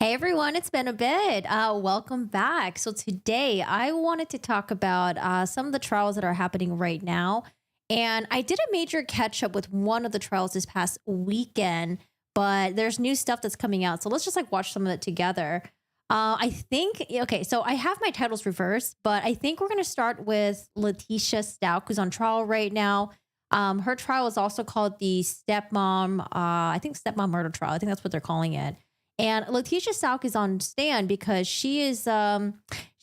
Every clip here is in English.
Hey everyone, it's been a bit. Welcome back. So today I wanted to talk about some of the trials that are happening right now. And I did a major catch up with one of the trials this past weekend, but there's new stuff that's coming out. So let's just like watch some of it together. I think, okay, so I have my titles reversed, but I think we're going to start with Letitia Stout, who's on trial right now. Her trial is also called the Stepmom, I think Stepmom murder trial. I think that's what they're calling it. And Letitia Stout is on stand because she's being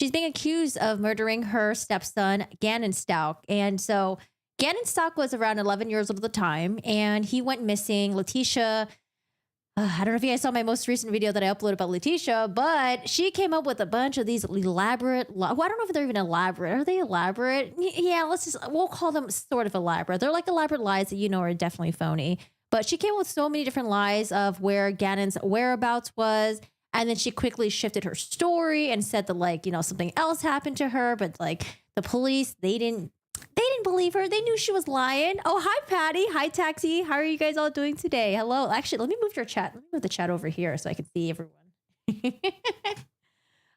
accused of murdering her stepson, Gannon Stout. And so Gannon Stout was around 11 years old at the time, and he went missing. Letitia, I don't know if you guys saw my most recent video that I uploaded about Letitia, but she came up with a bunch of these elaborate, well, I don't know if they're even elaborate. Are they elaborate? Yeah, we'll call them sort of elaborate. They're like elaborate lies that you know are definitely phony. But she came up with so many different lies of where Gannon's whereabouts was. And then she quickly shifted her story and said that something else happened to her. But like the police, they didn't believe her. They knew she was lying. Oh, hi, Patty. Hi, Taxi. How are you guys all doing today? Hello. Actually, let me move your chat. Let me move the chat over here so I can see everyone.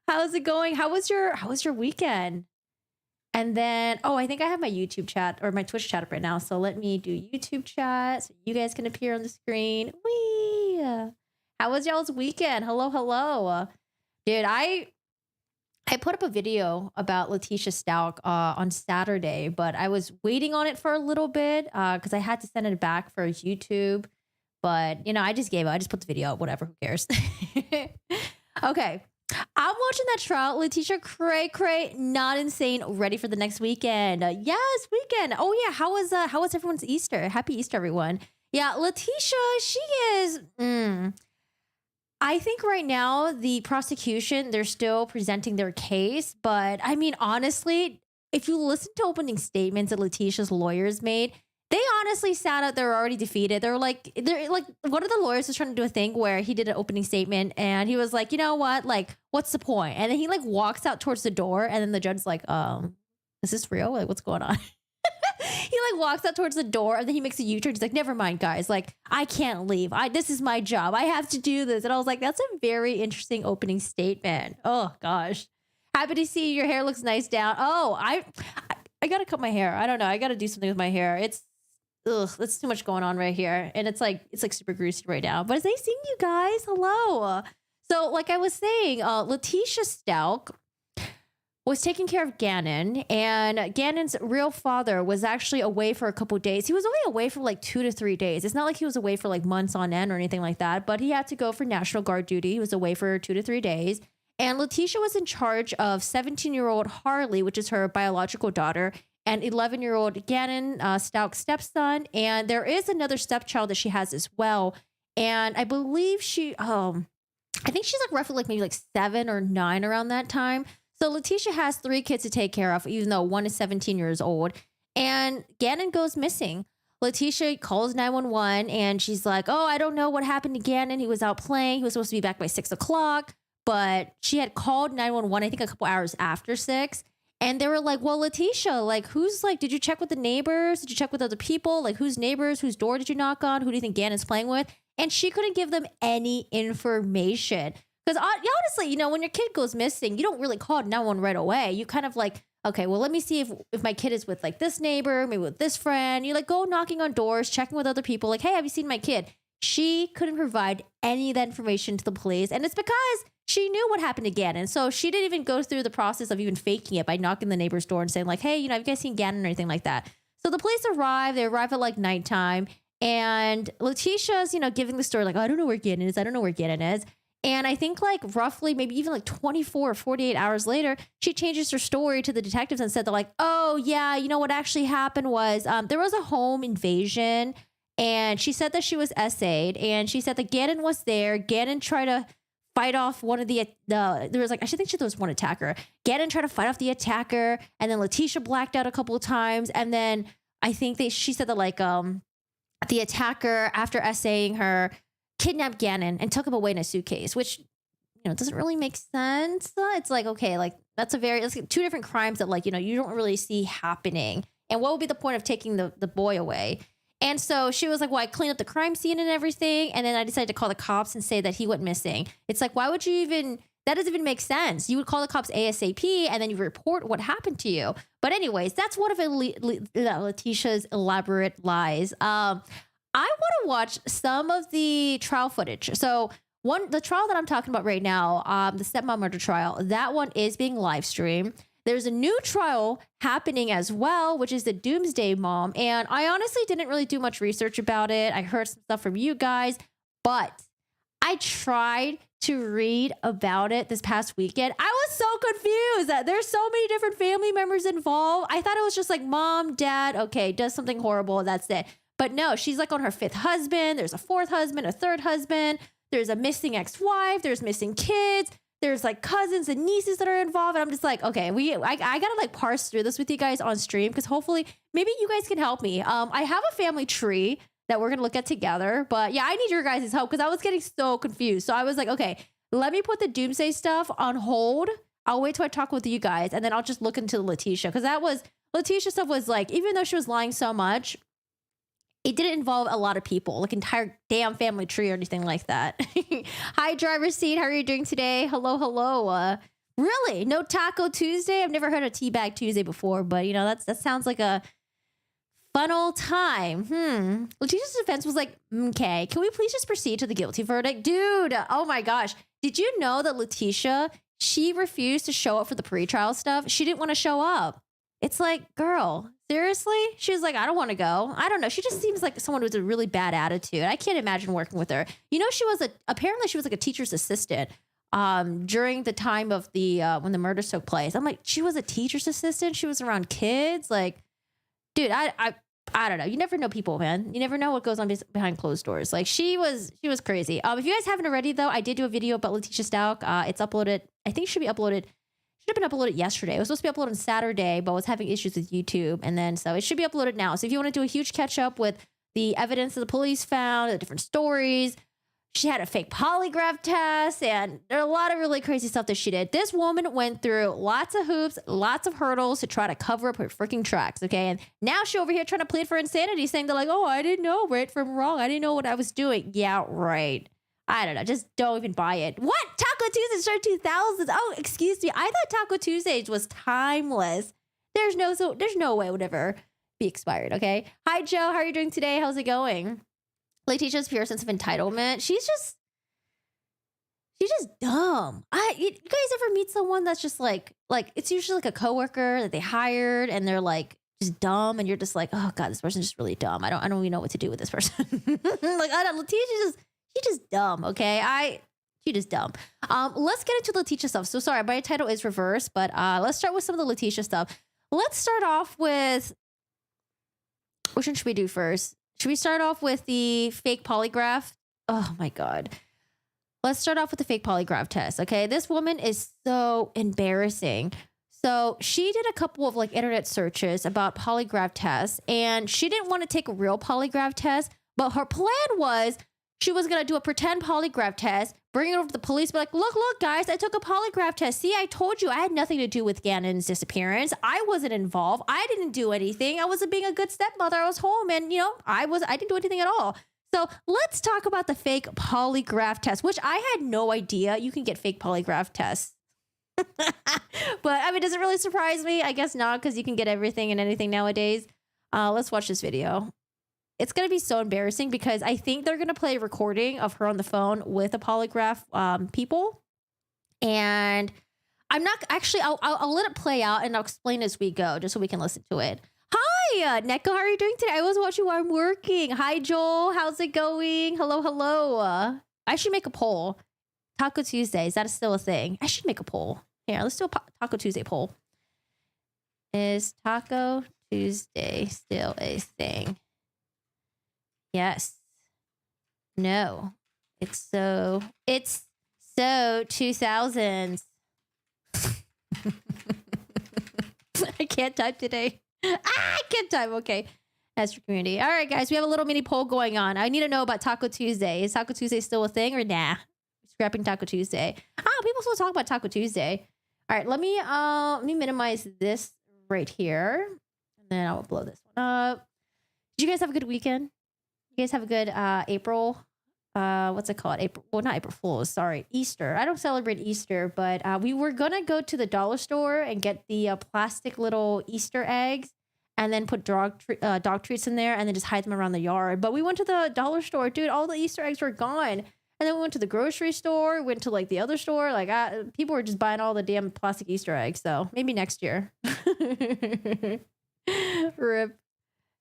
How's it going? How was your weekend? And then, oh, I think I have my YouTube chat or my Twitch chat up right now. So let me do YouTube chat so you guys can appear on the screen. Wee! How was y'all's weekend? Hello, hello. Dude, I put up a video about Letitia Stout on Saturday, but I was waiting on it for a little bit because I had to send it back for YouTube. But, I just gave up. I just put the video up. Whatever. Who cares? Okay. I'm watching that trial. Letitia cray, not insane. Ready for the next weekend. Yes, weekend. Oh yeah. How was everyone's Easter? Happy Easter, everyone. Yeah, Letitia, she is. I think right now the prosecution, they're still presenting their case, but I mean, honestly, if you listen to opening statements that Letitia's lawyers made, they honestly sat out there already defeated. They're like, one of the lawyers was trying to do a thing where he did an opening statement and he was like, you know what? Like, what's the point? And then he like walks out towards the door and then the judge's like, is this real? Like, what's going on? He like walks out towards the door and then he makes a U-turn. He's like, never mind, guys. Like, I can't leave. This is my job. I have to do this. And I was like, that's a very interesting opening statement. Oh gosh. Happy to see your hair looks nice down. Oh, I gotta cut my hair. I don't know. I gotta do something with my hair. That's too much going on right here. And it's like super greasy right now. But as I seeing you guys, hello. So like I was saying, Letitia Stout was taking care of Gannon, and Gannon's real father was actually away for a couple of days. He was only away for like 2 to 3 days. It's not like he was away for like months on end or anything like that, but he had to go for National Guard duty. He was away for 2 to 3 days. And Letitia was in charge of 17-year-old Harley, which is her biological daughter, and 11-year-old Gannon Stout's stepson. And there is another stepchild that she has as well. And I believe I think she's like roughly like maybe like 7 or 9 around that time. So Letitia has 3 kids to take care of, even though one is 17 years old. And Gannon goes missing. Letitia calls 911 and she's like, oh, I don't know what happened to Gannon. He was out playing. He was supposed to be back by 6 o'clock. But she had called 911, I think a couple hours after 6. And they were like, well, Letitia, like, did you check with the neighbors? Did you check with other people? Like, whose neighbors? Whose door did you knock on? Who do you think Gannon's playing with? And she couldn't give them any information. Because honestly, when your kid goes missing, you don't really call 911 right away. You kind of like, okay, well, let me see if my kid is with like this neighbor, maybe with this friend. You like go knocking on doors, checking with other people. Like, hey, have you seen my kid? She couldn't provide any of that information to the police. And it's because she knew what happened to Gannon. So she didn't even go through the process of even faking it by knocking the neighbor's door and saying like, hey, have you guys seen Gannon or anything like that? So the police arrive. They arrive at like nighttime. And Letitia's, giving the story like, oh, I don't know where Gannon is. I don't know where Gannon is. And I think like roughly maybe even like 24 or 48 hours later, she changes her story to the detectives and said they're like, oh yeah, what actually happened was there was a home invasion. And she said that she was essayed and she said that Gannon was there. Gannon tried to fight off one of there was like, I think there was one attacker. Gannon tried to fight off the attacker. And then Letitia blacked out a couple of times. And then I think she said that like the attacker, after essaying her, kidnapped Gannon and took him away in a suitcase, which doesn't really make sense. It's like, okay, like that's like 2 different crimes that like you don't really see happening. And what would be the point of taking the boy away? And so she was like, well, I cleaned up the crime scene and everything. And then I decided to call the cops and say that he went missing. It's like, why would you even, that doesn't even make sense. You would call the cops ASAP and then you report what happened to you. But anyways, that's one of Letitia's elaborate lies. I want to watch some of the trial footage. So the trial that I'm talking about right now, the stepmom murder trial, that one is being live streamed. There's a new trial happening as well, which is the Doomsday Mom. And I honestly didn't really do much research about it. I heard some stuff from you guys, but I tried to read about it this past weekend. I was so confused that there's so many different family members involved. I thought it was just like mom, dad, okay, does something horrible, that's it. But no, she's like on her 5th husband. There's a 4th husband, a 3rd husband. There's a missing ex-wife. There's missing kids. There's like cousins and nieces that are involved. And I'm just like, okay, I gotta like parse through this with you guys on stream because hopefully maybe you guys can help me. I have a family tree that we're gonna look at together, but yeah, I need your guys' help because I was getting so confused. So I was like, okay, let me put the Doomsday stuff on hold. I'll wait till I talk with you guys and then I'll just look into Letitia because Letitia stuff was like, even though she was lying so much, it didn't involve a lot of people, like entire damn family tree or anything like that. Hi, driver's seat. How are you doing today? Hello, hello. Really? No Taco Tuesday? I've never heard of Teabag Tuesday before, but you know, that sounds like a fun old time. Letitia's defense was like, okay, can we please just proceed to the guilty verdict? Dude, oh my gosh. Did you know that Letitia, she refused to show up for the pretrial stuff? She didn't want to show up. It's like, girl, seriously? She was like, I don't want to go. I don't know. She just seems like someone with a really bad attitude. I can't imagine working with her. You know, apparently she was like a teacher's assistant during the time of the when the murders took place. I'm like, she was a teacher's assistant. She was around kids. Like, dude, I don't know. You never know people, man. You never know what goes on behind closed doors. Like she was crazy. If you guys haven't already though, I did do a video about Letitia Stalk. It's uploaded. I think it should be uploaded. Should have been uploaded yesterday. It was supposed to be uploaded on Saturday, but was having issues with YouTube. And then, so it should be uploaded now. So if you want to do a huge catch up with the evidence that the police found, the different stories, she had a fake polygraph test, and there are a lot of really crazy stuff that she did. This woman went through lots of hoops, lots of hurdles to try to cover up her freaking tracks. Okay. And now she over here trying to plead for insanity, saying they're like, oh, I didn't know right from wrong. I didn't know what I was doing. Yeah, right. I don't know. Just don't even buy it. What? Taco Tuesdays started 2000s. Oh, excuse me. I thought Taco Tuesdays was timeless. There's no way it would ever be expired. Okay. Hi, Joe. How are you doing today? How's it going? Letitia's pure sense of entitlement. She's just dumb. You guys ever meet someone that's just like it's usually like a coworker that they hired and they're like just dumb and you're just like, oh God, this person's just really dumb. I don't even know what to do with this person. Like I don't. Letitia's just dumb. Okay. She's just dumb. Let's get into Letitia stuff. So sorry, my title is reversed, but let's start with some of the Letitia stuff. Let's start off with, which one should we do first? Should we start off with the fake polygraph? Oh my God. Let's start off with the fake polygraph test. Okay. This woman is so embarrassing. So she did a couple of like internet searches about polygraph tests and she didn't want to take a real polygraph test, but her plan was she was going to do a pretend polygraph test, bring it over to the police, be like, look, guys, I took a polygraph test. See, I told you I had nothing to do with Gannon's disappearance. I wasn't involved. I didn't do anything. I wasn't being a good stepmother. I was home and, I didn't do anything at all. So let's talk about the fake polygraph test, which I had no idea you can get fake polygraph tests. But I mean, does it really surprise me? I guess not, because you can get everything and anything nowadays. Let's watch this video. It's going to be so embarrassing because I think they're going to play a recording of her on the phone with a polygraph people. And I'm not actually, I'll let it play out and I'll explain as we go, just so we can listen to it. Hi, Neko, how are you doing today? I was watching while I'm working. Hi, Joel. How's it going? Hello, hello. I should make a poll. Taco Tuesday, is that still a thing? I should make a poll. Here, let's do a Taco Tuesday poll. Is Taco Tuesday still a thing? Yes. No. It's so 2000s. I can't type today. I can't type. Okay. That's your community. All right, guys. We have a little mini poll going on. I need to know about Taco Tuesday. Is Taco Tuesday still a thing or nah? Scrapping Taco Tuesday. People still talk about Taco Tuesday. All right. Let me minimize this right here. And then I'll blow this one up. Did you guys have a good weekend? You guys have a good April? What's it called? April? Well, not April Fools. Sorry, Easter. I don't celebrate Easter, but we were gonna go to the dollar store and get the plastic little Easter eggs, and then put dog treats in there, and then just hide them around the yard. But we went to the dollar store, dude. All the Easter eggs were gone. And then we went to the grocery store, went to like the other store. Like people were just buying all the damn plastic Easter eggs. So maybe next year. Rip.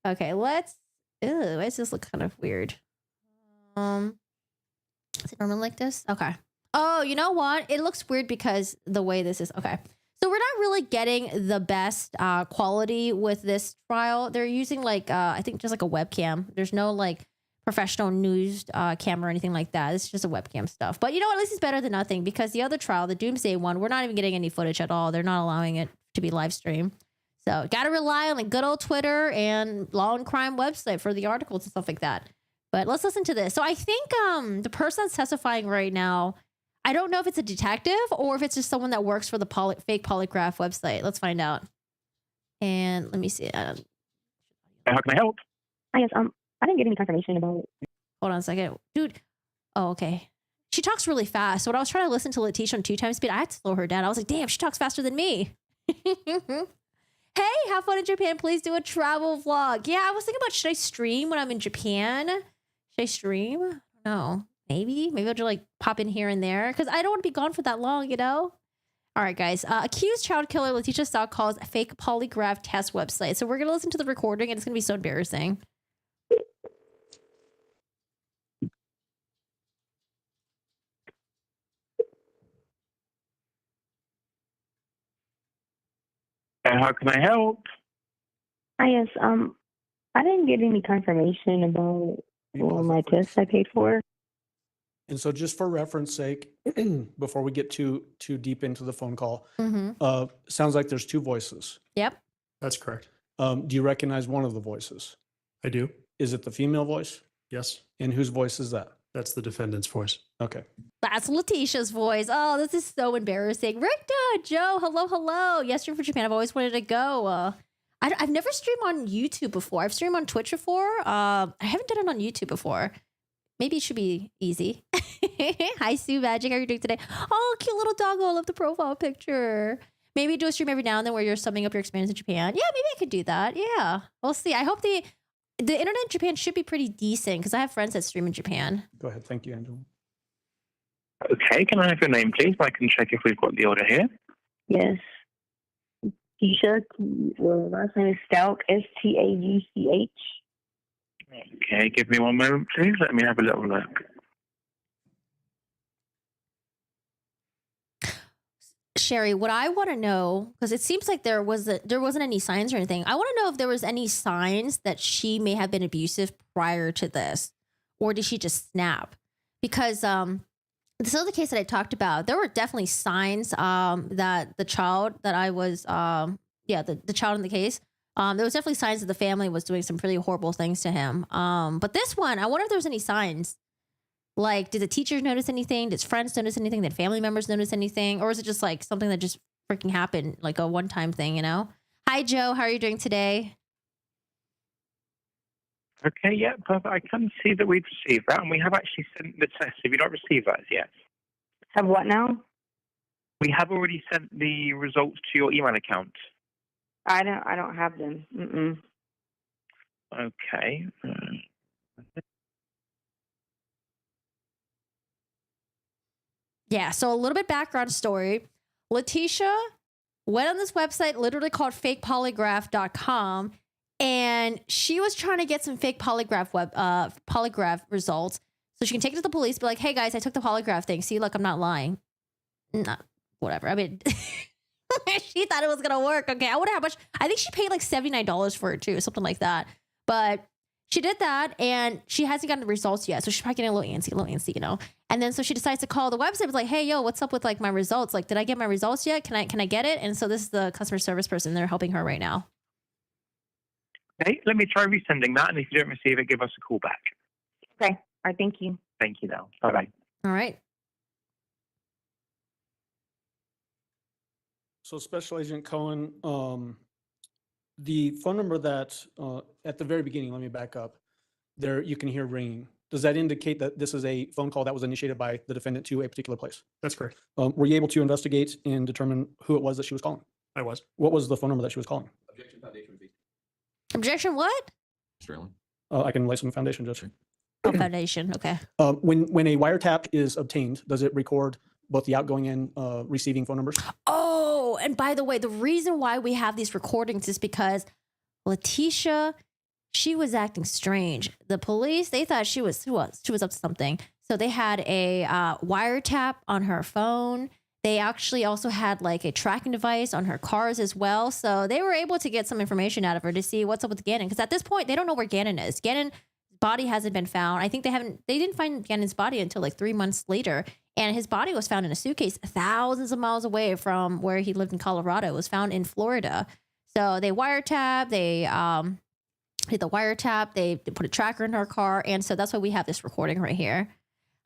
Okay, let's. Ew, why does this look kind of weird? Is it normally like this? Okay. Oh, you know what? It looks weird because the way this is. Okay. So we're not really getting the best quality with this trial. They're using like, I think just like a webcam. There's no like professional news camera or anything like that. It's just a webcam stuff. But you know what? At least it's better than nothing, because the other trial, the Doomsday one, we're not even getting any footage at all. They're not allowing it to be live streamed. So got to rely on like good old Twitter and law and crime website for the articles and stuff like that. But let's listen to this. So I think the person that's testifying right now, I don't know if it's a detective or if it's just someone that works for the fake polygraph website. Let's find out. And let me see. How can I help? Yes, I didn't get any confirmation about it. Hold on a second. Dude. Oh, okay. She talks really fast. So when I was trying to listen to Letitia on 2x speed, I had to slow her down. I was like, damn, she talks faster than me. Hey, have fun in Japan. Please do a travel vlog. Yeah, I was thinking about, should I stream when I'm in Japan? Should I stream? No. Maybe I'll just like pop in here and there, because I don't want to be gone for that long, you know? All right, guys. Accused child killer Letitia Stout calls fake polygraph test website. So we're going to listen to the recording, and it's going to be so embarrassing. How can I help? Yes, I didn't get any confirmation about my test I paid for. And so just for reference sake, before we get too deep into the phone call, sounds like there's two voices. Yep. That's correct. Do you recognize one of the voices? I do. Is it the female voice? Yes. And whose voice is that? That's the defendant's voice. Okay. That's Letitia's voice. Oh, this is so embarrassing. Ricta, Joe, hello. Yes, you're from Japan. I've always wanted to go. I've never streamed on YouTube before. I've streamed on Twitch before. I haven't done it on YouTube before. Maybe it should be easy. Hi, Sue Magic. How are you doing today? Oh, cute little doggo. I love the profile picture. Maybe do a stream every now and then where you're summing up your experience in Japan. Yeah, maybe I could do that. Yeah, we'll see. I hope the internet in Japan should be pretty decent, because I have friends that stream in Japan. Go ahead. Thank you, Angela. Okay, can I have your name, please? I can check if we've got the order here. Yes. Keisha, last name is Stout, Stagch. Okay, give me one moment, please. Let me have a little look. Sherry, what I want to know, because it seems like there wasn't any signs or anything. I want to know if there was any signs that she may have been abusive prior to this, or did she just snap? Because this other case that I talked about, there were definitely signs that the child that I was, the child in the case, there was definitely signs that the family was doing some pretty horrible things to him. But this one, I wonder if there was any signs. Like, did the teachers notice anything? Did friends notice anything? Did family members notice anything? Or is it just like something that just freaking happened, like a one-time thing, you know? Hi, Joe. How are you doing today? Okay, yeah, perfect. I can see that we've received that, and we have actually sent the test. Have you not received that yet? Have what now? We have already sent the results to your email account. I don't have them. Mm-mm. Okay. Yeah, so a little bit background story. Letitia went on this website literally called fakepolygraph.com, and she was trying to get some fake polygraph results so she can take it to the police, be like, hey guys, I took the polygraph thing. See, look, I'm not lying. Not whatever. I mean, she thought it was gonna work. Okay, I wonder how much. I think she paid like $79 for it too, something like that. But she did that, and she hasn't gotten the results yet, so she's probably getting a little antsy, you know. And then so she decides to call the website, was like, hey, yo, what's up with like my results? Like, did I get my results yet? Can I get it? And so this is the customer service person. They're helping her right now. Okay, let me try resending that, and if you don't receive it, give us a call back. Okay. All right. Thank you. Thank you, now. Bye-bye. All right. So Special Agent Cohen, The phone number that at the very beginning, let me back up. There, you can hear ringing. Does that indicate that this is a phone call that was initiated by the defendant to a particular place? That's correct. Were you able to investigate and determine who it was that she was calling? I was. What was the phone number that she was calling? Objection, foundation would be. Objection what? Mr. Allen? I can lay some foundation, Judge. Oh, foundation. Okay. When a wiretap is obtained, does it record both the outgoing and receiving phone numbers? Oh, and by the way, the reason why we have these recordings is because Letitia, she was acting strange. The police, they thought she was up to something. So they had a wiretap on her phone. They actually also had like a tracking device on her cars as well. So they were able to get some information out of her to see what's up with Gannon. Because at this point, they don't know where Gannon is. Gannon's body hasn't been found. I think they didn't find Gannon's body until like 3 months later. And his body was found in a suitcase thousands of miles away from where he lived in Colorado. It was found in Florida. So they wiretap, they hit the wiretap, they put a tracker in her car. And so that's why we have this recording right here.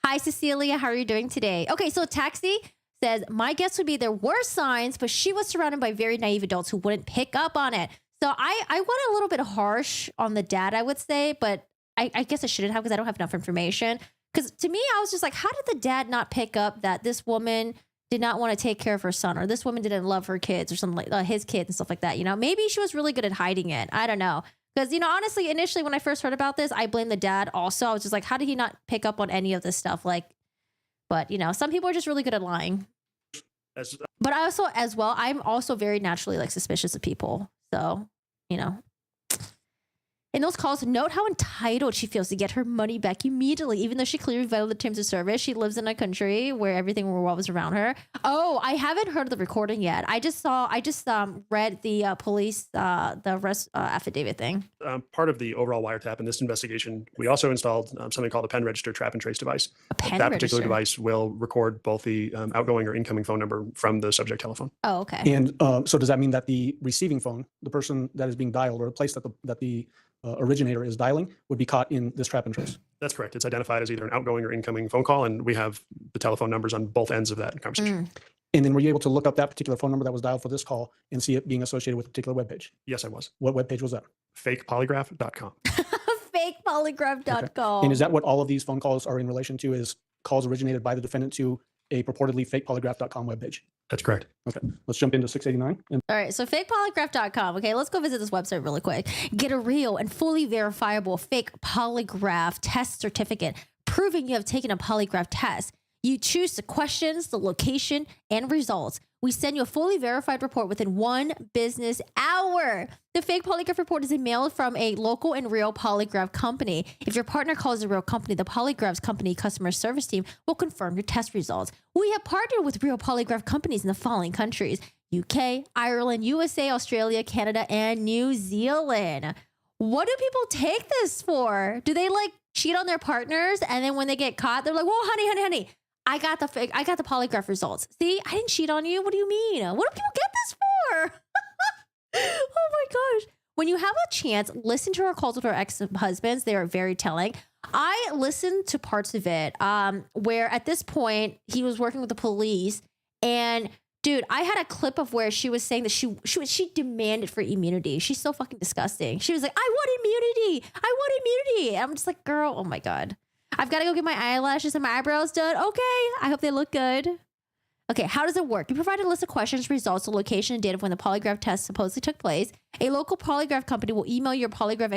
Hi, Cecilia. How are you doing today? Okay, so Taxi says, my guess would be there were signs, but she was surrounded by very naive adults who wouldn't pick up on it. So I went a little bit harsh on the dad, I would say, but I guess I shouldn't have because I don't have enough information. Because to me, I was just like, how did the dad not pick up that this woman did not want to take care of her son, or this woman didn't love her kids or something like his kids and stuff like that? You know, maybe she was really good at hiding it. I don't know. Because, you know, honestly, initially when I first heard about this, I blamed the dad also. I was just like, how did he not pick up on any of this stuff? Like, but, you know, some people are just really good at lying. But I also, as well, I'm also very naturally like suspicious of people. So, you know. In those calls, note how entitled she feels to get her money back immediately, even though she clearly violated the terms of service. She lives in a country where everything revolves around her. Oh, I haven't heard of the recording yet. I just read the police, the arrest affidavit thing. Part of the overall wiretap in this investigation, we also installed something called a pen register trap and trace device. That particular device will record both the outgoing or incoming phone number from the subject telephone. Oh, okay. And so does that mean that the receiving phone, the person that is being dialed, or the place that the originator is dialing, would be caught in this trap and trace? That's correct. It's identified as either an outgoing or incoming phone call, and we have the telephone numbers on both ends of that conversation. And then were you able to look up that particular phone number that was dialed for this call and see it being associated with a particular webpage? Yes, I was. What webpage was that? Fakepolygraph.com. Fakepolygraph.com. And is that what all of these phone calls are in relation to, is calls originated by the defendant to a purportedly fakepolygraph.com webpage? That's correct. Okay, let's jump into 689. All right, so fakepolygraph.com. Okay, let's go visit this website really quick. Get a real and fully verifiable fake polygraph test certificate proving you have taken a polygraph test. You choose the questions, the location, and results. We send you a fully verified report within 1 business hour. The fake polygraph report is emailed from a local and real polygraph company. If your partner calls a real company, the polygraph's company customer service team will confirm your test results. We have partnered with real polygraph companies in the following countries: UK, Ireland, USA, Australia, Canada, and New Zealand. What do people take this for? Do they like cheat on their partners, and then when they get caught, they're like, "Whoa, honey, I got the polygraph results. See, I didn't cheat on you. What do you mean? What do people get this for?" Oh my gosh. When you have a chance, listen to her calls with her ex-husbands. They are very telling. I listened to parts of it where at this point he was working with the police, and dude, I had a clip of where she was saying that she demanded for immunity. She's so fucking disgusting. She was like, I want immunity. I'm just like, girl, oh my God. I've got to go get my eyelashes and my eyebrows done. Okay. I hope they look good. Okay. How does it work? You provide a list of questions, results, the location, and date of when the polygraph test supposedly took place. A local polygraph company will email your polygraph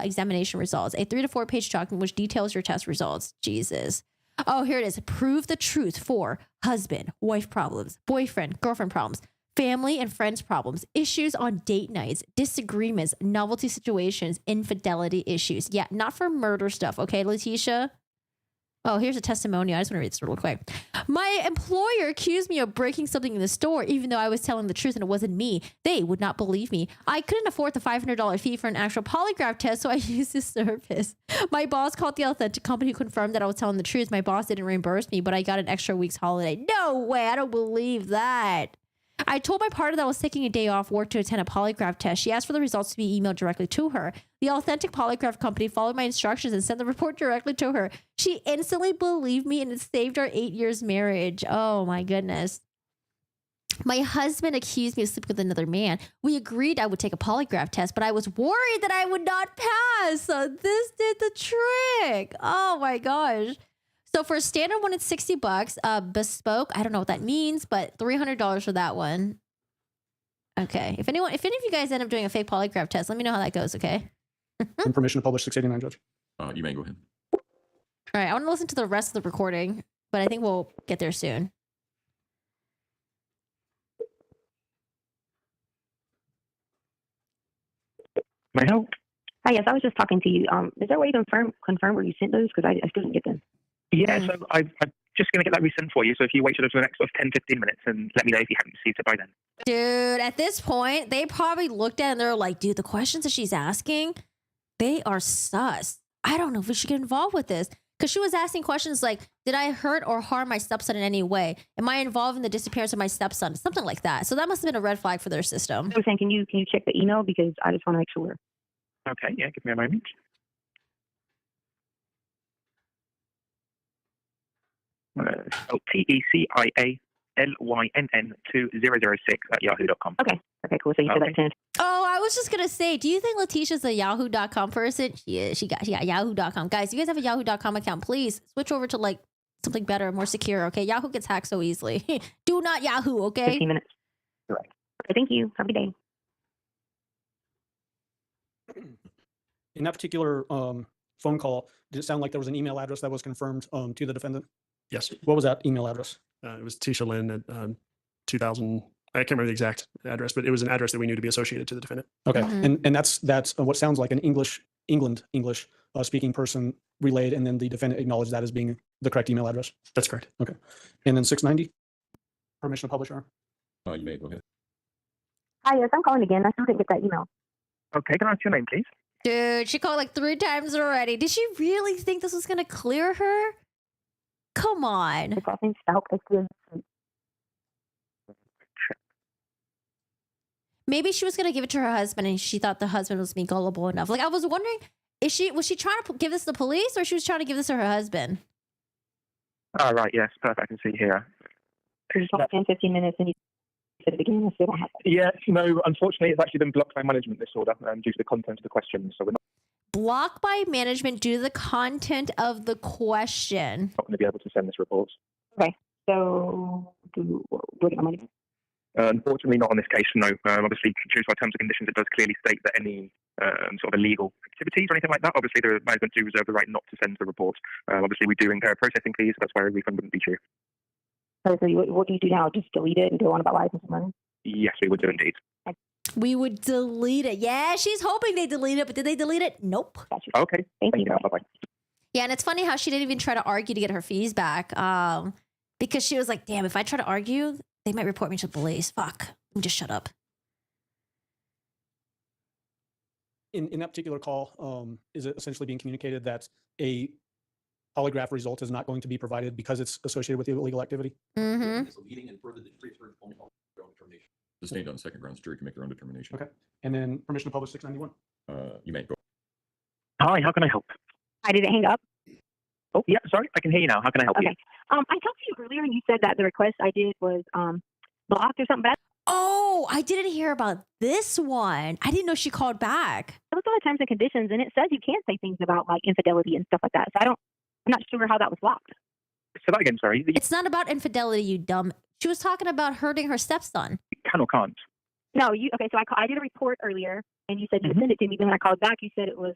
examination results, a 3 to 4 page document which details your test results. Jesus. Oh, here it is. Prove the truth for husband, wife problems, boyfriend, girlfriend problems, family and friends problems, issues on date nights, disagreements, novelty situations, infidelity issues. Yeah, not for murder stuff. Okay, Letitia? Oh, here's a testimonial. I just want to read this real quick. My employer accused me of breaking something in the store, even though I was telling the truth and it wasn't me. They would not believe me. I couldn't afford the $500 fee for an actual polygraph test, so I used this service. My boss called the authentic company who confirmed that I was telling the truth. My boss didn't reimburse me, but I got an extra week's holiday. No way. I don't believe that. I told my partner that I was taking a day off work to attend a polygraph test. She asked for the results to be emailed directly to her. The authentic polygraph company followed my instructions and sent the report directly to her. She instantly believed me, and it saved our 8 years marriage. Oh my goodness. My husband accused me of sleeping with another man. We agreed I would take a polygraph test, but I was worried that I would not pass. So this did the trick. Oh my gosh. So for a standard one, it's $60. Bespoke, I don't know what that means, but $300 for that one. Okay. If any of you guys end up doing a fake polygraph test, let me know how that goes, okay? And permission to publish 689, Judge. You may go ahead. All right. I want to listen to the rest of the recording, but I think we'll get there soon. May I help? Hi, yes, I was just talking to you. Is there a way to confirm where you sent those? Because I still didn't get them. Yeah, so I'm just going to get that resent for you. So if you wait for the next sort of 10, 15 minutes and let me know if you haven't received it by then. Dude, at this point, they probably looked at it and they're like, dude, the questions that she's asking, they are sus. I don't know if we should get involved with this. Because she was asking questions like, did I hurt or harm my stepson in any way? Am I involved in the disappearance of my stepson? Something like that. So that must have been a red flag for their system. I was saying, can you check the email? Because I just want to make sure. Okay, yeah, give me a moment. TECIALYNN2006 Okay, cool. So you said that 10. Oh, I was just going to say, do you think Letitia's a yahoo.com person? She is. She got yahoo.com. Guys, you guys have a yahoo.com account, please switch over to like something better, more secure, okay? Yahoo gets hacked so easily. Do not Yahoo, okay? 15 minutes. Correct. Okay, thank you. Have a good day. In that particular phone call, did it sound like there was an email address that was confirmed to the defendant? Yes. What was that email address? It was Tisha Lynn at 2000. I can't remember the exact address, but it was an address that we knew to be associated to the defendant. Okay, Mhm. and that's what sounds like an English speaking person relayed, and then the defendant acknowledged that as being the correct email address. That's correct. Okay, and then 690, permission to publish. You may go ahead. Hi, yes, I'm calling again. I still didn't get that email. Okay, can I ask your name, please? Dude, she called like 3 times already. Did she really think this was going to clear her? Come on. The last name Stout. Maybe she was going to give it to her husband and she thought the husband was being gullible enough. Like, I was wondering, was she trying to give this to the police or she was trying to give this to her husband? Oh, right, yes, perfect. I can see here. Just 10, 15 minutes and you said it again. I still don't have it. Yeah, no, unfortunately, it's actually been blocked by management, this order, due to the content of the questions. So we're Blocked by management due to the content of the question. not going to be able to send this report. So, do I get my money back? Unfortunately, not on this case, no. Obviously, due to our terms and conditions, it does clearly state that any sort of illegal activities or anything like that, obviously, the management do reserve the right not to send the report. Obviously, we do incur processing fees, so that's why a refund wouldn't be due. So what do you do now? Just delete it and go on about license and money? Yes, we would do indeed. We would delete it. Yeah, she's hoping they delete it, but did they delete it? Nope. Gotcha. Okay, Thank you. Bye-bye. Yeah, and it's funny how she didn't even try to argue to get her fees back. Because she was like, damn, if I try to argue, they might report me to the police. Fuck. Let me just shut up. In that particular call, is it essentially being communicated that a polygraph result is not going to be provided because it's associated with illegal activity? Mm-hmm. Sustained on second grounds, jury can make their own determination. Okay. And then permission to publish 691. You may go. Hi, how can I help? I didn't hang up. Oh, yeah, sorry, I can hear you now. How can I help you? Okay. I talked to you earlier and you said that the request I did was blocked or something. But Oh, I didn't hear about this one. I didn't know she called back. I looked at the terms and conditions and it says you can't say things about like infidelity and stuff like that. So I'm not sure how that was blocked. Say that again, sorry. You It's not about infidelity, you dumb. She was talking about hurting her stepson. can or can't? No, okay. So I did a report earlier and you said you sent it to me. Then when I called back, you said it was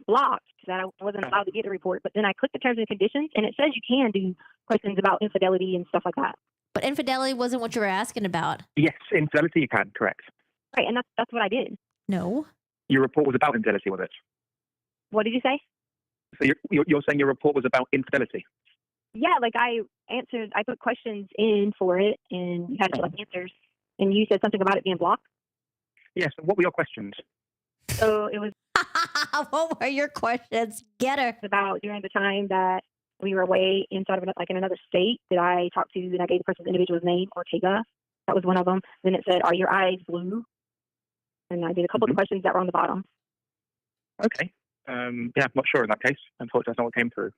blocked, that I wasn't allowed to get the report. But then I clicked the terms and conditions and it says you can do questions about infidelity and stuff like that. But infidelity wasn't what you were asking about. Yes, infidelity you can, correct. Right, and that's what I did. No. Your report was about infidelity, was it? What did you say? So you're saying your report was about infidelity? Yeah, like I put questions in for it and you had like answers and you said something about it being blocked. Yes, and what were your questions? So it was What were your questions? Get her. about during the time that we were away inside of in another state that I talked to and I gave the person's individual's name, Ortega. That was one of them. Then it said, "Are your eyes blue?" And I did a couple of the questions that were on the bottom. Okay. Yeah, I'm not sure in that case. Unfortunately, that's not what came through.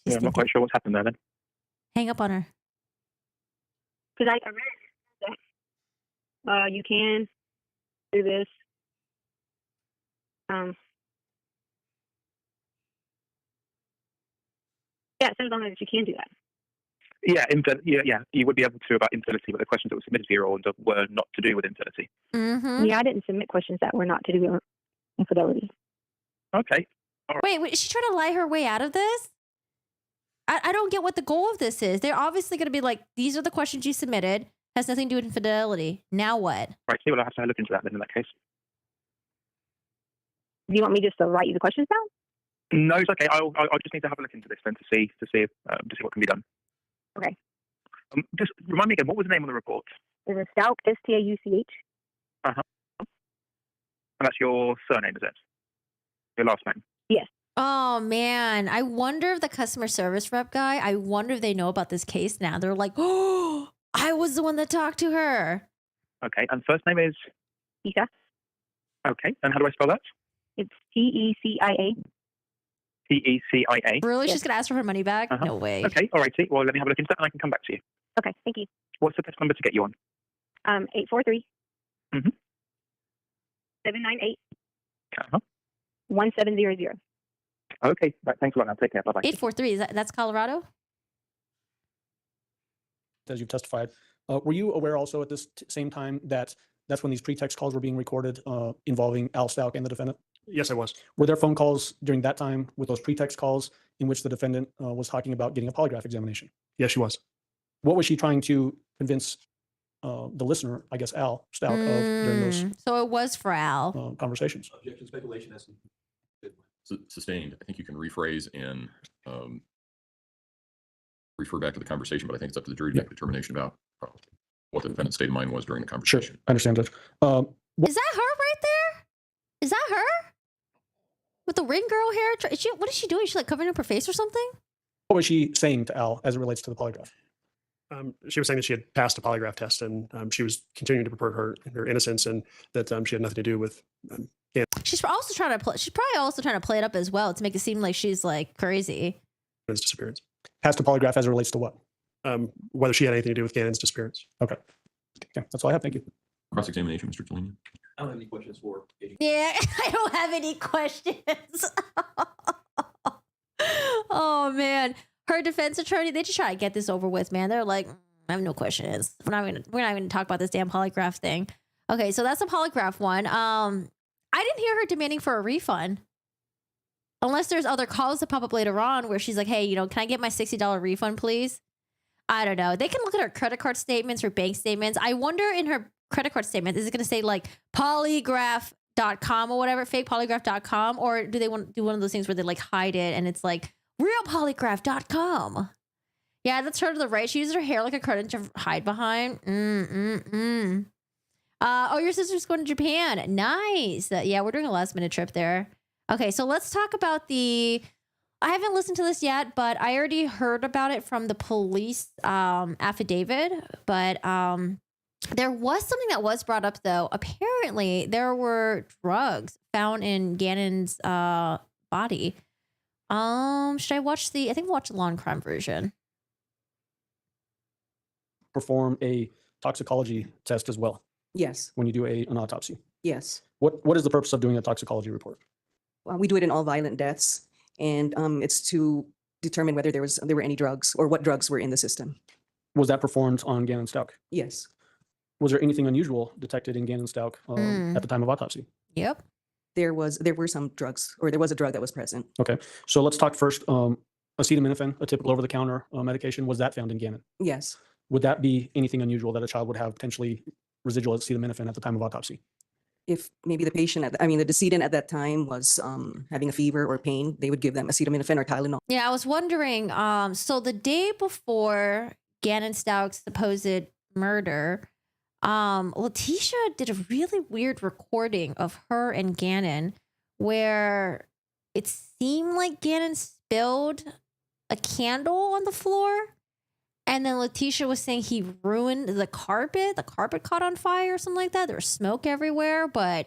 Yeah, I'm not quite sure what's happened there then. Hang up on her. Because I read that you can do this. Yeah, it says on there that you can do that. Yeah, you would be able to about infidelity, but the questions that were submitted to your order were not to do with infidelity. Mm-hmm. Yeah, I didn't submit questions that were not to do with infidelity. Okay. Wait, is she trying to lie her way out of this? I don't get what the goal of this is. They're obviously going to be like, these are the questions you submitted. Has nothing to do with infidelity. Now what? Right, see, well, I'll have to look into that then in that case. Do you want me just to write you the questions down? No, it's okay. I'll just need to have a look into this then to see what can be done. Okay. Just remind me again, what was the name of the report? It's a Stauch, Stauch. And that's your surname, is it? Your last name? Yes. Oh man, I wonder if the customer service rep guy, I wonder if they know about this case now. They're like, oh, I was the one that talked to her. Okay, and first name is? Tika. Okay, and how do I spell that? It's Tecia. Tecia. Really? Yes. She's going to ask for her money back? No way. Okay, all righty. Well, let me have a look into that and I can come back to you. Okay, thank you. What's the best number to get you on? 843 Mhm. 798 Uh-huh. 1700. Okay, right, thanks a lot now. Take care. Bye-bye. 843, that's Colorado? As you've testified, were you aware also at this same time that that's when these pretext calls were being recorded involving Al Stauch and the defendant? Yes, I was. Were there phone calls during that time with those pretext calls in which the defendant was talking about getting a polygraph examination? Yes, she was. What was she trying to convince the listener, I guess Al Stauch, of during those So it was for Al. conversations? Objection, speculation, sustained. I think you can rephrase and refer back to the conversation, but I think it's up to the jury to make a determination about what the defendant's state of mind was during the Sure, conversation. I understand that. Is that her right there? Is that her? With the ring girl hair? What is she doing? Is she like covering up her face or something? What was she saying to Al as it relates to the polygraph? She was saying that she had passed a polygraph test and she was continuing to purport her innocence and that she had nothing to do with. She's also trying to she's probably also trying to play it up as well to make it seem like she's like crazy. Gannon's disappearance. Passed a polygraph as it relates to what? Whether she had anything to do with Gannon's disappearance. Okay, that's all I have. Thank you. Cross-examination, Mr. Delaney. I don't have any questions for agent. Yeah, I don't have any questions. Oh man, her defense attorney, they just try to get this over with, man. They're like, I have no questions. We're not even gonna talk about this damn polygraph thing. Okay, so that's a polygraph one. I didn't hear her demanding for a refund. Unless there's other calls that pop up later on where she's like, hey, can I get my $60 refund, please? I don't know. They can look at her credit card statements, her bank statements. I wonder in her credit card statement, is it going to say like polygraph.com or whatever, fake polygraph.com? Or do they want to do one of those things where they like hide it and it's like realpolygraph.com? Yeah, that's her to the right. She uses her hair like a curtain to hide behind. Oh, your sister's going to Japan. Nice. Yeah, we're doing a last minute trip there. Okay, so let's talk about I haven't listened to this yet, but I already heard about it from the police affidavit. But there was something that was brought up, though. Apparently, there were drugs found in Gannon's body. Should I watch I think we'll watch the law and crime version. Perform a toxicology test as well Yes, when you do an autopsy. yes. What is the purpose of doing a toxicology report? We do it in all violent deaths, and it's to determine whether there were any drugs or what drugs were in the system. Was that performed on Gannon Stauch? Yes, Was there anything unusual detected in Gannon Stauch at the time of autopsy? Yep. there were some drugs, or there was a drug that was present. Okay, so let's talk first. Acetaminophen, a typical over-the-counter medication, was that found in Gannon? Yes, Would that be anything unusual that a child would have potentially residual acetaminophen at the time of autopsy? if maybe the the decedent at that time was having a fever or pain, they would give them acetaminophen or Tylenol. Yeah, I was wondering. So the day before Gannon Stauch's supposed murder, Letitia did a really weird recording of her and Gannon where it seemed like Gannon spilled a candle on the floor. And then Letitia was saying he ruined the carpet. The carpet caught on fire or something like that. There was smoke everywhere, but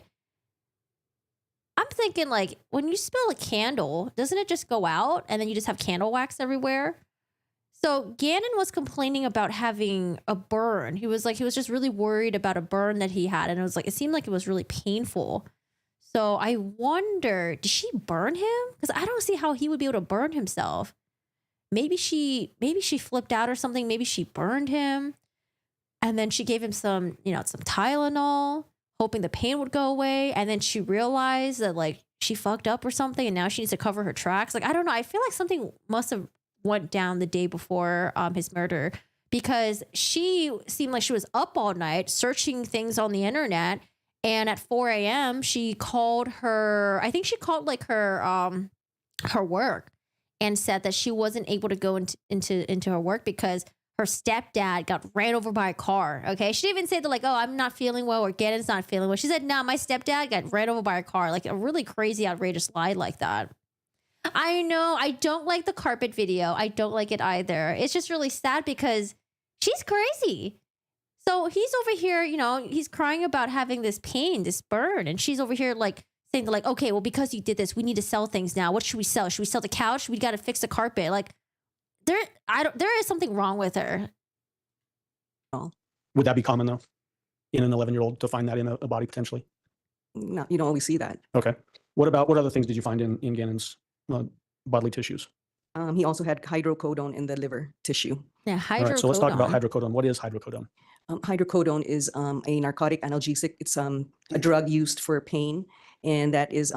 I'm thinking like when you spill a candle, doesn't it just go out and then you just have candle wax everywhere? So Gannon was complaining about having a burn. He was just really worried about a burn that he had. And it seemed like it was really painful. So I wonder, did she burn him? Because I don't see how he would be able to burn himself. Maybe she flipped out or something. Maybe she burned him. And then she gave him some Tylenol, hoping the pain would go away. And then she realized that like she fucked up or something. And now she needs to cover her tracks. Like, I don't know. I feel like something must have went down the day before his murder, because she seemed like she was up all night searching things on the internet, and at 4 a.m. she called her work and said that she wasn't able to go into her work because her stepdad got ran over by a car. Okay, she didn't even say that like, oh, I'm not feeling well or Gannon's not feeling well. She said, no, my stepdad got ran over by a car. Like a really crazy, outrageous lie like that. I know. I don't like the carpet video. I don't like it either. It's just really sad because she's crazy. So he's over here, he's crying about having this pain, this burn. And she's over here like saying like, okay, well, because you did this, we need to sell things now. What should we sell? Should we sell the couch? We got to fix the carpet. Like there is something wrong with her. Would that be common though, in an 11-year-old to find that in a body potentially? No, you don't always see that. Okay. What other things did you find in Gannon's bodily tissues? He also had hydrocodone in the liver tissue. Yeah, hydrocodone. All right, so let's talk about hydrocodone. What is hydrocodone? Hydrocodone is a narcotic analgesic. It's a drug used for pain, and that is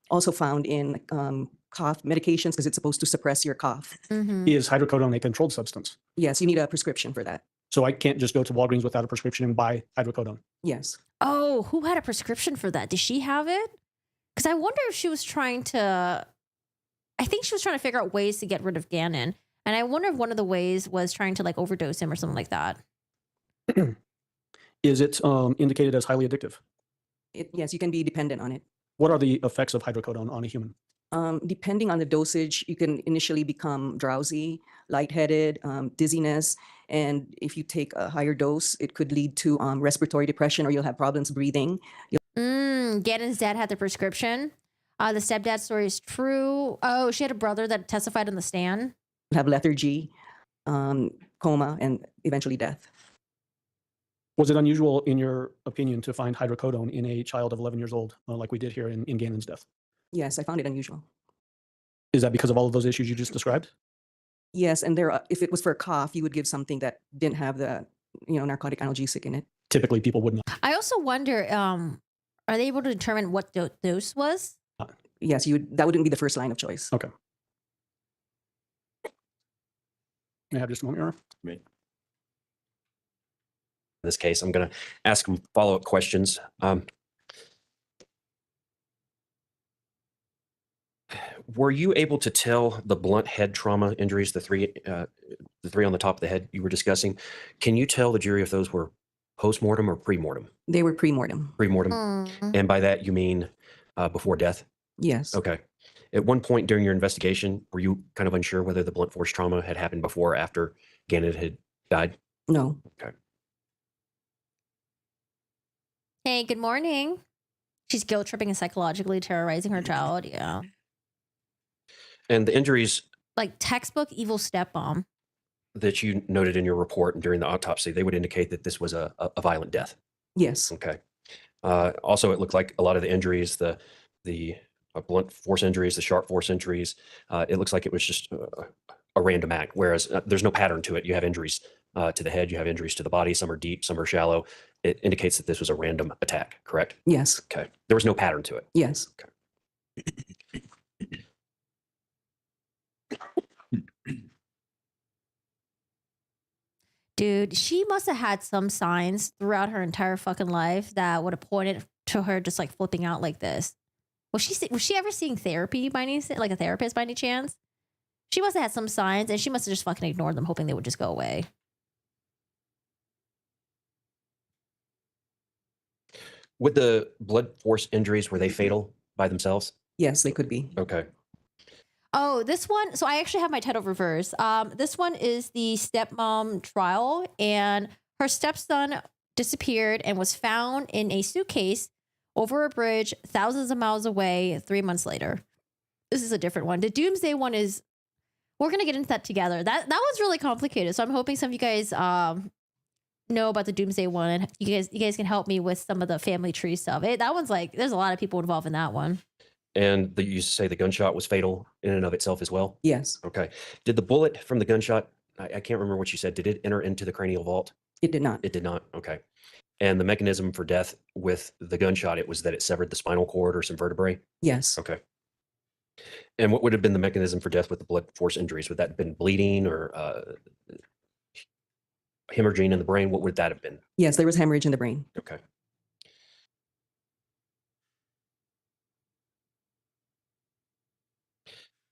also found in cough medications because it's supposed to suppress your cough. Mm-hmm. Is hydrocodone a controlled substance? Yes, you need a prescription for that. So I can't just go to Walgreens without a prescription and buy hydrocodone? Yes. Oh, who had a prescription for that? Did she have it? Because I wonder if she was trying to... I think she was trying to figure out ways to get rid of Gannon. And I wonder if one of the ways was trying to like overdose him or something like that. Is it indicated as highly addictive? Yes, you can be dependent on it. What are the effects of hydrocodone on a human? Depending on the dosage, you can initially become drowsy, lightheaded, dizziness. And if you take a higher dose, it could lead to respiratory depression, or you'll have problems breathing. Gannon's dad had the prescription. The stepdad story is true. Oh, she had a brother that testified on the stand. You'll have lethargy, coma, and eventually death. Was it unusual, in your opinion, to find hydrocodone in a child of 11 years old, like we did here in Gannon's death? Yes, I found it unusual. Is that because of all of those issues you just described? Yes, and if it was for a cough, you would give something that didn't have the narcotic analgesic in it. Typically, people would not. I also wonder, are they able to determine what dose was? Yes, that wouldn't be the first line of choice. Okay. May I have just a moment, Your Honor? In this case, I'm going to ask some follow-up questions. Were you able to tell the blunt head trauma injuries, the three on the top of the head you were discussing? Can you tell the jury if those were post-mortem or pre-mortem? They were pre-mortem. Pre-mortem. And by that, you mean before death? Yes. Okay. At one point during your investigation, were you kind of unsure whether the blunt force trauma had happened before or after Gannon had died? No. Okay. Hey, good morning. She's guilt tripping and psychologically terrorizing her child. Yeah. And the injuries, like textbook evil stepmom, that you noted in your report and during the autopsy, they would indicate that this was a violent death. Yes. Okay. Also, it looked like a lot of the injuries, the blunt force injuries, the sharp force injuries, it looks like it was just a random act, whereas there's no pattern to it. You have injuries to the head, you have injuries to the body, some are deep, some are shallow. It indicates that this was a random attack, correct? Yes. Okay. There was no pattern to it. Yes. Okay. dude, she must have had some signs throughout her entire fucking life that would have pointed to her just like flipping out like this. Was she ever seeing therapy by any, like a therapist by any chance? She must have had some signs, and she must have just fucking ignored them, hoping they would just go away. Would the blood force injuries, were they fatal by themselves? Yes, they could be. Okay. Oh, this one. So I actually have my title reverse. This one is the stepmom trial, and her stepson disappeared and was found in a suitcase over a bridge, thousands of miles away, 3 months later. This is a different one. The Doomsday one is, we're going to get into that together. That one's really complicated. So I'm hoping some of you guys know about the Doomsday one. And you guys can help me with some of the family tree stuff. That one's like, there's a lot of people involved in that one. And you say the gunshot was fatal in and of itself as well? Yes, Okay. Did the bullet from the gunshot, I can't remember what you said, did it enter into the cranial vault? it did not. It did not. Okay. And the mechanism for death with the gunshot, it was that it severed the spinal cord or some vertebrae? Yes. Okay. And what would have been the mechanism for death with the blood force injuries? Would that have been bleeding or hemorrhaging in the brain? What would that have been? Yes, there was hemorrhage in the brain. Okay.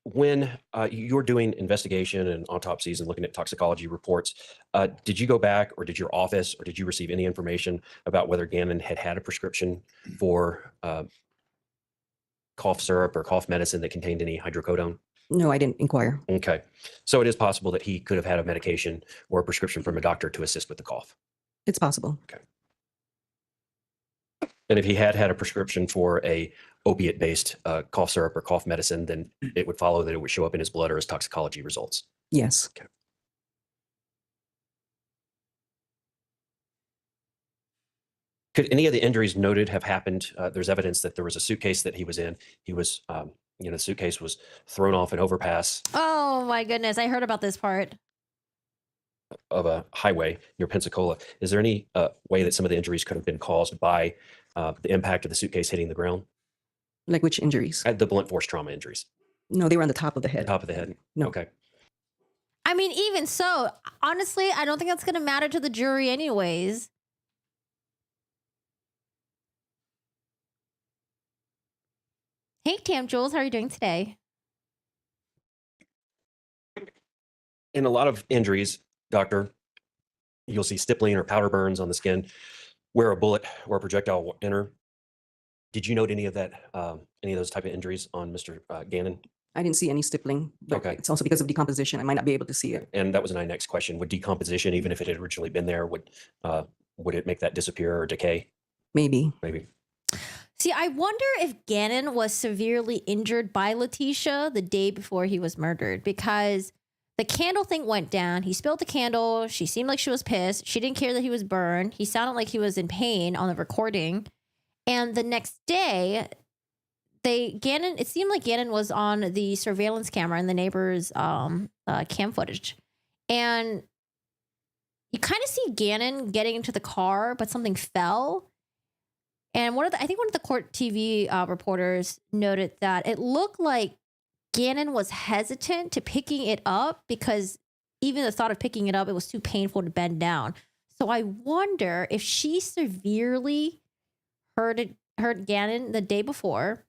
When you're doing investigation and autopsies and looking at toxicology reports, did you go back or did your office or did you receive any information about whether Gannon had a prescription for cough syrup or cough medicine that contained any hydrocodone? No, I didn't inquire. Okay. So it is possible that he could have had a medication or a prescription from a doctor to assist with the cough. It's possible. And if he had a prescription for a opiate-based cough syrup or cough medicine, then it would follow that it would show up in his blood or his toxicology results. Yes. Okay. Could any of the injuries noted have happened? There's evidence that there was a suitcase that he was in. He was, the suitcase was thrown off an overpass Oh my goodness. I heard about this part. of a highway near Pensacola. Is there any way that some of the injuries could have been caused by the impact of the suitcase hitting the ground? Like which injuries? The blunt force trauma injuries. No, they were on the top of the head. Top of the head. No. Okay. I mean, even so, honestly, I don't think that's going to matter to the jury anyways. Hey, Tam Jules, how are you doing today? In a lot of injuries, doctor, you'll see stippling or powder burns on the skin where a bullet or a projectile will enter. Did you note any of that, any of those type of injuries on Mr. Gannon? I didn't see any stippling, but Okay. it's also because of decomposition. I might not be able to see it. And that was my next question. Would decomposition, even if it had originally been there, would it make that disappear or decay? Maybe. Maybe. See, I wonder if Gannon was severely injured by Letitia the day before he was murdered, because the candle thing went down. He spilled the candle. She seemed like she was pissed. She didn't care that he was burned. He sounded like he was in pain on the recording. And the next day, it seemed like Gannon was on the surveillance camera in the neighbor's cam footage. And you kind of see Gannon getting into the car, but something fell. And I think one of the court TV reporters noted that it looked like Gannon was hesitant to picking it up because even the thought of picking it up, it was too painful to bend down. So I wonder if she severely hurt Gannon the day before,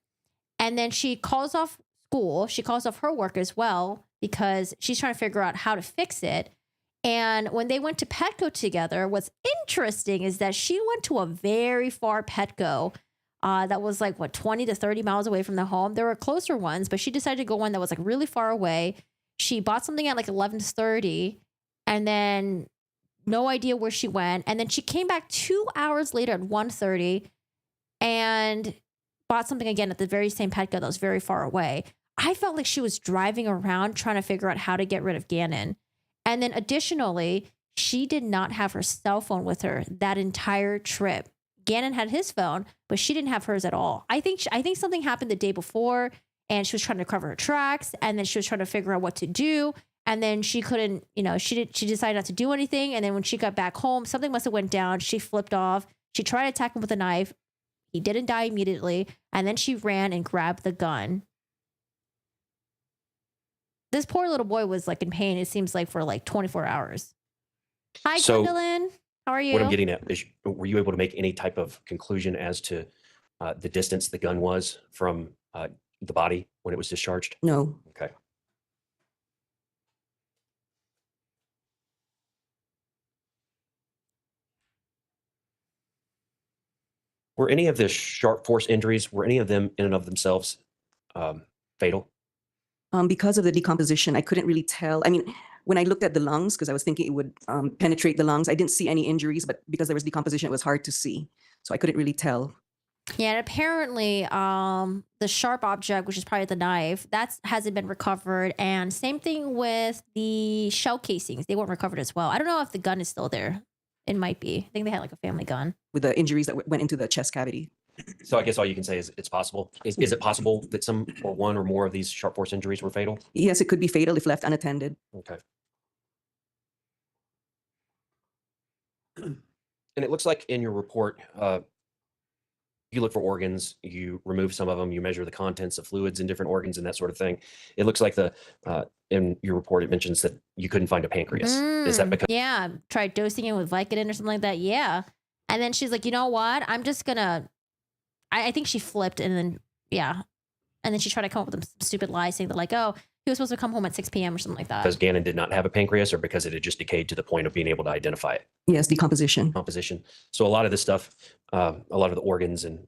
and then she calls off school. She calls off her work as well because she's trying to figure out how to fix it. And when they went to Petco together, what's interesting is that she went to a very far Petco that was like, 20 to 30 miles away from the home. There were closer ones, but she decided to go one that was like really far away. She bought something at like 11:30 and then no idea where she went. And then she came back 2 hours later at 1:30 and bought something again at the very same Petco that was very far away. I felt like she was driving around trying to figure out how to get rid of Gannon. And then additionally, she did not have her cell phone with her that entire trip. Gannon had his phone, but she didn't have hers at all. I think something happened the day before and she was trying to cover her tracks and then she was trying to figure out what to do. And then she couldn't, she decided not to do anything. And then when she got back home, something must have went down. She flipped off. She tried to attack him with a knife. He didn't die immediately. And then she ran and grabbed the gun. This poor little boy was like in pain, it seems like, for like 24 hours. Hi, So, Gwendolyn. How are you? What I'm getting at is, were you able to make any type of conclusion as to the distance the gun was from the body when it was discharged? No. Okay. Were any of the sharp force injuries, were any of them in and of themselves fatal? Because of the decomposition, I couldn't really tell. I mean, when I looked at the lungs, because I was thinking it would penetrate the lungs, I didn't see any injuries, but because there was decomposition, it was hard to see. So I couldn't really tell Yeah, and apparently, the sharp object, which is probably the knife, hasn't been recovered. And same thing with the shell casings; they weren't recovered as well. I don't know if the gun is still there. It might be. I think they had like a family gun. With the injuries that went into the chest cavity. So I guess all you can say is it's possible. Is it possible that some or one or more of these sharp force injuries were fatal? Yes, it could be fatal if left unattended. Okay. And it looks like in your report, you look for organs, you remove some of them, you measure the contents of fluids in different organs and that sort of thing. It looks like in your report, it mentions that you couldn't find a pancreas. Is that because? Yeah, tried dosing it with Vicodin or something like that. Yeah. And then she's like, you know what? I'm just gonna, I think she flipped and then, yeah. And then she tried to come up with some stupid lie saying that like, oh, he was supposed to come home at 6 p.m. or something like that. Because Gannon did not have a pancreas or because it had just decayed to the point of being able to identify it? Yes, decomposition. Composition. So a lot of this stuff, a lot of the organs and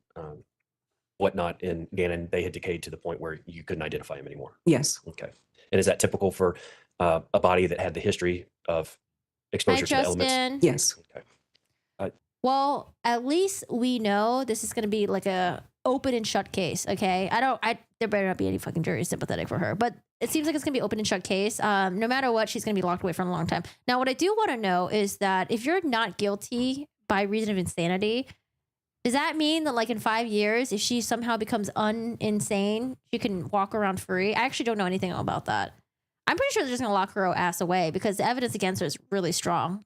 whatnot in Gannon, they had decayed to the point where you couldn't identify him anymore. Yes. Okay. And is that typical for a body that had the history of exposure to the elements? Yes. Okay. Well, at least we know this is going to be like a open and shut case. Okay. There better not be any fucking jury sympathetic for her, but it seems like it's going to be open and shut case. No matter what, she's going to be locked away for a long time. Now, what I do want to know is that if you're not guilty by reason of insanity, does that mean that like in 5 years, if she somehow becomes insane, she can walk around free? I actually don't know anything about that. I'm pretty sure they're just going to lock her ass away because the evidence against her is really strong.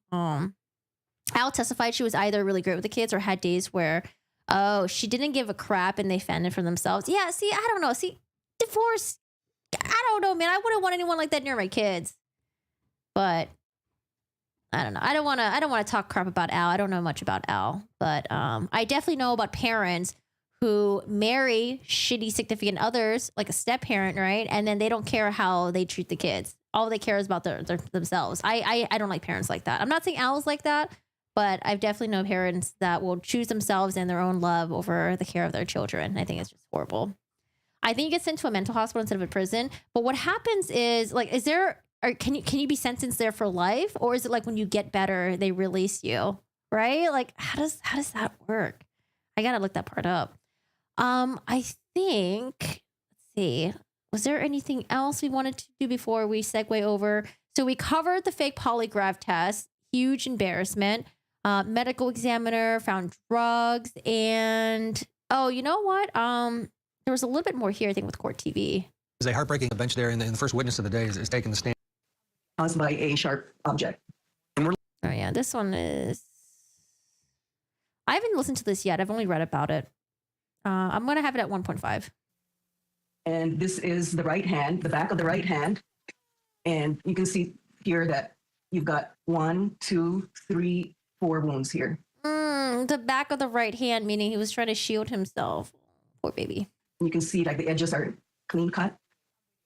Al testified she was either really great with the kids or had days where, oh, she didn't give a crap and they fended for themselves. Yeah, see, I don't know. See, divorce, I don't know, man. I wouldn't want anyone like that near my kids. But I don't know. I don't want to talk crap about Al. I don't know much about Al, but I definitely know about parents who marry shitty significant others, like a step parent, right? And then they don't care how they treat the kids. All they care is about themselves. I don't like parents like that. I'm not saying Al's like that, but I've definitely known parents that will choose themselves and their own love over the care of their children. I think it's just horrible. I think you get sent to a mental hospital instead of a prison. But what happens is, like, can you be sentenced there for life, or is it like when you get better they release you, right? Like, how does that work? I gotta look that part up. I think, let's see, was there anything else we wanted to do before we segue over? So we covered the fake polygraph test, huge embarrassment. Medical examiner found drugs, and oh, you know what? There was a little bit more here, I think, with court TV. There's a heartbreaking bench there, and the first witness of the day is taking the stand. Caused by a sharp object. Oh yeah, this one is. I haven't listened to this yet. I've only read about it. I'm gonna have it at 1.5. And this is the right hand, the back of the right hand, and you can see here that you've got 1, 2, 3, 4 wounds here. The back of the right hand, meaning he was trying to shield himself. Poor baby. You can see like the edges are clean cut,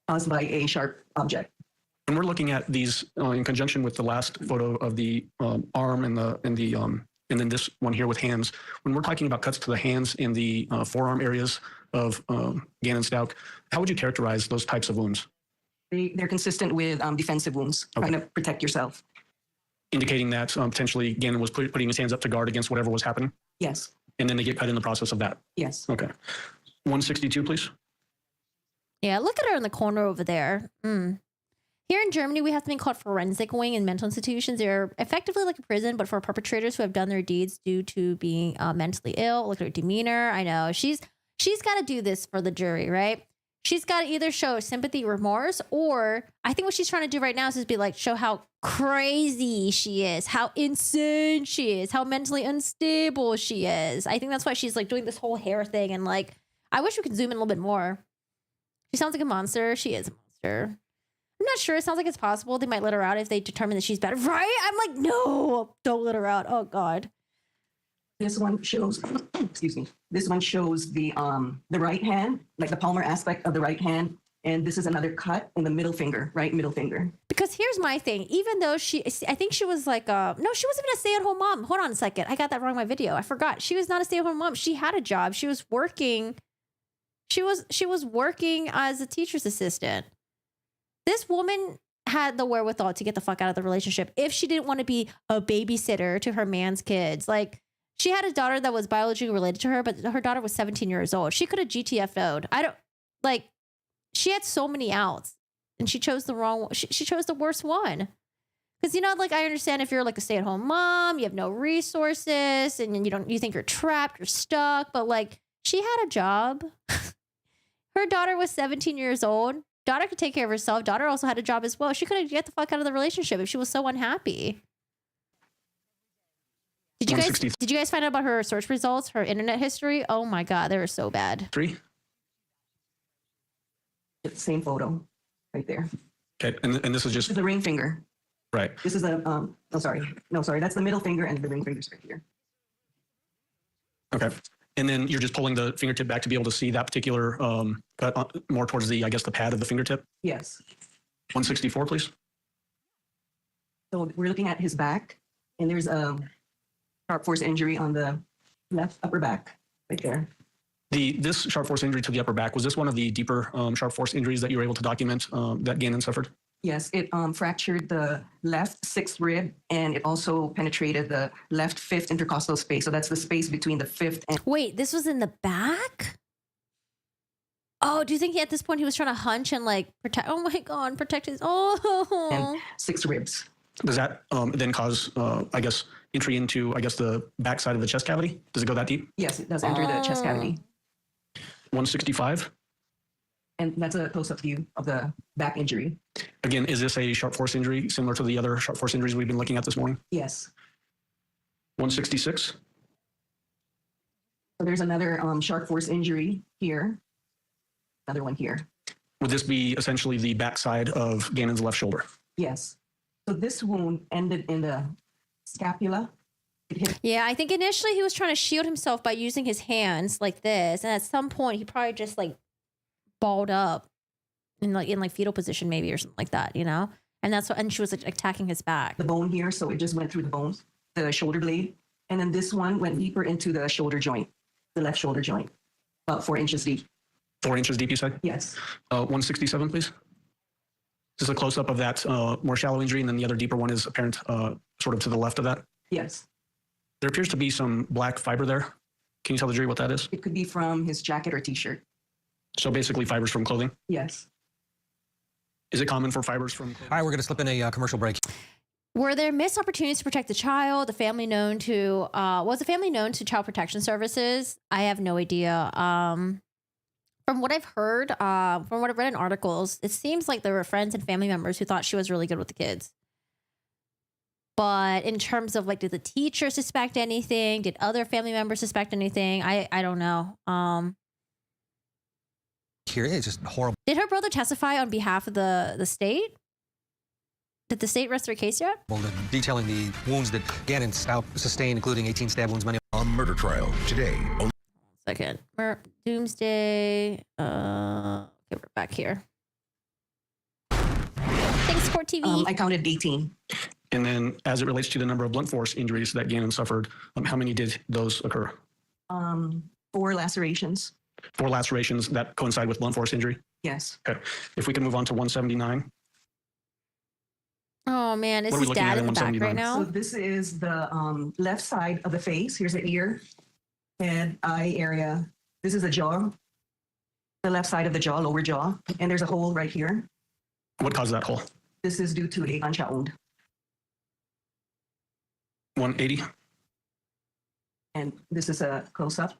caused by a sharp object. And we're looking at these in conjunction with the last photo of the arm and then this one here with hands. When we're talking about cuts to the hands in the forearm areas of Gannon Stout, how would you characterize those types of wounds? They're consistent with defensive wounds, trying to protect yourself. Indicating that potentially Gannon was putting his hands up to guard against whatever was happening? Yes. And then they get cut in the process of that? Yes. Okay. 162, please. Yeah, look at her in the corner over there. Here in Germany, we have something called forensic wing in mental institutions. They're effectively like a prison, but for perpetrators who have done their deeds due to being mentally ill. Look at her demeanor. I know she's got to do this for the jury, right? She's got to either show sympathy, remorse, or I think what she's trying to do right now is just be like, show how crazy she is, how insane she is, how mentally unstable she is. I think that's why she's like doing this whole hair thing. And like, I wish we could zoom in a little bit more. She sounds like a monster. She is a monster. I'm not sure. It sounds like it's possible they might let her out if they determine that she's bad. Right? I'm like, no, don't let her out. Oh God. This one shows, excuse me. This one shows the right hand, like the palmar aspect of the right hand. And this is another cut in the middle finger, right middle finger. Because here's my thing. Even though I think she was like, no, she wasn't even a stay-at-home mom. Hold on a second. I got that wrong in my video. I forgot. She was not a stay-at-home mom. She had a job. She was working. She was working as a teacher's assistant. This woman had the wherewithal to get the fuck out of the relationship if she didn't want to be a babysitter to her man's kids. Like, she had a daughter that was biologically related to her, but her daughter was 17 years old. She could have GTFO'd. She had so many outs and she chose the wrong one. She chose the worst one. Because, I understand if you're like a stay-at-home mom, you have no resources and you think you're trapped, you're stuck, but she had a job. Her daughter was 17 years old. Daughter could take care of herself. Daughter also had a job as well. She couldn't get the fuck out of the relationship if she was so unhappy. Did you guys find out about her search results, her internet history? Oh my God, they were so bad. 3. It's the same photo right there. Okay, and this is just This is the ring finger. right. This is that's the middle finger and the ring finger's right here. Okay, and then you're just pulling the fingertip back to be able to see that particular cut more towards the pad of the fingertip. Yes. 164, please. So we're looking at his back, and there's a sharp force injury on the left upper back right there. This sharp force injury to the upper back, was this one of the deeper sharp force injuries that you were able to document that Gannon suffered? Yes, it fractured the left 6th rib, and it also penetrated the left 5th intercostal space. So that's the space between the 5th and... Wait, this was in the back? Oh, do you think at this point he was trying to hunch and protect? Oh my God, protect his... Oh. And 6 ribs. Does that then cause, entry into, the backside of the chest cavity? Does it go that deep? Yes, it does enter the chest cavity. 165. And that's a close-up view of the back injury. Again, is this a sharp force injury similar to the other sharp force injuries we've been looking at this morning? Yes. 166. So there's another sharp force injury here. Another one here. Would this be essentially the backside of Gannon's left shoulder? Yes. So this wound ended in the scapula. Yeah, I think initially he was trying to shield himself by using his hands like this. And at some point he probably just balled up in fetal position maybe or something like that, And that's what, and she was attacking his back. The bone here, so it just went through the bones, the shoulder blade. And then this one went deeper into the shoulder joint, the left shoulder joint, about 4 inches deep. 4 inches deep, you said? Yes. 167, please. This is a close-up of that more shallow injury, and then the other deeper one is apparent sort of to the left of that. Yes. There appears to be some black fiber there. Can you tell the jury what that is? It could be from his jacket or t-shirt. So basically fibers from clothing? Yes. Is it common for fibers from clothing? All right, we're going to slip in a commercial break. Were there missed opportunities to protect the child? Was the family known to Child Protection Services? I have no idea. From what I've heard, from what I've read in articles, it seems like there were friends and family members who thought she was really good with the kids. But in terms of did the teacher suspect anything? Did other family members suspect anything? I don't know. Here it's just horrible. Did her brother testify on behalf of the state? Did the state rest their case yet? Well, detailing the wounds that Gannon sustained, including 18 stab wounds, many on Murder Trial today. Second. Doomsday. Okay, we're back here. Thanks, Sport TV. I counted 18. And then as it relates to the number of blunt force injuries that Gannon suffered, how many did those occur? 4 lacerations. 4 lacerations that coincide with blunt force injury? Yes. Okay. If we can move on to 179. Oh, man. Is his dad in the back right now? So this is the left side of the face. Here's the ear, head, eye area. This is the jaw, the left side of the jaw, lower jaw. And there's a hole right here. What caused that hole? This is due to a gunshot wound. 180. And this is a close-up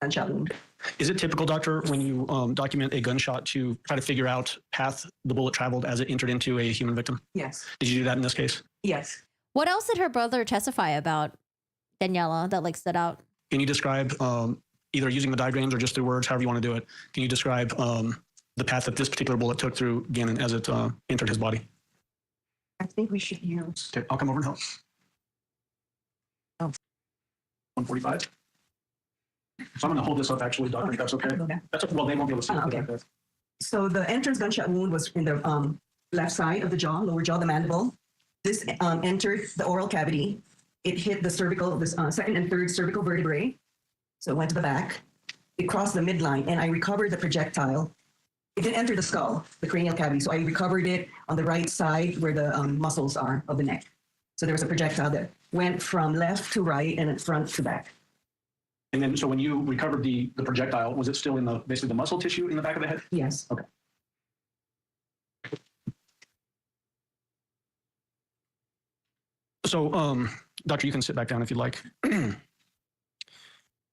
gunshot wound. Is it typical, doctor, when you document a gunshot to try to figure out path the bullet traveled as it entered into a human victim? Yes. Did you do that in this case? Yes. What else did her brother testify about, Daniela, that stood out? Can you describe, either using the diagrams or just through words, however you want to do it, can you describe the path that this particular bullet took through Gannon as it entered his body? I think we should use... Okay, I'll come over and help. Oh. 145. So I'm going to hold this up, actually, doctor, if that's okay. That's okay. Well, they won't be able to see it. Okay. So the entrance gunshot wound was in the left side of the jaw, lower jaw, the mandible. This entered the oral cavity. It hit the cervical, the second and third cervical vertebrae. So it went to the back. It crossed the midline, and I recovered the projectile. It didn't enter the skull, the cranial cavity. So I recovered it on the right side where the muscles are of the neck. So there was a projectile that went from left to right and then front to back. And then, so when you recovered the projectile, was it still in basically the muscle tissue in the back of the head? Yes. Okay. So, doctor, you can sit back down if you'd like.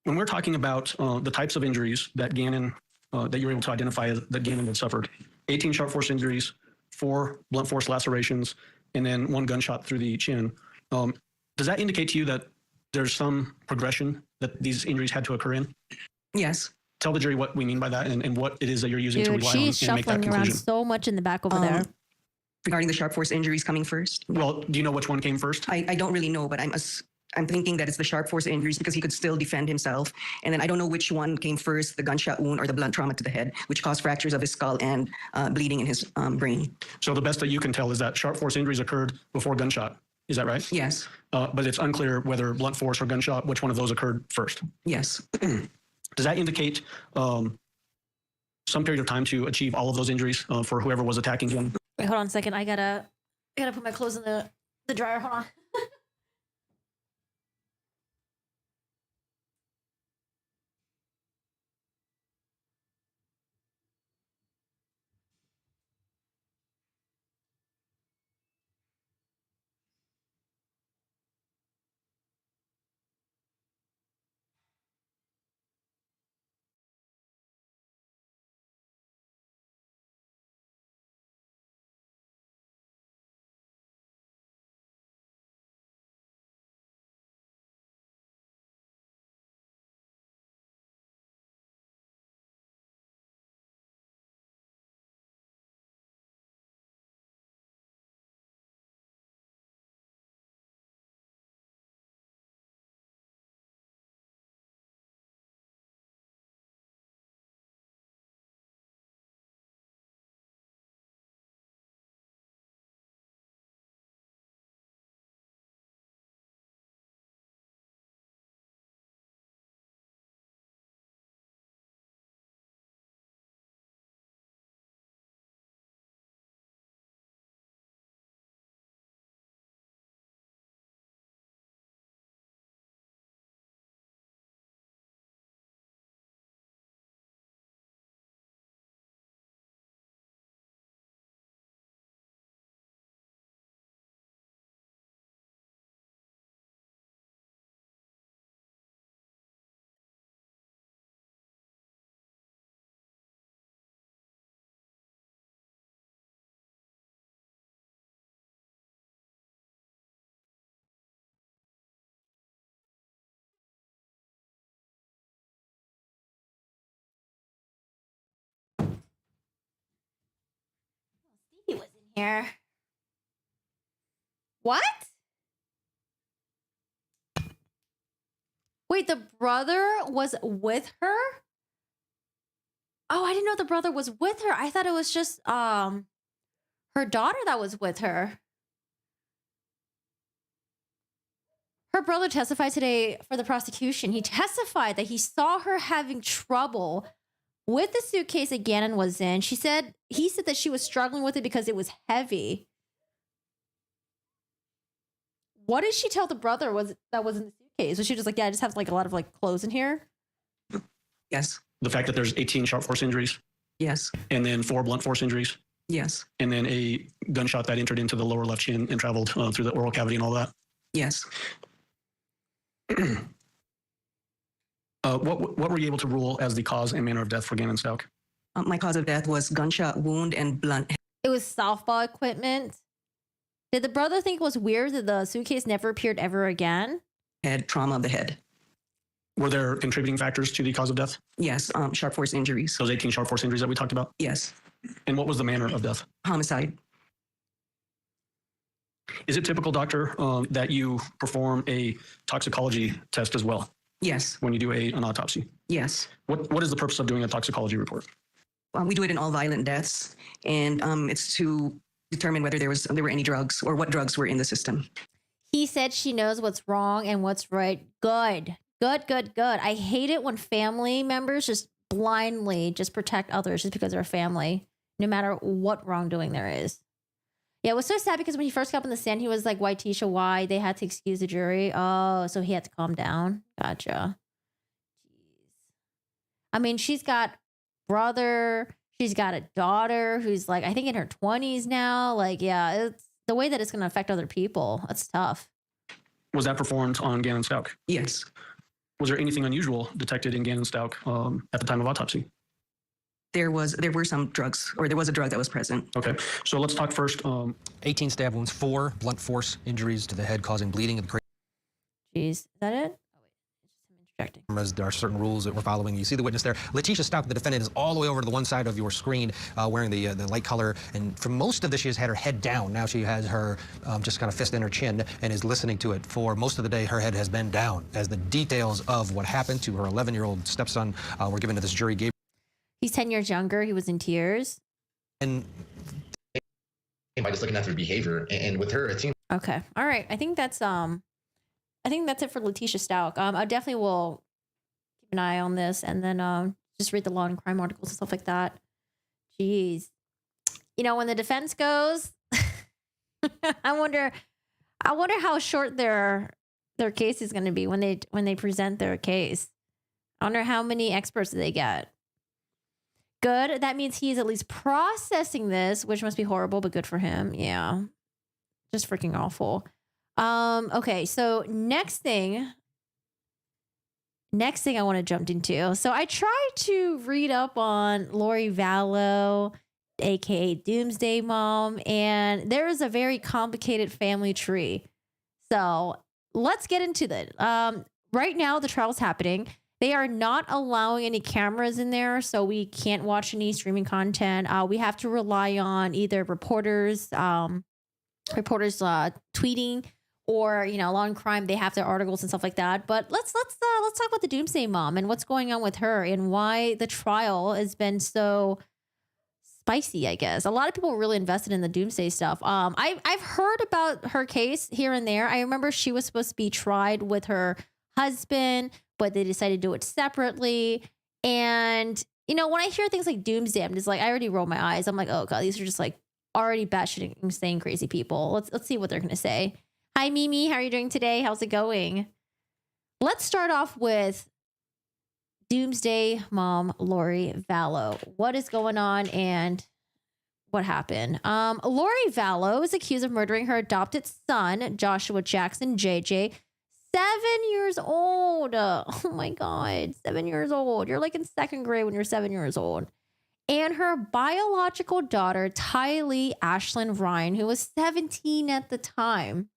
When we're talking about the types of injuries that Gannon, that you're able to identify that Gannon had suffered, 18 sharp force injuries, 4 blunt force lacerations, and then 1 gunshot through the chin. Does that indicate to you that there's some progression that these injuries had to occur in? Yes. Tell the jury what we mean by that and what it is that you're using to Dude, rely on she's and make that shuffling around conclusion. so much in the back over there. Regarding the sharp force injuries coming first? Well, do you know which one came first? I don't really know, but I'm thinking that it's the sharp force injuries because he could still defend himself. And then I don't know which one came first, the gunshot wound or the blunt trauma to the head, which caused fractures of his skull and bleeding in his brain. So the best that you can tell is that sharp force injuries occurred before gunshot. Is that right? Yes. But it's unclear whether blunt force or gunshot, which one of those occurred first. Yes. Does that indicate some period of time to achieve all of those injuries for whoever was attacking him? Wait, hold on a second. I gotta put my clothes in the dryer. Hold on. He was in here. What? Wait, the brother was with her? Oh, I didn't know the brother was with her. I thought it was just her daughter that was with her. Her brother testified today for the prosecution. He testified that he saw her having trouble with the suitcase that Gannon was in. He said that she was struggling with it because it was heavy. What did she tell the brother that was in the suitcase? Was she just like, yeah, I just have like a lot of like clothes in here? Yes. The fact that there's 18 sharp force injuries Yes. and then 4 blunt force injuries Yes. and then a gunshot that entered into the lower left chin and traveled through the oral cavity and all that. Yes. What were you able to rule as the cause and manner of death for Gannon Stout? My cause of death was gunshot wound and blunt It was softball equipment. Did the brother think it was weird that the suitcase never appeared ever again? head trauma of the head. Were there contributing factors to the cause of death? Yes. Sharp force injuries. Those 18 sharp force injuries that we talked about? Yes. And what was the manner of death? Homicide. Is it typical, doctor, that you perform a toxicology test as well Yes. when you do an autopsy? Yes. What is the purpose of doing a toxicology report? We do it in all violent deaths, and it's to determine whether there were any drugs or what drugs were in the system. He said she knows what's wrong and what's right. Good. I hate it when family members just blindly just protect others just because they're family, no matter what wrongdoing there is. Yeah, it was so sad because when he first got up on the stand, he was like, "Why, Tisha? Why?" They had to excuse the jury. Oh, so he had to calm down. Gotcha. Jeez. I mean, she's got brother. She's got a daughter who's like, I think in her 20s now. Like, yeah, it's the way that it's going to affect other people. That's tough. Was that performed on Gannon Stauch? Yes. Was there anything unusual detected in Gannon Stauch at the time of autopsy? There were some drugs, or there was a drug that was present. Okay, so let's talk first. 18 stab wounds, 4 blunt force injuries to the head causing bleeding of the Jeez, is that it? Oh, wait. It's just him interjecting. As there are certain rules that we're following. You see the witness there. Letitia Stauch, the defendant, is all the way over to the one side of your screen wearing the light color. And for most of this, she has had her head down. Now she has her just kind of fist in her chin and is listening to it. For most of the day, her head has been down as the details of what happened to her 11-year-old stepson were given to this jury. He's 10 years younger. He was in tears. And by just looking at their behavior, and with her, it seems. Okay. All right. I think that's it for Letitia Stauch. I definitely will keep an eye on this and then just read the law and crime articles and stuff like that. Jeez. You know, when the defense goes, I wonder how short their case is going to be when they present their case. I wonder how many experts they get. Good. That means he's at least processing this, which must be horrible, but good for him. Yeah. Just freaking awful. Okay. So next thing I want to jump into. So I tried to read up on Lori Vallow, aka Doomsday Mom, and there is a very complicated family tree. So let's get into that. Right now, the trial's happening. They are not allowing any cameras in there, so we can't watch any streaming content. We have to rely on either reporters tweeting, or law and crime. They have their articles and stuff like that. But let's talk about the Doomsday Mom and what's going on with her and why the trial has been so spicy. I guess a lot of people are really invested in the Doomsday stuff. I've heard about her case here and there. I remember she was supposed to be tried with her husband, but they decided to do it separately. And, when I hear things like Doomsday, I'm just like, I already roll my eyes. I'm like, oh God, these are just like already batshit insane crazy people. Let's see what they're going to say. Hi, Mimi. How are you doing today? How's it going? Let's start off with Doomsday Mom, Lori Vallow. What is going on and what happened? Lori Vallow is accused of murdering her adopted son, Joshua Jackson, JJ, 7 years old. Oh my God, 7 years old. You're like in second grade when you're 7 years old. And her biological daughter, Tylee Ashlyn Ryan, who was 17 at the time.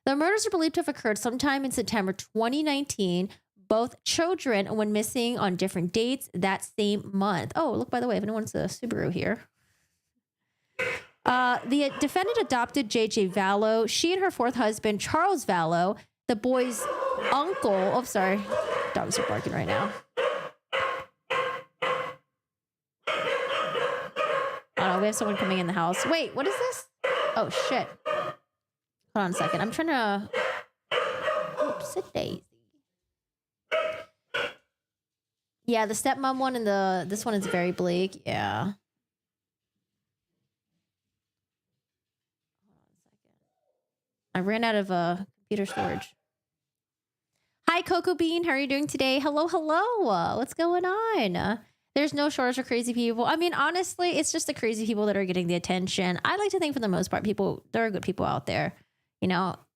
The murders are believed to have occurred sometime in September 2019. Both children went missing on different dates that same month. Oh, look, by the way, if anyone's a Subaru here. The defendant adopted JJ Vallow. She and her fourth husband, Charles Vallow, the boy's uncle. Oh, sorry. Dogs are barking right now. Oh, we have someone coming in the house. Wait, what is this? Oh, shit. Hold on a second. I'm trying to... Oops, a daisy. Yeah, the stepmom one and this one is very bleak. Yeah. Hold on a second. I ran out of computer storage. Hi, Cocoa Bean. How are you doing today? Hello. What's going on? There's no shortage of crazy people. I mean, honestly, it's just the crazy people that are getting the attention. I like to think for the most part, there are good people out there.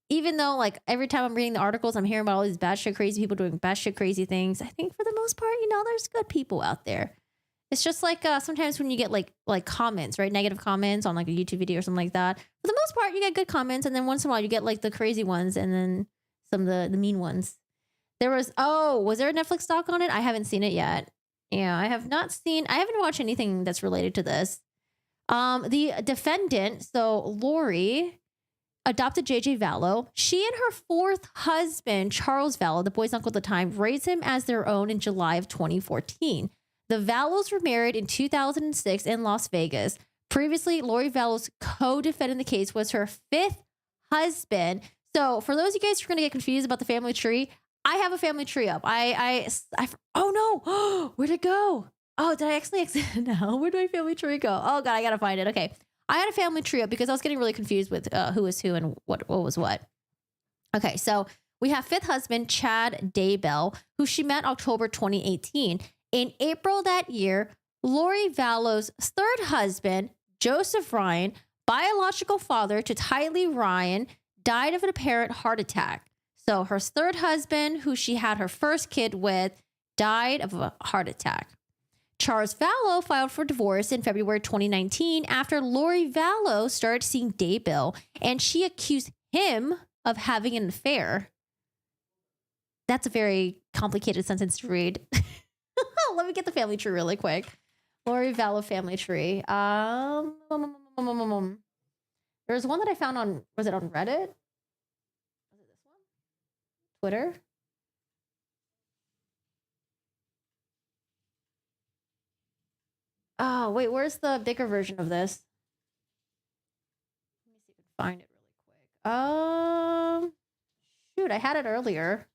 Even though like every time I'm reading the articles, I'm hearing about all these batshit crazy people doing batshit crazy things. I think for the most part, there's good people out there. It's just like sometimes when you get like comments, right? Negative comments on like a YouTube video or something like that. For the most part, you get good comments. And then once in a while you get like the crazy ones and then some of the mean ones. Was there a Netflix doc on it? I haven't seen it yet. Yeah, I haven't watched anything that's related to this. The defendant, so Lori, adopted JJ Vallow. She and her fourth husband, Charles Vallow, the boy's uncle at the time, raised him as their own in July of 2014. The Vallows were married in 2006 in Las Vegas. Previously, Lori Vallow's co-defendant in the case was her fifth husband. So for those of you guys who are going to get confused about the family tree, I have a family tree up. Oh no, where'd it go? Oh, did I actually exit now? Where did my family tree go? Oh God, I gotta find it. Okay. I had a family tree up because I was getting really confused with who was who and what was what. Okay, so we have fifth husband, Chad Daybell, who she met October 2018. In April that year, Lori Vallow's third husband, Joseph Ryan, biological father to Tylee Ryan, died of an apparent heart attack. So her third husband, who she had her first kid with, died of a heart attack. Charles Vallow filed for divorce in February 2019 after Lori Vallow started seeing Daybell, and she accused him of having an affair. That's a very complicated sentence to read. Let me get the family tree really quick. Lori Vallow family tree. There's one that I found on, was it on Reddit? Was it this one? Twitter? Oh, wait, where's the bigger version of this? Let me see if I can find it really quick. Shoot, I had it earlier.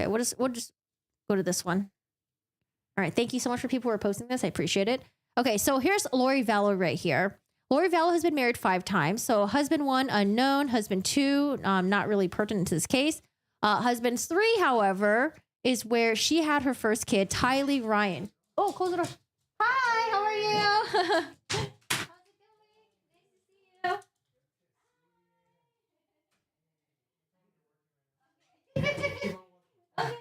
Okay, we'll just go to this one. All right, thank you so much for people who are posting this. I appreciate it. Okay, so here's Lori Vallow right here. Lori Vallow has been married 5 times. So husband 1, unknown. Husband 2, not really pertinent to this case. Husband 3, however, is where she had her first kid, Tylee Ryan. Oh, close the door. Hi, how are you? How's it going? Nice to see you. Okay.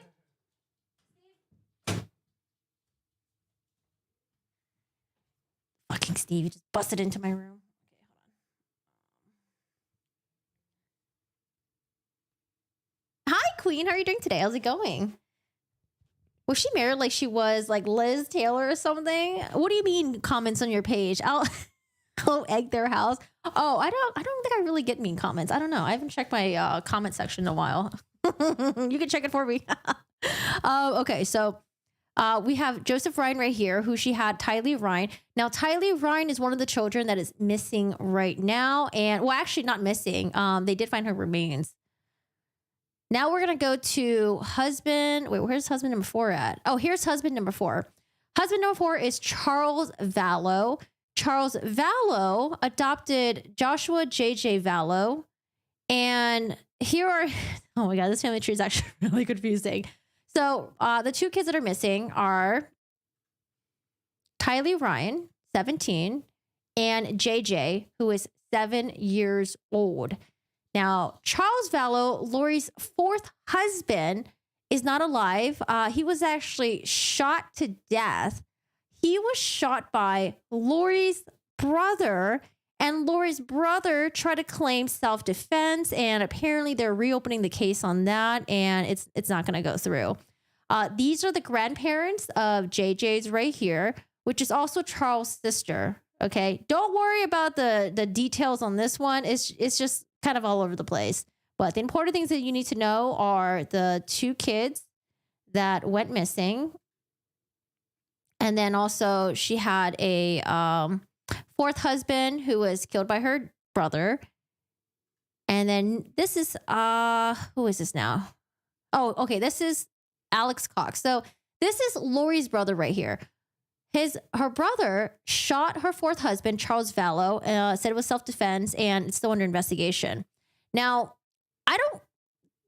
Fucking Steve, you just busted into my room. Okay, hold on. Hi, Queen. How are you doing today? How's it going? Was she married like she was like Liz Taylor or something? What do you mean comments on your page? I'll egg their house. Oh, I don't think I really get mean comments. I don't know. I haven't checked my comment section in a while. You can check it for me. Okay, so we have Joseph Ryan right here, who she had Tylee Ryan. Now, Tylee Ryan is one of the children that is missing right now. And, well, actually not missing. They did find her remains. Now we're going to go to husband. Wait, where's husband number 4 at? Oh, here's husband number 4. Husband number 4 is Charles Vallow. Charles Vallow adopted Joshua J.J. Vallow. And here are, oh my God, this family tree is actually really confusing. So the 2 kids that are missing are Tylee Ryan, 17, and JJ, who is 7 years old. Now, Charles Vallow, Lori's 4th husband, is not alive. He was actually shot to death. He was shot by Lori's brother, and Lori's brother tried to claim self-defense, and apparently they're reopening the case on that, and it's not going to go through. These are the grandparents of JJ's right here, which is also Charles' sister. Okay, don't worry about the details on this one. It's just kind of all over the place. But the important things that you need to know are the 2 kids that went missing. And then also she had a 4th husband who was killed by her brother. And then this is, who is this now? Oh, okay. This is Alex Cox. So this is Lori's brother right here. Her brother shot her 4th husband, Charles Vallow, said it was self-defense, and it's still under investigation. Now, I don't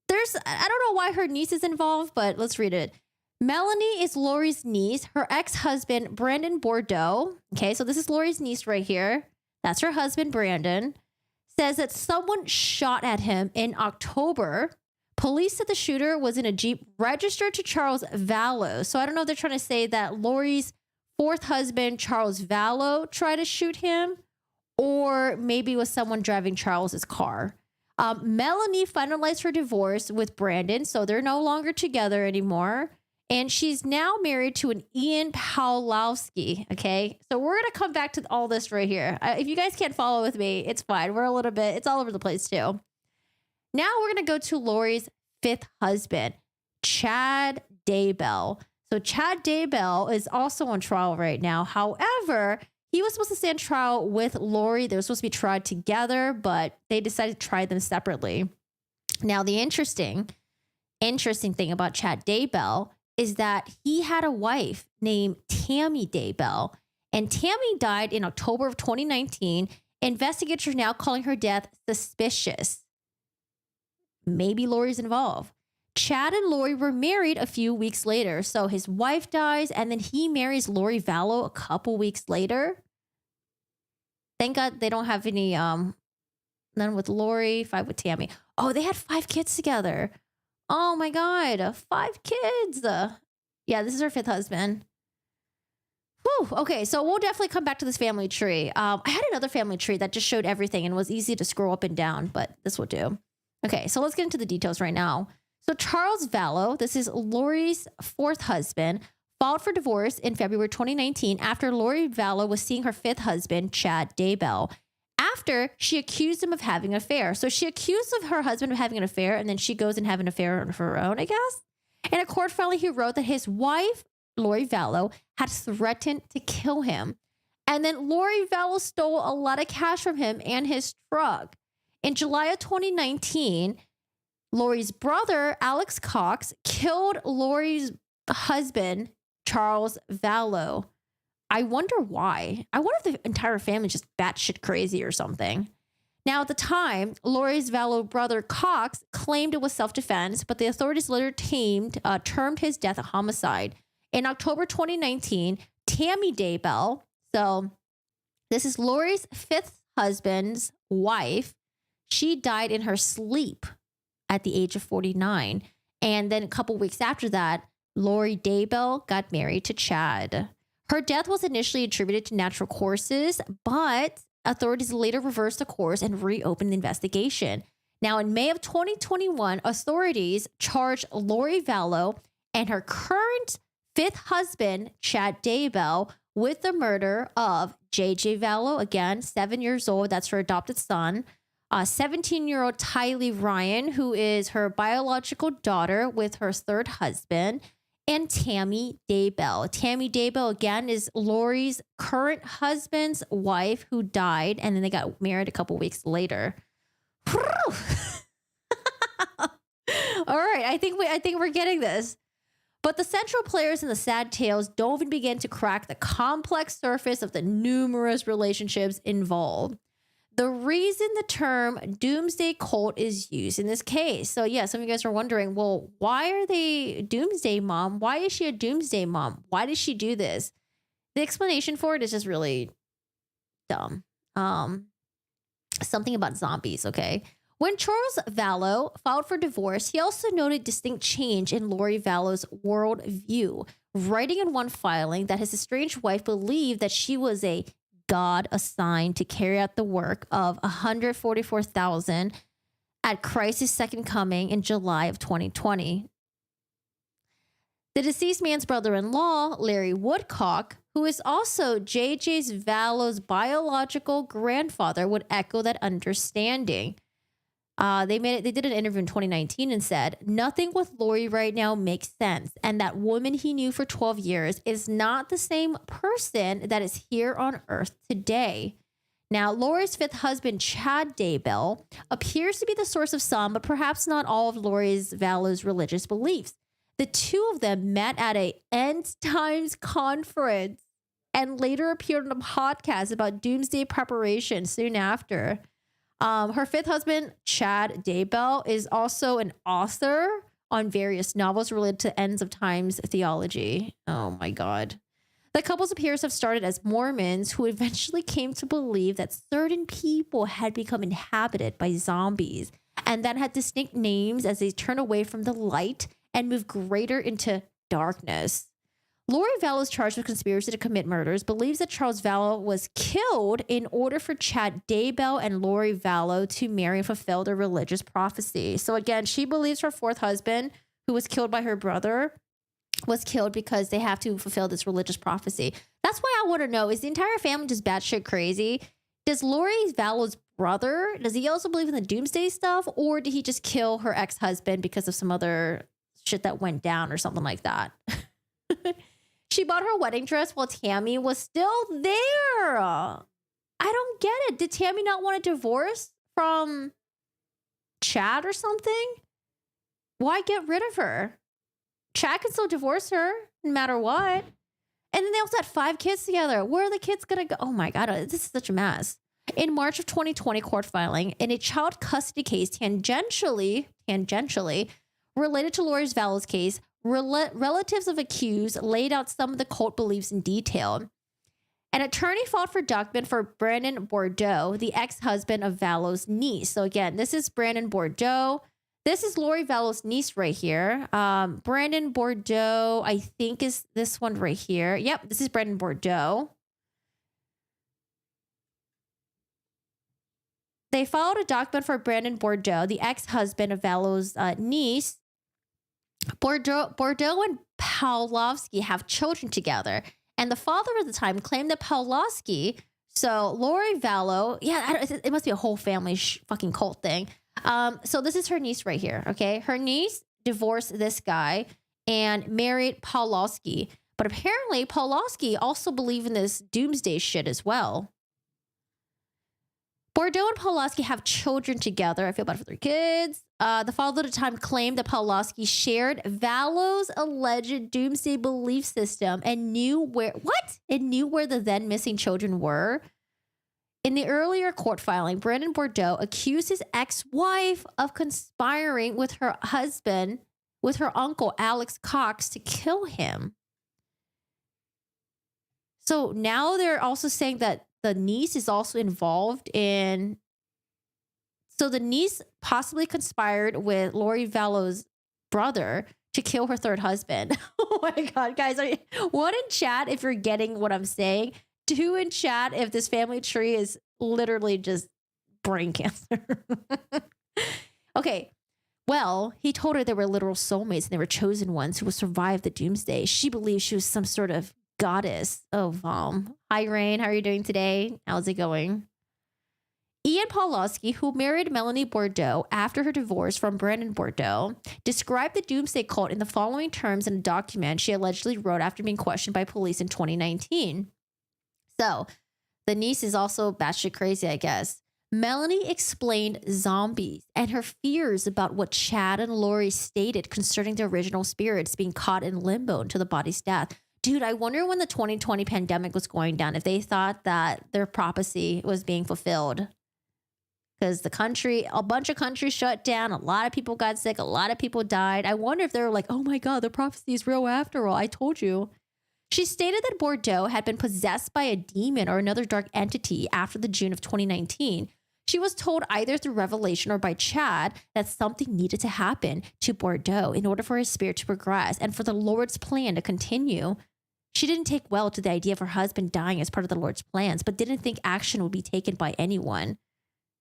know why her niece is involved, but let's read it. Melanie is Lori's niece. Her ex-husband, Brandon Bordeaux. Okay, so this is Lori's niece right here. That's her husband, Brandon. Says that someone shot at him in October. Police said the shooter was in a Jeep registered to Charles Vallow. So I don't know if they're trying to say that Lori's 4th husband, Charles Vallow, tried to shoot him, or maybe it was someone driving Charles's car. Melanie finalized her divorce with Brandon, so they're no longer together anymore. And she's now married to an Ian Pawlowski. Okay, so we're going to come back to all this right here. If you guys can't follow with me, it's fine. It's all over the place too. Now we're going to go to Lori's 5th husband, Chad Daybell. So Chad Daybell is also on trial right now. However, he was supposed to stand trial with Lori. They were supposed to be tried together, but they decided to try them separately. Now, the interesting thing about Chad Daybell is that he had a wife named Tammy Daybell, And Tammy died in October of 2019. Investigators are now calling her death suspicious. Maybe Lori's involved. Chad and Lori were married a few weeks later. So his wife dies and then he marries Lori Vallow a couple weeks later. Thank God they don't have any, none with Lori, 5 with Tammy. Oh, they had 5 kids together. Oh my God, 5 kids. Yeah, this is her 5th husband. Whew, okay, so we'll definitely come back to this family tree. I had another family tree that just showed everything and was easy to scroll up and down, but this will do. Okay, so let's get into the details right now. So Charles Vallow, this is Lori's 4th husband, filed for divorce in February 2019 after Lori Vallow was seeing her 5th husband, Chad Daybell, after she accused him of having an affair. So she accused of her husband of having an affair, and then she goes and have an affair of her own, I guess. In a court filing, he wrote that his wife, Lori Vallow, had threatened to kill him. And then Lori Vallow stole a lot of cash from him and his truck. In July of 2019, Lori's brother, Alex Cox, killed Lori's husband, Charles Vallow. I wonder why. I wonder if the entire family is just batshit crazy or something. Now, at the time, Lori's Vallow brother, Cox, claimed it was self-defense, but the authorities later termed his death a homicide. In October 2019, Tammy Daybell, so this is Lori's 5th husband's wife, she died in her sleep at the age of 49. And then a couple weeks after that, Lori Daybell got married to Chad. Her death was initially attributed to natural causes, but authorities later reversed the course and reopened the investigation. Now, in May of 2021, authorities charged Lori Vallow and her current 5th husband, Chad Daybell, with the murder of JJ Vallow, again, 7 years old. That's her adopted son. 17-year-old Tylee Ryan, who is her biological daughter with her 3rd husband, and Tammy Daybell. Tammy Daybell, again, is Lori's current husband's wife who died, and then they got married a couple weeks later. All right, I think we're getting this. But the central players in the sad tales don't even begin to crack the complex surface of the numerous relationships involved. The reason the term Doomsday Cult is used in this case. So yeah, some of you guys are wondering, well, why are they Doomsday Mom? Why is she a Doomsday Mom? Why does she do this? The explanation for it is just really dumb. Something about zombies, okay? When Charles Vallow filed for divorce, he also noted distinct change in Lori Vallow's worldview, writing in one filing that his estranged wife believed that she was a God assigned to carry out the work of 144,000 at Christ's second coming in July of 2020. The deceased man's brother-in-law, Larry Woodcock, who is also JJ Vallow's biological grandfather, would echo that understanding. They did an interview in 2019 and said, nothing with Lori right now makes sense. And that woman he knew for 12 years is not the same person that is here on earth today. Now, Lori's 5th husband, Chad Daybell, appears to be the source of some, but perhaps not all of Lori's Vallow's religious beliefs. The two of them met at a End Times conference and later appeared on a podcast about doomsday preparation soon after. Her 5th husband, Chad Daybell, is also an author on various novels related to ends of times theology. Oh my God. The couple's appears have started as Mormons who eventually came to believe that certain people had become inhabited by zombies and that had distinct names as they turn away from the light and move greater into darkness. Lori Vallow is charged with conspiracy to commit murders, believes that Charles Vallow was killed in order for Chad Daybell and Lori Vallow to marry and fulfill their religious prophecy. So again, she believes her 4th husband, who was killed by her brother, was killed because they have to fulfill this religious prophecy. That's why I want to know, is the entire family just batshit crazy? Does Lori Vallow's brother, does he also believe in the doomsday stuff? Or did he just kill her ex-husband because of some other shit that went down or something like that? She bought her wedding dress while Tammy was still there. I don't get it. Did Tammy not want a divorce from Chad or something? Why get rid of her? Chad can still divorce her no matter what. And then they also had 5 kids together. Where are the kids going to go? Oh my God, this is such a mess. In March of 2020, court filing in a child custody case tangentially related to Lori Vallow's case, relatives of accused laid out some of the cult beliefs in detail. An attorney filed for document for Brandon Bordeaux, the ex-husband of Vallow's niece. So again, this is Brandon Bordeaux. This is Lori Vallow's niece right here. Brandon Bordeaux, I think, is this one right here. Yep, this is Brandon Bordeaux. They filed a document for Brandon Bordeaux, the ex-husband of Vallow's niece. Bordeaux and Pawlowski have children together. And the father at the time claimed that Pawlowski, so Lori Vallow, it must be a whole family fucking cult thing. So this is her niece right here, okay? Her niece divorced this guy and married Pawlowski. But apparently Pawlowski also believed in this doomsday shit as well. Bordeaux and Pawlowski have children together. I feel bad for their kids. The father at the time claimed that Pawlowski shared Vallow's alleged doomsday belief system and knew where the then missing children were. In the earlier court filing, Brandon Bordeaux accused his ex-wife of conspiring with her husband, with her uncle Alex Cox, to kill him. So now they're also saying that the niece is also involved in. So the niece possibly conspired with Lori Vallow's brother to kill her third husband. Oh my God, guys. One in chat if you're getting what I'm saying. 2 in chat if this family tree is literally just brain cancer. Okay. Well, he told her they were literal soulmates and they were chosen ones who would survive the doomsday. She believed she was some sort of goddess of Hi Rain, how are you doing today? How's it going? Ian Pawlowski, who married Melanie Bordeaux after her divorce from Brandon Bordeaux, described the doomsday cult in the following terms in a document she allegedly wrote after being questioned by police in 2019. So, the niece is also batshit crazy, I guess. Melanie explained zombies and her fears about what Chad and Lori stated concerning the original spirits being caught in limbo until the body's death. Dude, I wonder when the 2020 pandemic was going down, if they thought that their prophecy was being fulfilled. Because a bunch of countries shut down. A lot of people got sick. A lot of people died. I wonder if they were like, oh my God, the prophecy is real after all. I told you. She stated that Bordeaux had been possessed by a demon or another dark entity after the June of 2019. She was told either through revelation or by Chad that something needed to happen to Bordeaux in order for his spirit to progress and for the Lord's plan to continue. She didn't take well to the idea of her husband dying as part of the Lord's plans, but didn't think action would be taken by anyone.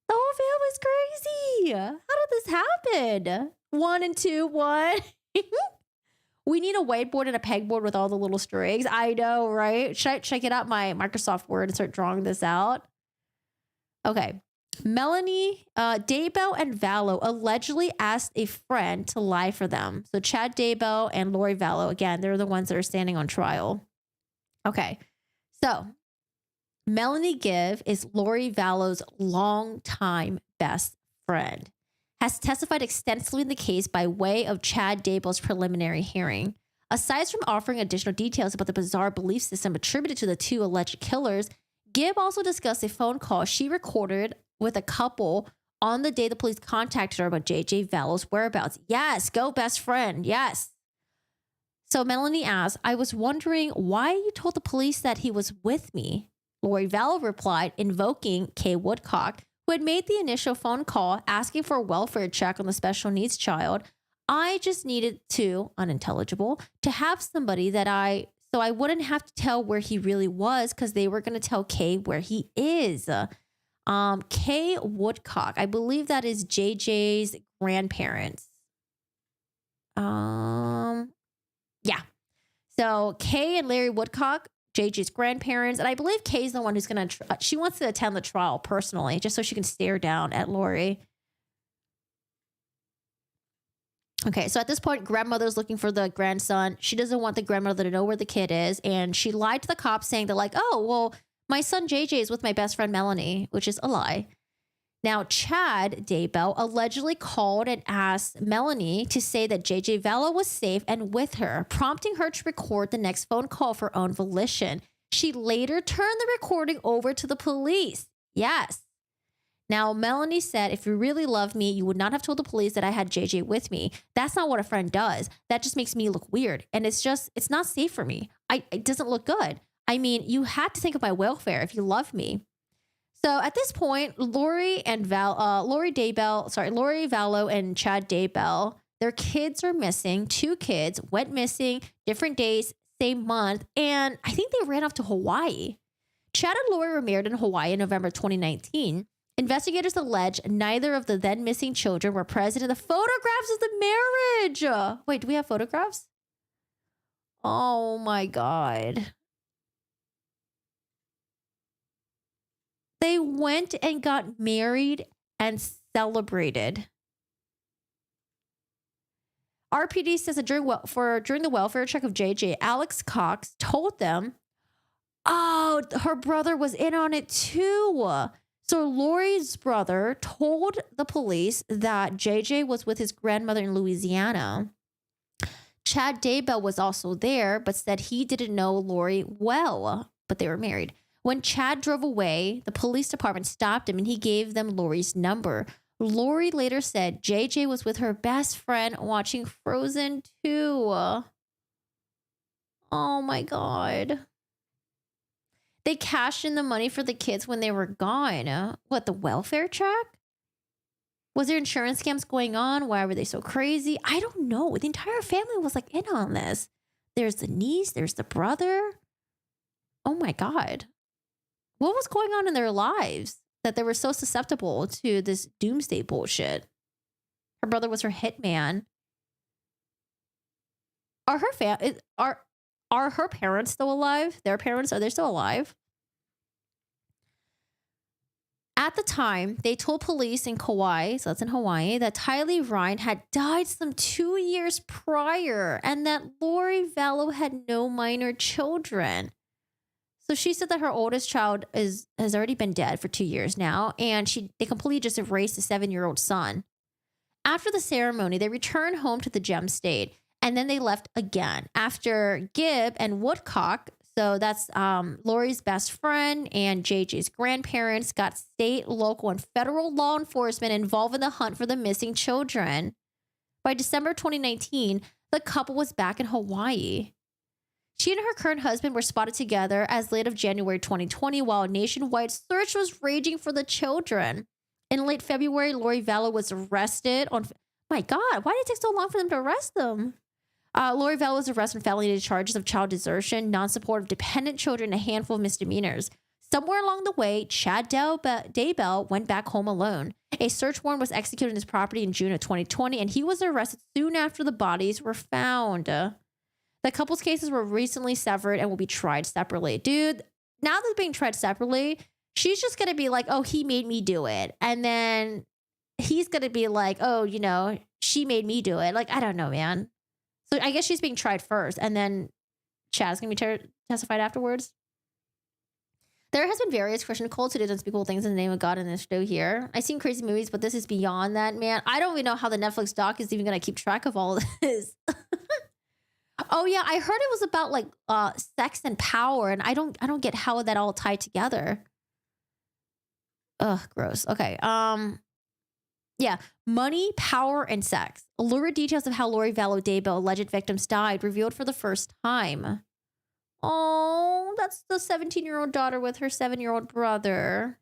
The whole family's crazy. How did this happen? 1 and 2, 1. We need a whiteboard and a pegboard with all the little strings. I know, right? Should I check it out my Microsoft Word and start drawing this out? Okay. Melanie, Daybell and Vallow allegedly asked a friend to lie for them. So Chad Daybell and Lori Vallow, again, they're the ones that are standing on trial. Okay. So Melanie Give is Lori Vallow's longtime best friend, has testified extensively in the case by way of Chad Daybell's preliminary hearing. Aside from offering additional details about the bizarre belief system attributed to the 2 alleged killers, Gibb also discussed a phone call she recorded with a couple on the day the police contacted her about JJ Vallow's whereabouts. Yes, go best friend. Yes. So Melanie asked, I was wondering why you told the police that he was with me. Lori Vallow replied, invoking Kay Woodcock, who had made the initial phone call asking for a welfare check on the special needs child. I just needed to, unintelligible, to have somebody so I wouldn't have to tell where he really was because they were going to tell Kay where he is. Kay Woodcock, I believe that is JJ's grandparents. Yeah. So Kay and Larry Woodcock, JJ's grandparents, and I believe Kay's the one who's going to, she wants to attend the trial personally, just so she can stare down at Lori. Okay, so at this point, grandmother's looking for the grandson. She doesn't want the grandmother to know where the kid is, and she lied to the cops saying that like, oh, well, my son JJ is with my best friend Melanie, which is a lie. Now, Chad Daybell allegedly called and asked Melanie to say that JJ Vallow was safe and with her, prompting her to record the next phone call of her own volition. She later turned the recording over to the police. Yes. Now, Melanie said, if you really love me, you would not have told the police that I had JJ with me. That's not what a friend does. That just makes me look weird. And it's not safe for me. It doesn't look good. I mean, you had to think of my welfare if you love me. So at this point, Lori Vallow and Chad Daybell, their kids are missing. 2 kids went missing, different days, same month. And I think they ran off to Hawaii. Chad and Lori were married in Hawaii in November 2019. Investigators allege neither of the then missing children were present in the photographs of the marriage. Wait, do we have photographs? Oh my God. They went and got married and celebrated. RPD says that during the welfare check of JJ, Alex Cox told them, oh, her brother was in on it too. So Lori's brother told the police that JJ was with his grandmother in Louisiana. Chad Daybell was also there, but said he didn't know Lori well, but they were married. When Chad drove away, the police department stopped him and he gave them Lori's number. Lori later said JJ was with her best friend watching Frozen 2. Oh my God. They cashed in the money for the kids when they were gone. What, the welfare check? Was there insurance scams going on? Why were they so crazy? I don't know. The entire family was like in on this. There's the niece, there's the brother. Oh my God. What was going on in their lives that they were so susceptible to this doomsday bullshit? Her brother was her hitman. Are her parents still alive? Their parents, are they still alive? At the time, they told police in Kauai, so that's in Hawaii, that Tylee Ryan had died some 2 years prior and that Lori Vallow had no minor children. So she said that her oldest child has already been dead for 2 years now, and they completely just erased the 7-year-old son. After the ceremony, they returned home to the Gem State, and then they left again after Gibb and Woodcock, so that's Lori's best friend and JJ's grandparents, got state, local, and federal law enforcement involved in the hunt for the missing children. By December 2019, the couple was back in Hawaii. She and her current husband were spotted together as late of January 2020 while a nationwide search was raging for the children. In late February, Lori Vallow was arrested on... My God, why did it take so long for them to arrest them? Lori Vallow was arrested on felony charges of child desertion, non-support of dependent children, and a handful of misdemeanors. Somewhere along the way, Chad Daybell went back home alone. A search warrant was executed on his property in June of 2020, and he was arrested soon after the bodies were found. The couple's cases were recently severed and will be tried separately. Dude, now that they're being tried separately, she's just going to be like, oh, he made me do it. And then he's going to be like, oh, she made me do it. Like, I don't know, man. So I guess she's being tried first, and then Chad's going to be testified afterwards. There has been various Christian cults who did unspeakable things in the name of God in this show here. I've seen crazy movies, but this is beyond that, man. I don't even know how the Netflix doc is even going to keep track of all of this. Oh yeah, I heard it was about like sex and power, and I don't get how that all tied together. Ugh, gross. Okay. Yeah, money, power, and sex. Lurid details of how Lori Vallow Daybell, alleged victims, died revealed for the first time. Oh, that's the 17-year-old daughter with her 7-year-old brother.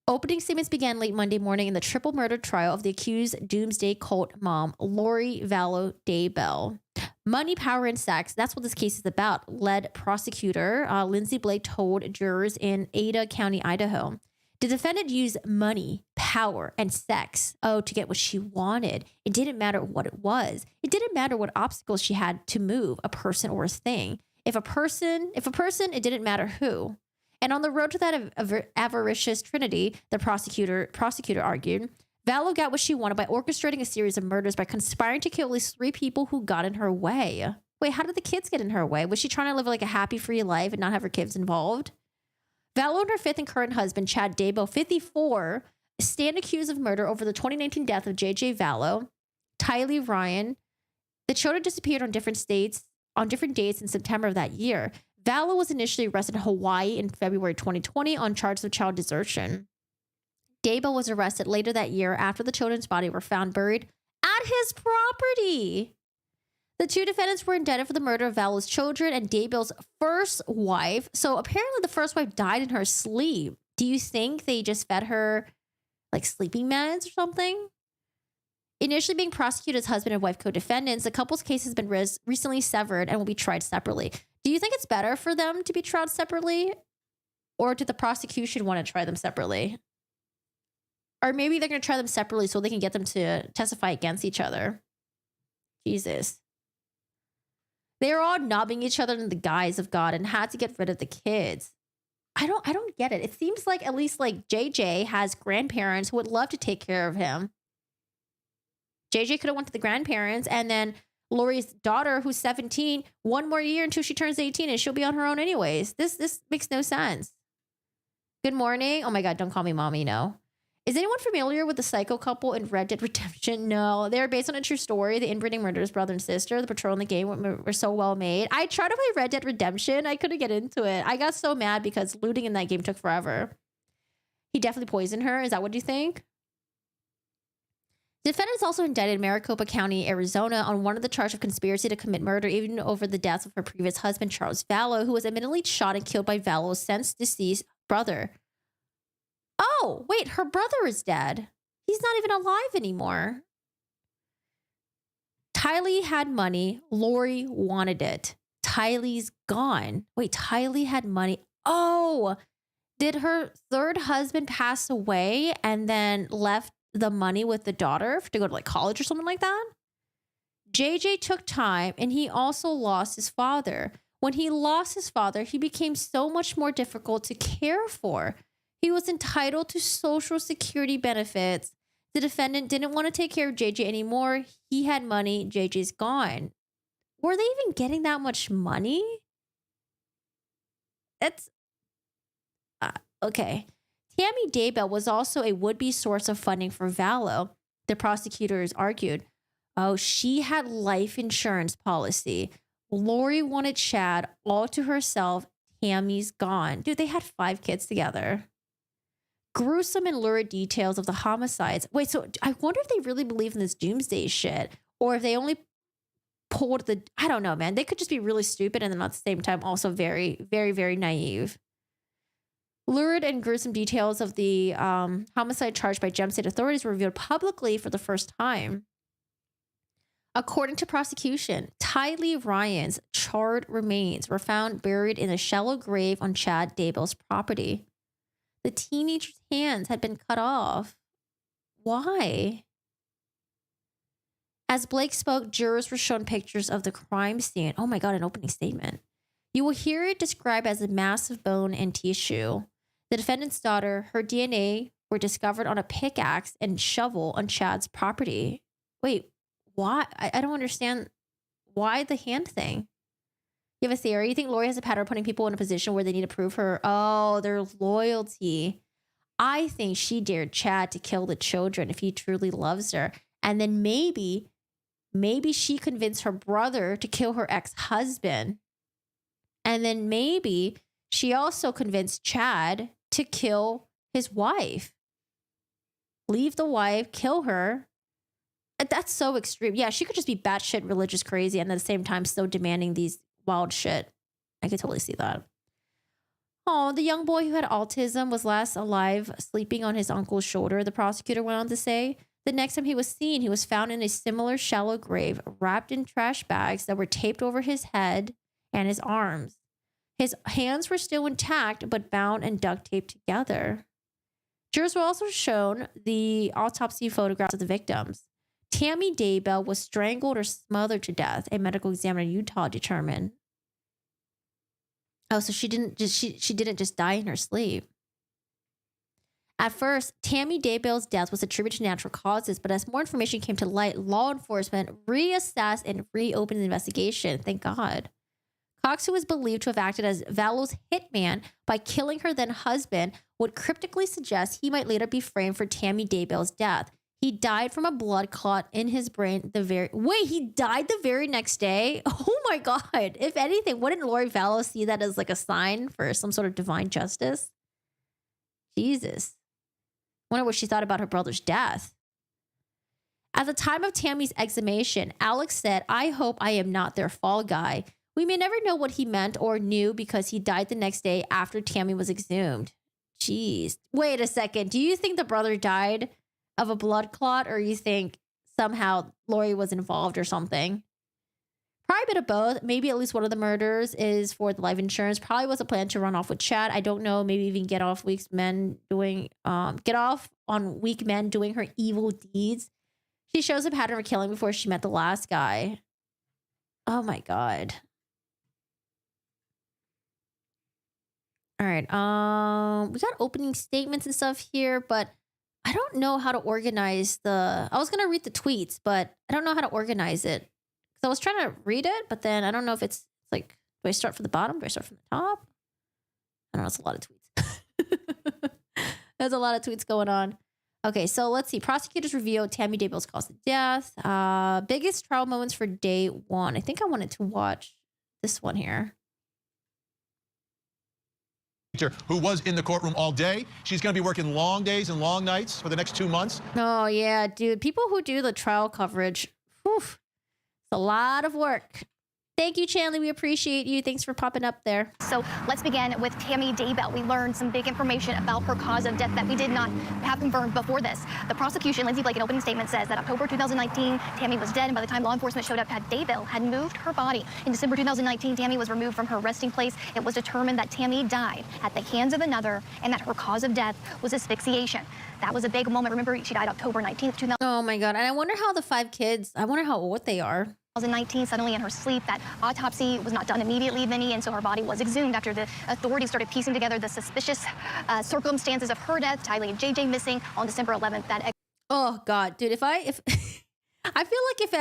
Opening statements began late Monday morning in the triple murder trial of the accused Doomsday cult mom, Lori Vallow Daybell. Money, power, and sex. That's what this case is about, led prosecutor Lindsay Blake told jurors in Ada County, Idaho. The defendant used money, power, and sex, to get what she wanted. It didn't matter what it was. It didn't matter what obstacles she had to move, a person or a thing. If a person, it didn't matter who. And on the road to that avaricious trinity, the prosecutor argued, Vallow got what she wanted by orchestrating a series of murders by conspiring to kill at least 3 people who got in her way. Wait, how did the kids get in her way? Was she trying to live like a happy, free life and not have her kids involved? Vallow and her fifth and current husband, Chad Daybell, 54, stand accused of murder over the 2019 death of J.J. Vallow, Tylee Ryan. The children disappeared on different dates in September of that year. Vallow was initially arrested in Hawaii in February 2020 on charges of child desertion. Daybell was arrested later that year after the children's body were found buried at his property. The two defendants were indicted for the murder of Vallow's children and Daybell's first wife. So apparently the first wife died in her sleep. Do you think they just fed her like sleeping meds or something? Initially being prosecuted as husband and wife co-defendants, the couple's case has been recently severed and will be tried separately. Do you think it's better for them to be tried separately? Or did the prosecution want to try them separately? Or maybe they're going to try them separately so they can get them to testify against each other. Jesus. They were all knobbing each other in the guise of God and had to get rid of the kids. I don't get it. It seems like at least like JJ has grandparents who would love to take care of him. JJ could have went to the grandparents, and then Lori's daughter, who's 17, one more year until she turns 18 and she'll be on her own anyways. This makes no sense. Good morning. Oh my God, don't call me mommy, no. Is anyone familiar with the psycho couple in Red Dead Redemption? No, they're based on a true story. The inbreeding murderers, brother and sister. The patrol in the game were so well made. I tried to play Red Dead Redemption. I couldn't get into it. I got so mad because looting in that game took forever. He definitely poisoned her. Is that what you think? Defendants also indicted Maricopa County, Arizona on one of the charge of conspiracy to commit murder even over the death of her previous husband, Charles Vallow, who was admittedly shot and killed by Vallow's since deceased brother. Oh, wait, her brother is dead. He's not even alive anymore. Tylee had money. Lori wanted it. Tylee's gone. Wait, Tylee had money. Oh, did her third husband pass away and then left the money with the daughter to go to like college or something like that? JJ took time and he also lost his father. When he lost his father, he became so much more difficult to care for. He was entitled to Social Security benefits. The defendant didn't want to take care of JJ anymore. He had money. JJ's gone. Were they even getting that much money? That's okay. Tammy Daybell was also a would-be source of funding for Vallow. The prosecutors argued, oh, she had life insurance policy. Lori wanted Chad all to herself. Tammy's gone. Dude, they had 5 kids together. Gruesome and lurid details of the homicides. Wait, so I wonder if they really believe in this doomsday shit or if they only pulled the, I don't know, man. They could just be really stupid and then at the same time also very, very, very naive. Lurid and gruesome details of the homicide charged by Gem State authorities were revealed publicly for the first time. According to prosecution, Tylee Ryan's charred remains were found buried in a shallow grave on Chad Daybell's property. The teenager's hands had been cut off. Why? As Blake spoke, jurors were shown pictures of the crime scene. Oh my God, an opening statement. You will hear it described as a massive bone and tissue. The defendant's daughter, her DNA were discovered on a pickaxe and shovel on Chad's property. Wait, why? I don't understand. Why the hand thing? You have a theory? You think Lori has a pattern of putting people in a position where they need to prove their loyalty? I think she dared Chad to kill the children if he truly loves her. And then maybe she convinced her brother to kill her ex-husband. And then maybe she also convinced Chad to kill his wife. Leave the wife, kill her. That's so extreme. Yeah, she could just be batshit religious crazy and at the same time still demanding these wild shit. I could totally see that. Oh, the young boy who had autism was last alive sleeping on his uncle's shoulder, the prosecutor went on to say. The next time he was seen, he was found in a similar shallow grave, wrapped in trash bags that were taped over his head and his arms. His hands were still intact, but bound and duct taped together. Jurors were also shown the autopsy photographs of the victims. Tammy Daybell was strangled or smothered to death, a medical examiner in Utah determined. Oh, so she didn't just die in her sleep. At first, Tammy Daybell's death was attributed to natural causes, but as more information came to light, law enforcement reassessed and reopened the investigation. Thank God. Cox, who was believed to have acted as Vallow's hitman by killing her then husband, would cryptically suggest he might later be framed for Tammy Daybell's death. He died from a blood clot in his brain he died the very next day? Oh my God. If anything, wouldn't Lori Vallow see that as like a sign for some sort of divine justice? Jesus. Wonder what she thought about her brother's death. At the time of Tammy's exhumation, Alex said, "I hope I am not their fall guy." We may never know what he meant or knew because he died the next day after Tammy was exhumed. Jeez. Wait a second. Do you think the brother died of a blood clot, or you think somehow Lori was involved or something? Probably a bit of both. Maybe at least one of the murders is for the life insurance. Probably was a plan to run off with Chad. I don't know. Maybe even get off on weak men doing her evil deeds. She shows a pattern of killing before she met the last guy. Oh my God. All right. We got opening statements and stuff here, but I don't know how to organize I was going to read the tweets, but I don't know how to organize it. So I was trying to read it, but then I don't know if it's like, do I start from the bottom? Do I start from the top? I don't know. It's a lot of tweets. There's a lot of tweets going on. Okay, so let's see. Prosecutors reveal Tammy Daybell's cause of death. Biggest trial moments for day one. I think I wanted to watch this one here. Who was in the courtroom all day. She's going to be working long days and long nights for the next 2 months. Oh, yeah, dude. People who do the trial coverage, it's a lot of work. Thank you, Chanley. We appreciate you. Thanks for popping up there. So let's begin with Tammy Daybell. We learned some big information about her cause of death that we did not have confirmed before this. The prosecution, Lindsay Blake, in opening statement says that October 2019, Tammy was dead, and by the time law enforcement showed up, Daybell had moved her body. In December 2019, Tammy was removed from her resting place. It was determined that Tammy died at the hands of another and that her cause of death was asphyxiation. That was a big moment. Remember, she died October 19th, 2019. Oh my God. And I wonder how the 5 kids, I wonder how old they are. 2019, suddenly in her sleep. That autopsy was not done immediately, Vinny, and so her body was exhumed after the authorities started piecing together the suspicious circumstances of her death, Tylee and JJ missing on December 11th. Oh God, dude, I feel like if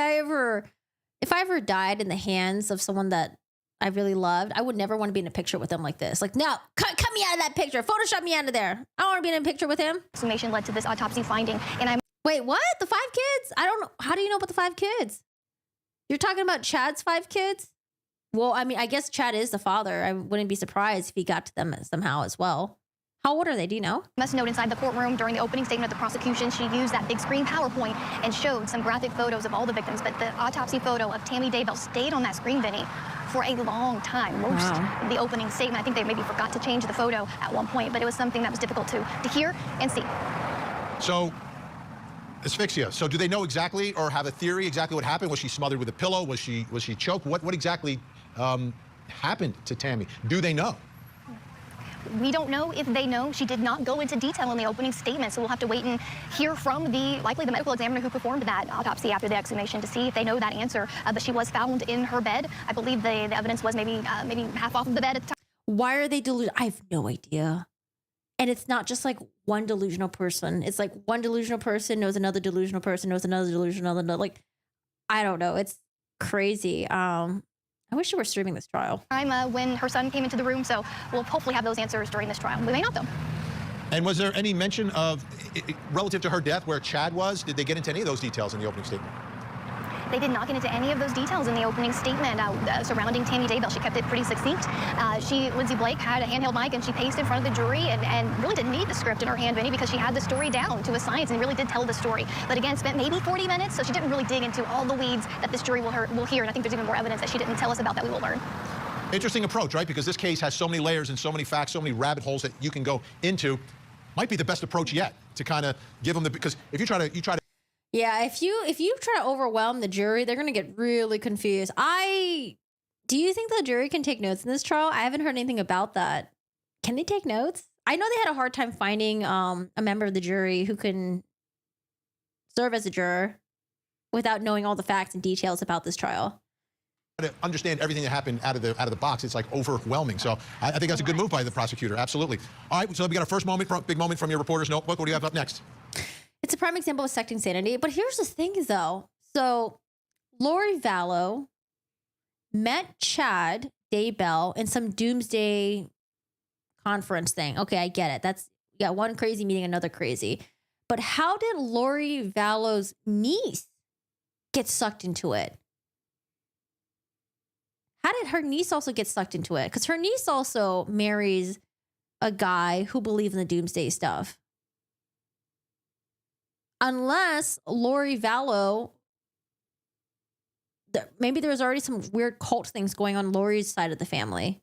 I ever died in the hands of someone that I really loved, I would never want to be in a picture with them like this. Like, no, cut me out of that picture. Photoshop me out of there. I don't want to be in a picture with him. Exhumation led to this autopsy finding, and Wait, what? The 5 kids? I don't know. How do you know about the 5 kids? You're talking about Chad's 5 kids? Well, I mean, I guess Chad is the father. I wouldn't be surprised if he got to them somehow as well. How old are they? Do you know? Must note inside the courtroom during the opening statement of the prosecution, she used that big screen PowerPoint and showed some graphic photos of all the victims. But the autopsy photo of Tammy Daybell stayed on that screen, Vinny, for a long time. Most of the opening statement, I think they maybe forgot to change the photo at one point, but it was something that was difficult to hear and see. So, asphyxia. So do they know exactly or have a theory exactly what happened? Was she smothered with a pillow? Was she choked? What exactly happened to Tammy? Do they know? We don't know if they know. She did not go into detail in the opening statement, so we'll have to wait and hear from likely the medical examiner who performed that autopsy after the exhumation to see if they know that answer. But she was found in her bed. I believe the evidence was maybe half off of the bed at the time. Why are they delusional? I have no idea. And it's not just like one delusional person. It's like one delusional person knows another delusional person knows another delusional, like, I don't know. It's crazy. I wish you were streaming this trial. When her son came into the room, so we'll hopefully have those answers during this trial. We may not, though. And was there any mention of, relative to her death, where Chad was? Did they get into any of those details in the opening statement? They did not get into any of those details in the opening statement surrounding Tammy Daybell. She kept it pretty succinct. Lindsay Blake, had a handheld mic, and she paced in front of the jury and really didn't need the script in her hand, Vinny, because she had the story down to a science and really did tell the story. But again, spent maybe 40 minutes, so she didn't really dig into all the weeds that this jury will hear. And I think there's even more evidence that she didn't tell us about that we will learn. Interesting approach, right? Because this case has so many layers and so many facts, so many rabbit holes that you can go into. Might be the best approach yet to kind of give them because if you try to. Yeah, if you try to overwhelm the jury, they're going to get really confused. Do you think the jury can take notes in this trial? I haven't heard anything about that. Can they take notes? I know they had a hard time finding a member of the jury who can serve as a juror without knowing all the facts and details about this trial. To understand everything that happened out of the box, it's like overwhelming. So I think that's a good move by the prosecutor. Absolutely. All right, so we got our first big moment from your reporter's notebook. What do you have up next? It's a prime example of sect insanity. But here's the thing, though. So Lori Vallow met Chad Daybell in some doomsday conference thing. Okay, I get it. That's one crazy meeting another crazy. But how did Lori Vallow's niece get sucked into it? How did her niece also get sucked into it? Because her niece also marries a guy who believes in the doomsday stuff. Unless Lori Vallow, maybe there was already some weird cult things going on Lori's side of the family.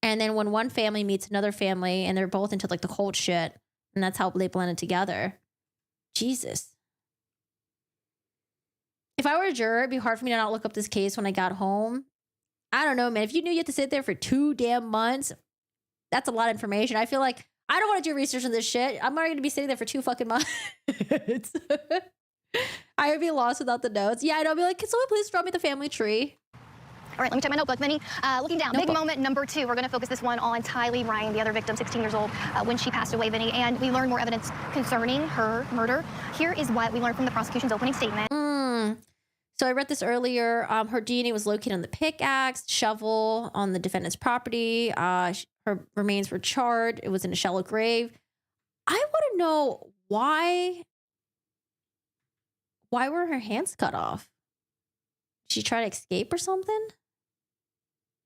And then when one family meets another family and they're both into like the cult shit, and that's how they blended together. Jesus. If I were a juror, it'd be hard for me to not look up this case when I got home. I don't know, man. If you knew you had to sit there for 2 damn months, that's a lot of information. I feel like I don't want to do research on this shit. I'm not going to be sitting there for 2 fucking months. I would be lost without the notes. Yeah, I'd be like, can someone please draw me the family tree? All right, let me check my notebook, Vinny. Looking down, big moment number 2. We're going to focus this one on Tylee Ryan, the other victim, 16 years old, when she passed away, Vinny. And we learned more evidence concerning her murder. Here is what we learned from the prosecution's opening statement. So I read this earlier. Her DNA was located on the pickaxe, shovel on the defendant's property. Her remains were charred. It was in a shallow grave. I want to know why were her hands cut off? Did she try to escape or something?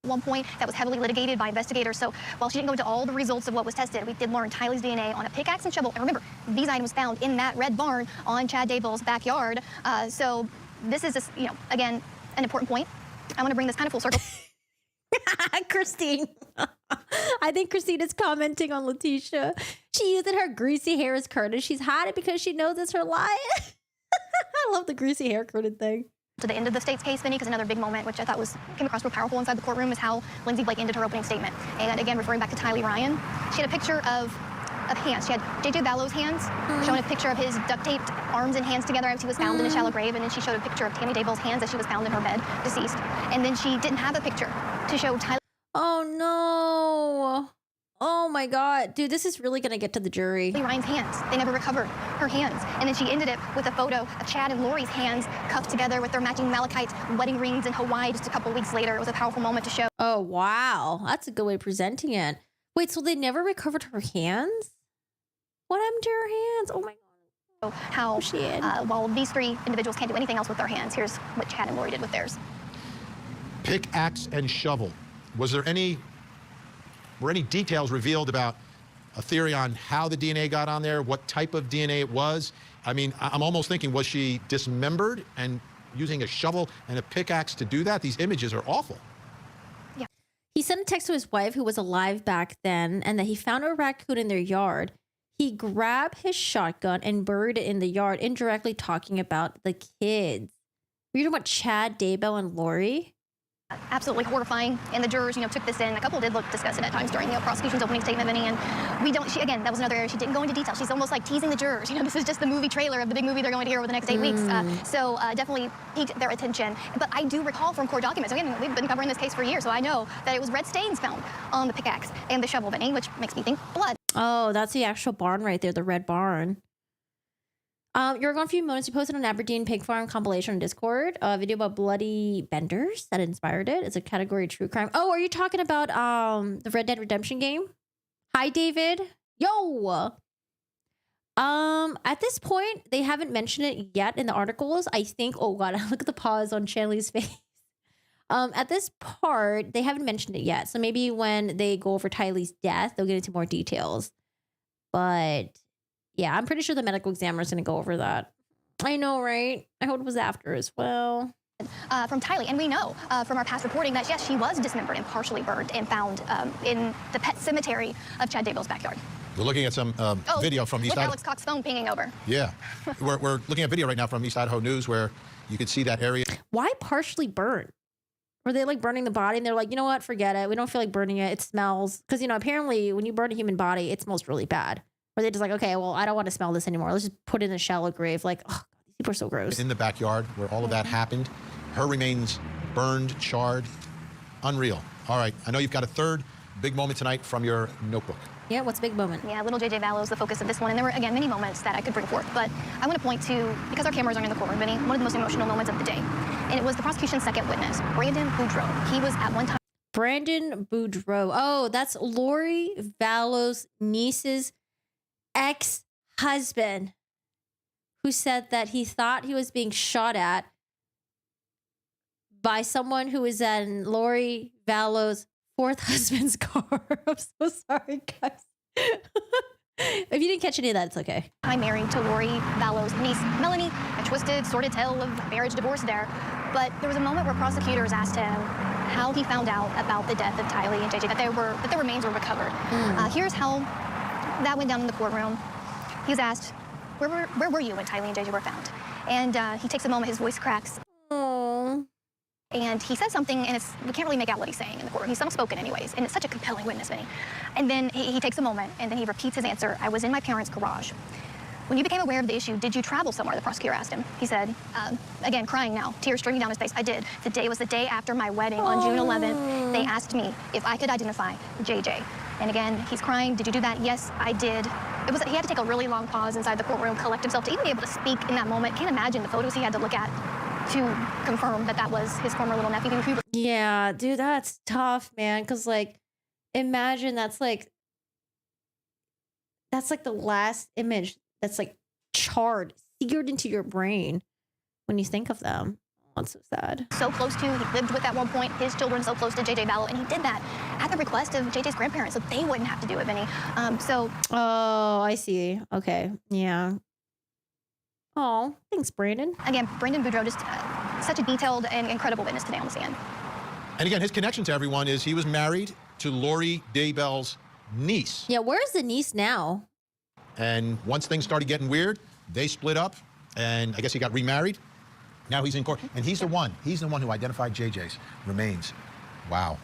One point that was heavily litigated by investigators. So while she didn't go into all the results of what was tested, we did learn Tylee's DNA on a pickaxe and shovel. And remember, these items found in that red barn on Chad Daybell's backyard. So this is just, again, an important point. I want to bring this kind of full circle. Christine. I think Christine is commenting on Letitia. She used her greasy hair as curtain. She's hiding because she knows it's her lie. I love the greasy hair curtain thing. To the end of the state's case, Vinny, because another big moment, which I thought came across real powerful inside the courtroom, is how Lindsay Blake ended her opening statement. And again, referring back to Tylee Ryan, she had a picture of hands. She had J.J. Vallow's hands, showing a picture of his duct-taped arms and hands together as he was found in a shallow grave, and then she showed a picture of Tammy Daybell's hands as she was found in her bed, deceased. And then she didn't have a picture to show Tylee. Oh, no. Oh, my God. Dude, this is really going to get to the jury. Ryan's hands. They never recovered her hands. And then she ended it with a photo of Chad and Lori's hands cuffed together with their matching malachite wedding rings in Hawaii just a couple weeks later. It was a powerful moment to show. Oh, wow. That's a good way of presenting it. Wait, so they never recovered her hands? What happened to her hands? Oh, my God. How, while these 3 individuals can't do anything else with their hands, here's what Chad and Lori did with theirs. Pickaxe and shovel. Were any details revealed about a theory on how the DNA got on there, what type of DNA it was? I mean, I'm almost thinking, was she dismembered and using a shovel and a pickaxe to do that? These images are awful. Yeah. He sent a text to his wife, who was alive back then, and that he found a raccoon in their yard. He grabbed his shotgun and buried it in the yard, indirectly talking about the kids. Were you talking about Chad, Daybell, and Lori? Absolutely horrifying. And the jurors, took this in. A couple did look disgusted at times during the prosecution's opening statement, Vinny. And again, that was another area. She didn't go into detail. She's almost like teasing the jurors. This is just the movie trailer of the big movie they're going to hear over the next 8 weeks. So definitely piqued their attention. But I do recall from court documents, again, we've been covering this case for years, so I know that it was red stains found on the pickaxe and the shovel, Vinny, which makes me think blood. Oh, that's the actual barn right there, the red barn. You're gone a few moments. You posted an Aberdeen pig farm compilation on Discord, a video about bloody benders that inspired it. It's a category true crime. Oh, are you talking about the Red Dead Redemption game? Hi, David. Yo. At this point, they haven't mentioned it yet in the articles. I think. Oh God, look at the pause on Shanley's face. At this part, they haven't mentioned it yet. So maybe when they go over Tylee's death, they'll get into more details. But yeah, I'm pretty sure the medical examiner is going to go over that. I know, right? I hope it was after as well. From Tylee, and we know from our past reporting that, yes, she was dismembered and partially burned and found in the pet cemetery of Chad Daybell's backyard. We're looking at some video from East Look, Idaho. Alex Cox's phone pinging over. Yeah. we're looking at video right now from East Idaho News where you could see that area. Why partially burned? Were they like burning the body and they're like, you know what, forget it. We don't feel like burning it. It smells. Because, apparently when you burn a human body, it smells really bad. Or they're just like, okay, well, I don't want to smell this anymore. Let's just put it in a shallow grave. Like, oh, these people are so gross. In the backyard where all of that happened. Her remains burned, charred. Unreal. All right. I know you've got a third big moment tonight from your notebook. Yeah, what's a big moment? Yeah, little J.J. Vallow is the focus of this one. And there were, again, many moments that I could bring forth. But I want to point to, because our cameras aren't in the courtroom, Vinny, one of the most emotional moments of the day. And it was the prosecution's second witness, Brandon Boudreaux. He was at one time. Brandon Boudreaux. Oh, that's Lori Vallow's niece's ex-husband, who said that he thought he was being shot at by someone who was in Lori Vallow's fourth husband's car. I'm so sorry, guys. If you didn't catch any of that, it's okay. I'm married to Lori Vallow's niece, Melanie. A twisted, sordid tale of marriage, divorce there. But there was a moment where prosecutors asked him how he found out about the death of Tylee and JJ, that their remains were recovered. Here's how that went down in the courtroom. He was asked, where were you when Tylee and JJ were found? And he takes a moment, his voice cracks. Aww. And he says something, and we can't really make out what he's saying in the courtroom. He's soft-spoken anyways, and it's such a compelling witness, Vinny. And then he takes a moment, and then he repeats his answer. I was in my parents' garage. When you became aware of the issue, did you travel somewhere? The prosecutor asked him. He said, again, crying now, tears streaming down his face. I did. The day was the day after my wedding on June 11th. They asked me if I could identify JJ. And again, he's crying. Did you do that? Yes, I did. He had to take a really long pause inside the courtroom, collect himself to even be able to speak in that moment. Can't imagine the photos he had to look at to confirm that that was his former little nephew. Yeah, dude, that's tough, man. Because, like, imagine that's like the last image that's like charred, seared into your brain when you think of them. Oh, it's so sad. So close to, he lived with at one point, his children so close to JJ Vallow, and he did that at the request of JJ's grandparents, so they wouldn't have to do it, Vinny. Oh, I see. Okay, yeah. Oh, thanks, Brandon. Again, Brandon Boudreaux, just such a detailed and incredible witness today on the stand. And again, his connection to everyone is he was married to Lori Daybell's niece. Yeah, where's the niece now? And once things started getting weird, they split up, and I guess he got remarried. Now he's in court, and he's the one who identified JJ's remains. Wow.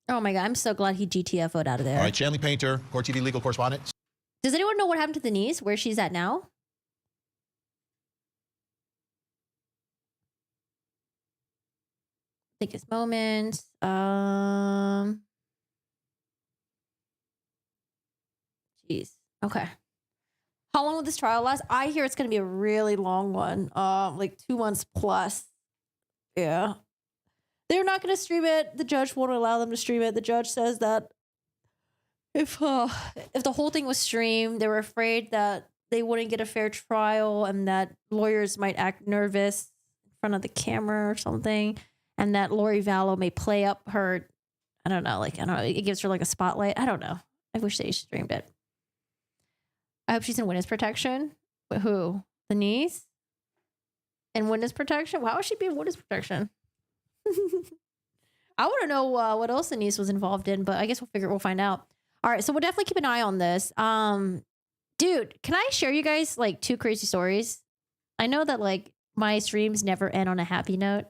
Oh my God, I'm so glad he GTFO'd out of there. All right, Shanley Painter, Court TV legal correspondent. Does anyone know what happened to the niece, where she's at now? Take his moment. Jeez. Okay. How long will this trial last? I hear it's going to be a really long one. Like 2 months plus. Yeah. They're not going to stream it. The judge won't allow them to stream it. The judge says that if the whole thing was streamed, they were afraid that they wouldn't get a fair trial and that lawyers might act nervous in front of the camera or something. And that Lori Vallow may play up her, I don't know, it gives her like a spotlight. I don't know. I wish they streamed it. I hope she's in witness protection. But who? The niece? In witness protection? Why would she be in witness protection? I want to know what else the niece was involved in, but I guess we'll find out. All right, so we'll definitely keep an eye on this. Dude, can I share you guys like 2 crazy stories? I know that like my streams never end on a happy note.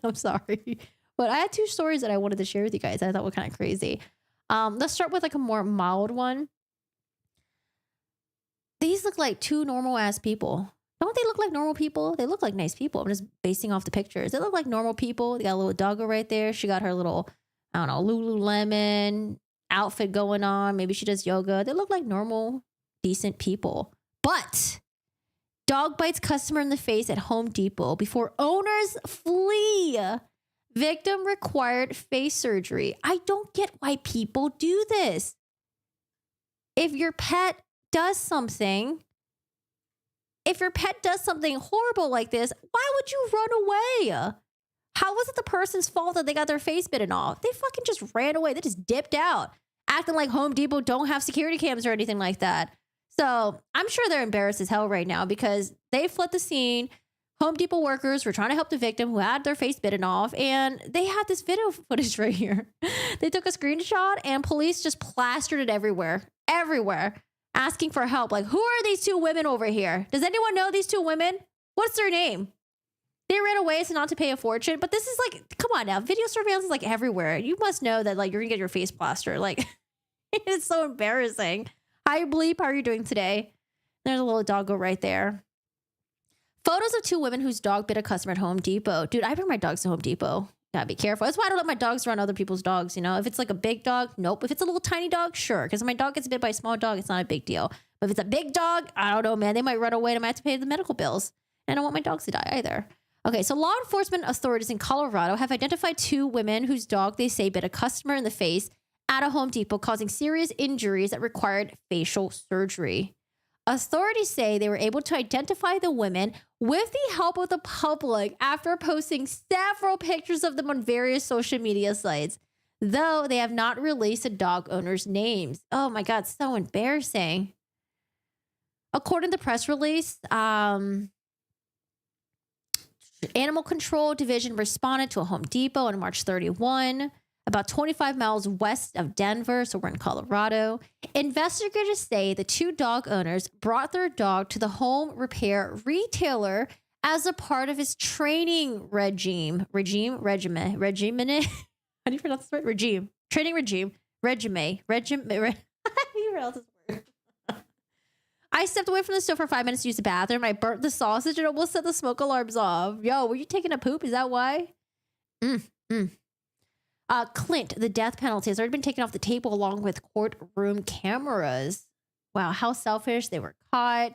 I'm sorry. But I had 2 stories that I wanted to share with you guys that I thought were kind of crazy. Let's start with like a more mild one. These look like 2 normal ass people. Don't they look like normal people? They look like nice people. I'm just basing off the pictures. They look like normal people. They got a little doggo right there. She got her little, I don't know, Lululemon outfit going on. Maybe she does yoga. They look like normal, decent people. But dog bites customer in the face at Home Depot before owners flee. Victim required face surgery. I don't get why people do this. If your pet does something horrible like this, why would you run away? How was it the person's fault that they got their face bitten off? They fucking just ran away. They just dipped out, acting like Home Depot don't have security cams or anything like that. So I'm sure they're embarrassed as hell right now because they fled the scene. Home Depot workers were trying to help the victim who had their face bitten off, and they had this video footage right here. They took a screenshot, and police just plastered it everywhere, asking for help. Like, who are these 2 women over here? Does anyone know these 2 women? What's their name? They ran away so not to pay a fortune, but this is like, come on now. Video surveillance is like everywhere. You must know that like you're gonna get your face plastered. Like, it's so embarrassing. Hi, Bleep. How are you doing today? There's a little doggo right there. Photos of 2 women whose dog bit a customer at Home Depot. Dude, I bring my dogs to Home Depot. Gotta be careful. That's why I don't let my dogs run other people's dogs, you know? If it's like a big dog, nope. If it's a little tiny dog, sure. Because if my dog gets bit by a small dog, it's not a big deal. But if it's a big dog, I don't know, man. They might run away and I might have to pay the medical bills. And I don't want my dogs to die either. Okay, so law enforcement authorities in Colorado have identified 2 women whose dog they say bit a customer in the face at a Home Depot, causing serious injuries that required facial surgery. Authorities say they were able to identify the women with the help of the public after posting several pictures of them on various social media sites, though they have not released the dog owners' names. Oh my God, so embarrassing. According to the press release, Animal Control Division responded to a Home Depot on March 31, about 25 miles west of Denver, so we're in Colorado. Investigators say the 2 dog owners brought their dog to the home repair retailer as a part of his training regime. How do you pronounce this word? Training regime. How do you pronounce this word? I stepped away from the stove for 5 minutes to use the bathroom. I burnt the sausage and almost set the smoke alarms off. Yo, were you taking a poop? Is that why? Clint, the death penalty has already been taken off the table along with courtroom cameras. Wow, how selfish. They were caught.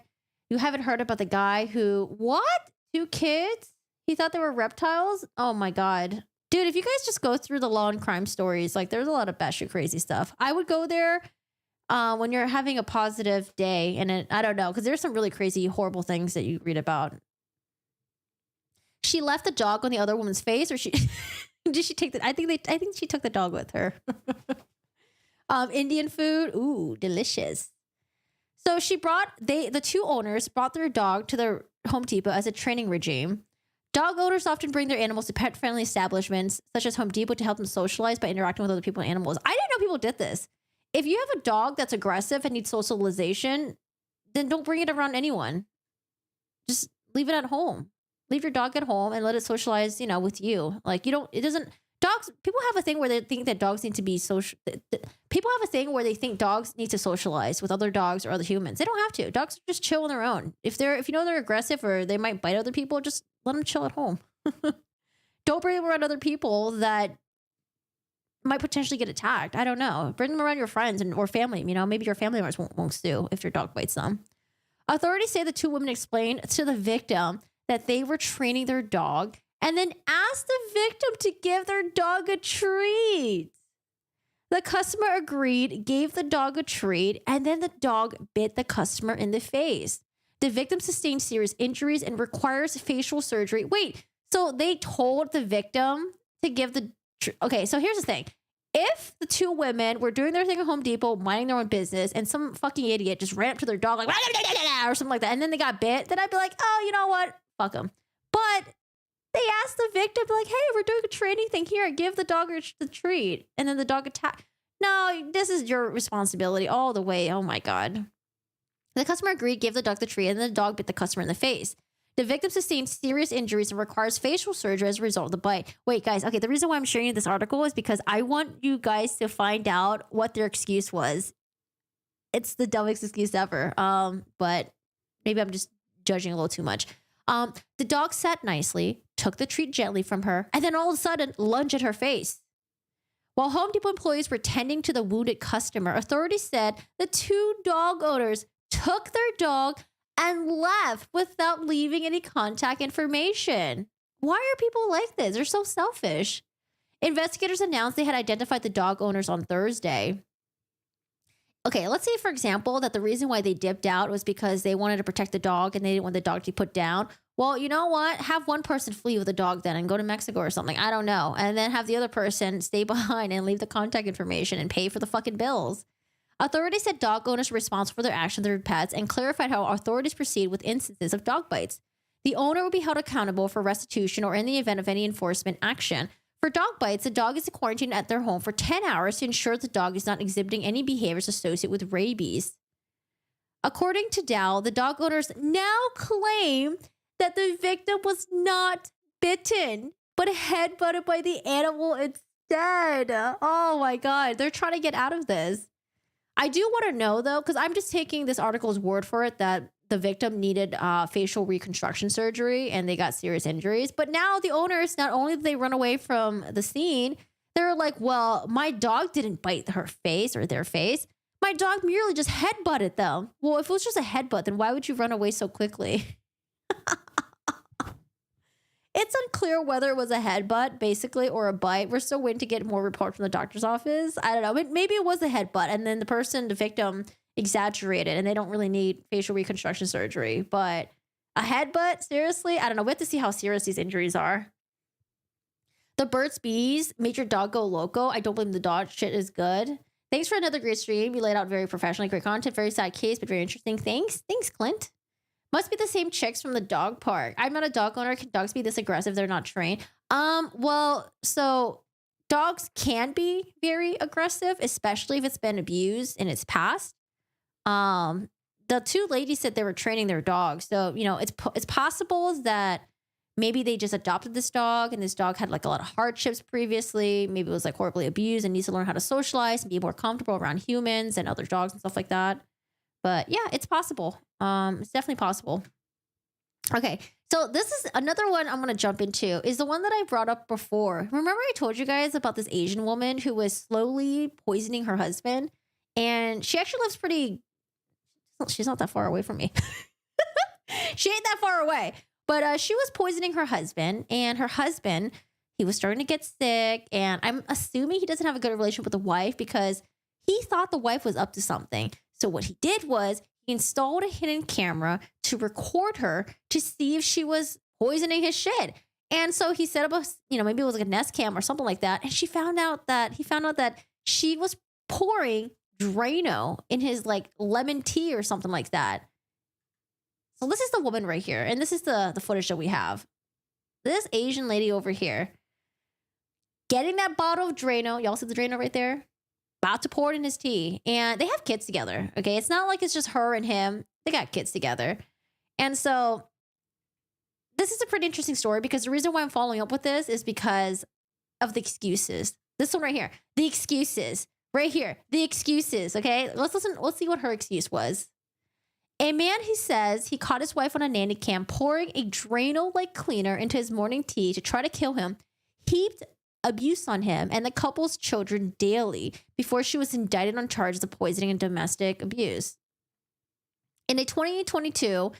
You haven't heard about the guy who, what? 2 kids? He thought they were reptiles? Oh my God. Dude, if you guys just go through the law and crime stories, like there's a lot of batshit crazy stuff. I would go there when you're having a positive day, and I don't know, because there's some really crazy, horrible things that you read about. She left the dog on the other woman's face, or she did she take the? I think she took the dog with her. Indian food, ooh, delicious. So the 2 owners brought their dog to the Home Depot as a training regime. Dog owners often bring their animals to pet-friendly establishments, such as Home Depot, to help them socialize by interacting with other people and animals. I didn't know people did this. If you have a dog that's aggressive and needs socialization, then don't bring it around anyone. Just leave it at home. Leave your dog at home and let it socialize, with you. Like dogs, people have a thing where they think that dogs need to be social. People have a thing where they think dogs need to socialize with other dogs or other humans. They don't have to. Dogs just chill on their own. If you know they're aggressive or they might bite other people, just let them chill at home. Don't bring them around other people that might potentially get attacked. I don't know. Bring them around your friends or family. Maybe your family members won't sue if your dog bites them. Authorities say the 2 women explained to the victim that they were training their dog and then asked the victim to give their dog a treat. The customer agreed, gave the dog a treat, and then the dog bit the customer in the face. The victim sustained serious injuries and requires facial surgery. Wait, so they told the victim to give the... Okay, so here's the thing. If the 2 women were doing their thing at Home Depot, minding their own business, and some fucking idiot just ran up to their dog like, or something like that, and then they got bit, then I'd be like, oh, you know what? Fuck them. But they asked the victim, like, hey, we're doing a training thing here. Give the dog the treat. And then the dog attacked. No, this is your responsibility all the way. Oh, my God. The customer agreed, gave the dog the treat, and then the dog bit the customer in the face. The victim sustained serious injuries and requires facial surgery as a result of the bite. Wait, guys. Okay, the reason why I'm sharing you this article is because I want you guys to find out what their excuse was. It's the dumbest excuse ever. But maybe I'm just judging a little too much. The dog sat nicely, took the treat gently from her, and then all of a sudden lunged at her face. While Home Depot employees were tending to the wounded customer, authorities said the 2 dog owners took their dog and left without leaving any contact information. Why are people like this? They're so selfish. Investigators announced they had identified the dog owners on Thursday. Okay, let's say, for example, that the reason why they dipped out was because they wanted to protect the dog and they didn't want the dog to be put down. Well, you know what? Have one person flee with the dog then and go to Mexico or something. I don't know. And then have the other person stay behind and leave the contact information and pay for the fucking bills. Authorities said dog owners were responsible for their actions with their pets and clarified how authorities proceed with instances of dog bites. The owner will be held accountable for restitution or in the event of any enforcement action. For dog bites, the dog is quarantined at their home for 10 hours to ensure the dog is not exhibiting any behaviors associated with rabies. According to Dow, the dog owners now claim that the victim was not bitten, but headbutted by the animal instead. Oh my God, they're trying to get out of this. I do want to know, though, because I'm just taking this article's word for it that the victim needed facial reconstruction surgery and they got serious injuries. But now the owners, not only did they run away from the scene, they're like, well, my dog didn't bite her face or their face. My dog merely just headbutted them. Well, if it was just a headbutt, then why would you run away so quickly? It's unclear whether it was a headbutt, basically, or a bite. We're still waiting to get more reports from the doctor's office. I don't know. Maybe it was a headbutt, and then the victim, exaggerated, and they don't really need facial reconstruction surgery. But a headbutt, seriously? I don't know. We have to see how serious these injuries are. The Burt's Bees made your dog go loco. I don't blame the dog. Shit is good. Thanks for another great stream. You laid out very professionally. Great content. Very sad case, but very interesting. Thanks, Clint. Must be the same chicks from the dog park. I'm not a dog owner. Can dogs be this aggressive? They're not trained. Well, so dogs can be very aggressive, especially if it's been abused in its past. The two ladies said they were training their dogs. So, it's possible that maybe they just adopted this dog and this dog had like a lot of hardships previously. Maybe it was like horribly abused and needs to learn how to socialize and be more comfortable around humans and other dogs and stuff like that. But yeah, it's possible. It's definitely possible. Okay, so this is another one I'm going to jump into is the one that I brought up before. Remember I told you guys about this Asian woman who was slowly poisoning her husband? And she actually lives she's not that far away from me. She ain't that far away. But she was poisoning her husband, and her husband, he was starting to get sick, and I'm assuming he doesn't have a good relationship with the wife because he thought the wife was up to something. So what he did was he installed a hidden camera to record her to see if she was poisoning his shit. And so he set up maybe it was like a Nest Cam or something like that. And he found out that she was pouring Drano in his like lemon tea or something like that. So this is the woman right here. And this is the footage that we have. This Asian lady over here getting that bottle of Drano. Y'all see the Drano right there? About to pour it in his tea. And they have kids together. Okay. It's not like it's just her and him. They got kids together. And so this is a pretty interesting story because the reason why I'm following up with this is because of the excuses. This one right here. The excuses. Right here. The excuses. Okay. Let's see what her excuse was. A man who says he caught his wife on a nanny cam pouring a Drano-like cleaner into his morning tea to try to kill him heaped abuse on him and the couple's children daily before she was indicted on charges of poisoning and domestic abuse. In a 2022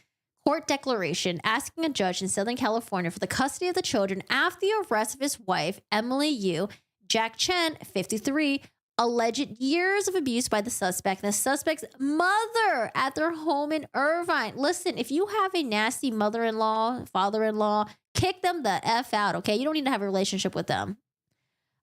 court declaration asking a judge in Southern California for the custody of the children after the arrest of his wife, Emily Yu, Jack Chen, 53, alleged years of abuse by the suspect and the suspect's mother at their home in Irvine. Listen, if you have a nasty mother-in-law, father-in-law, kick them the F out, okay? You don't need to have a relationship with them.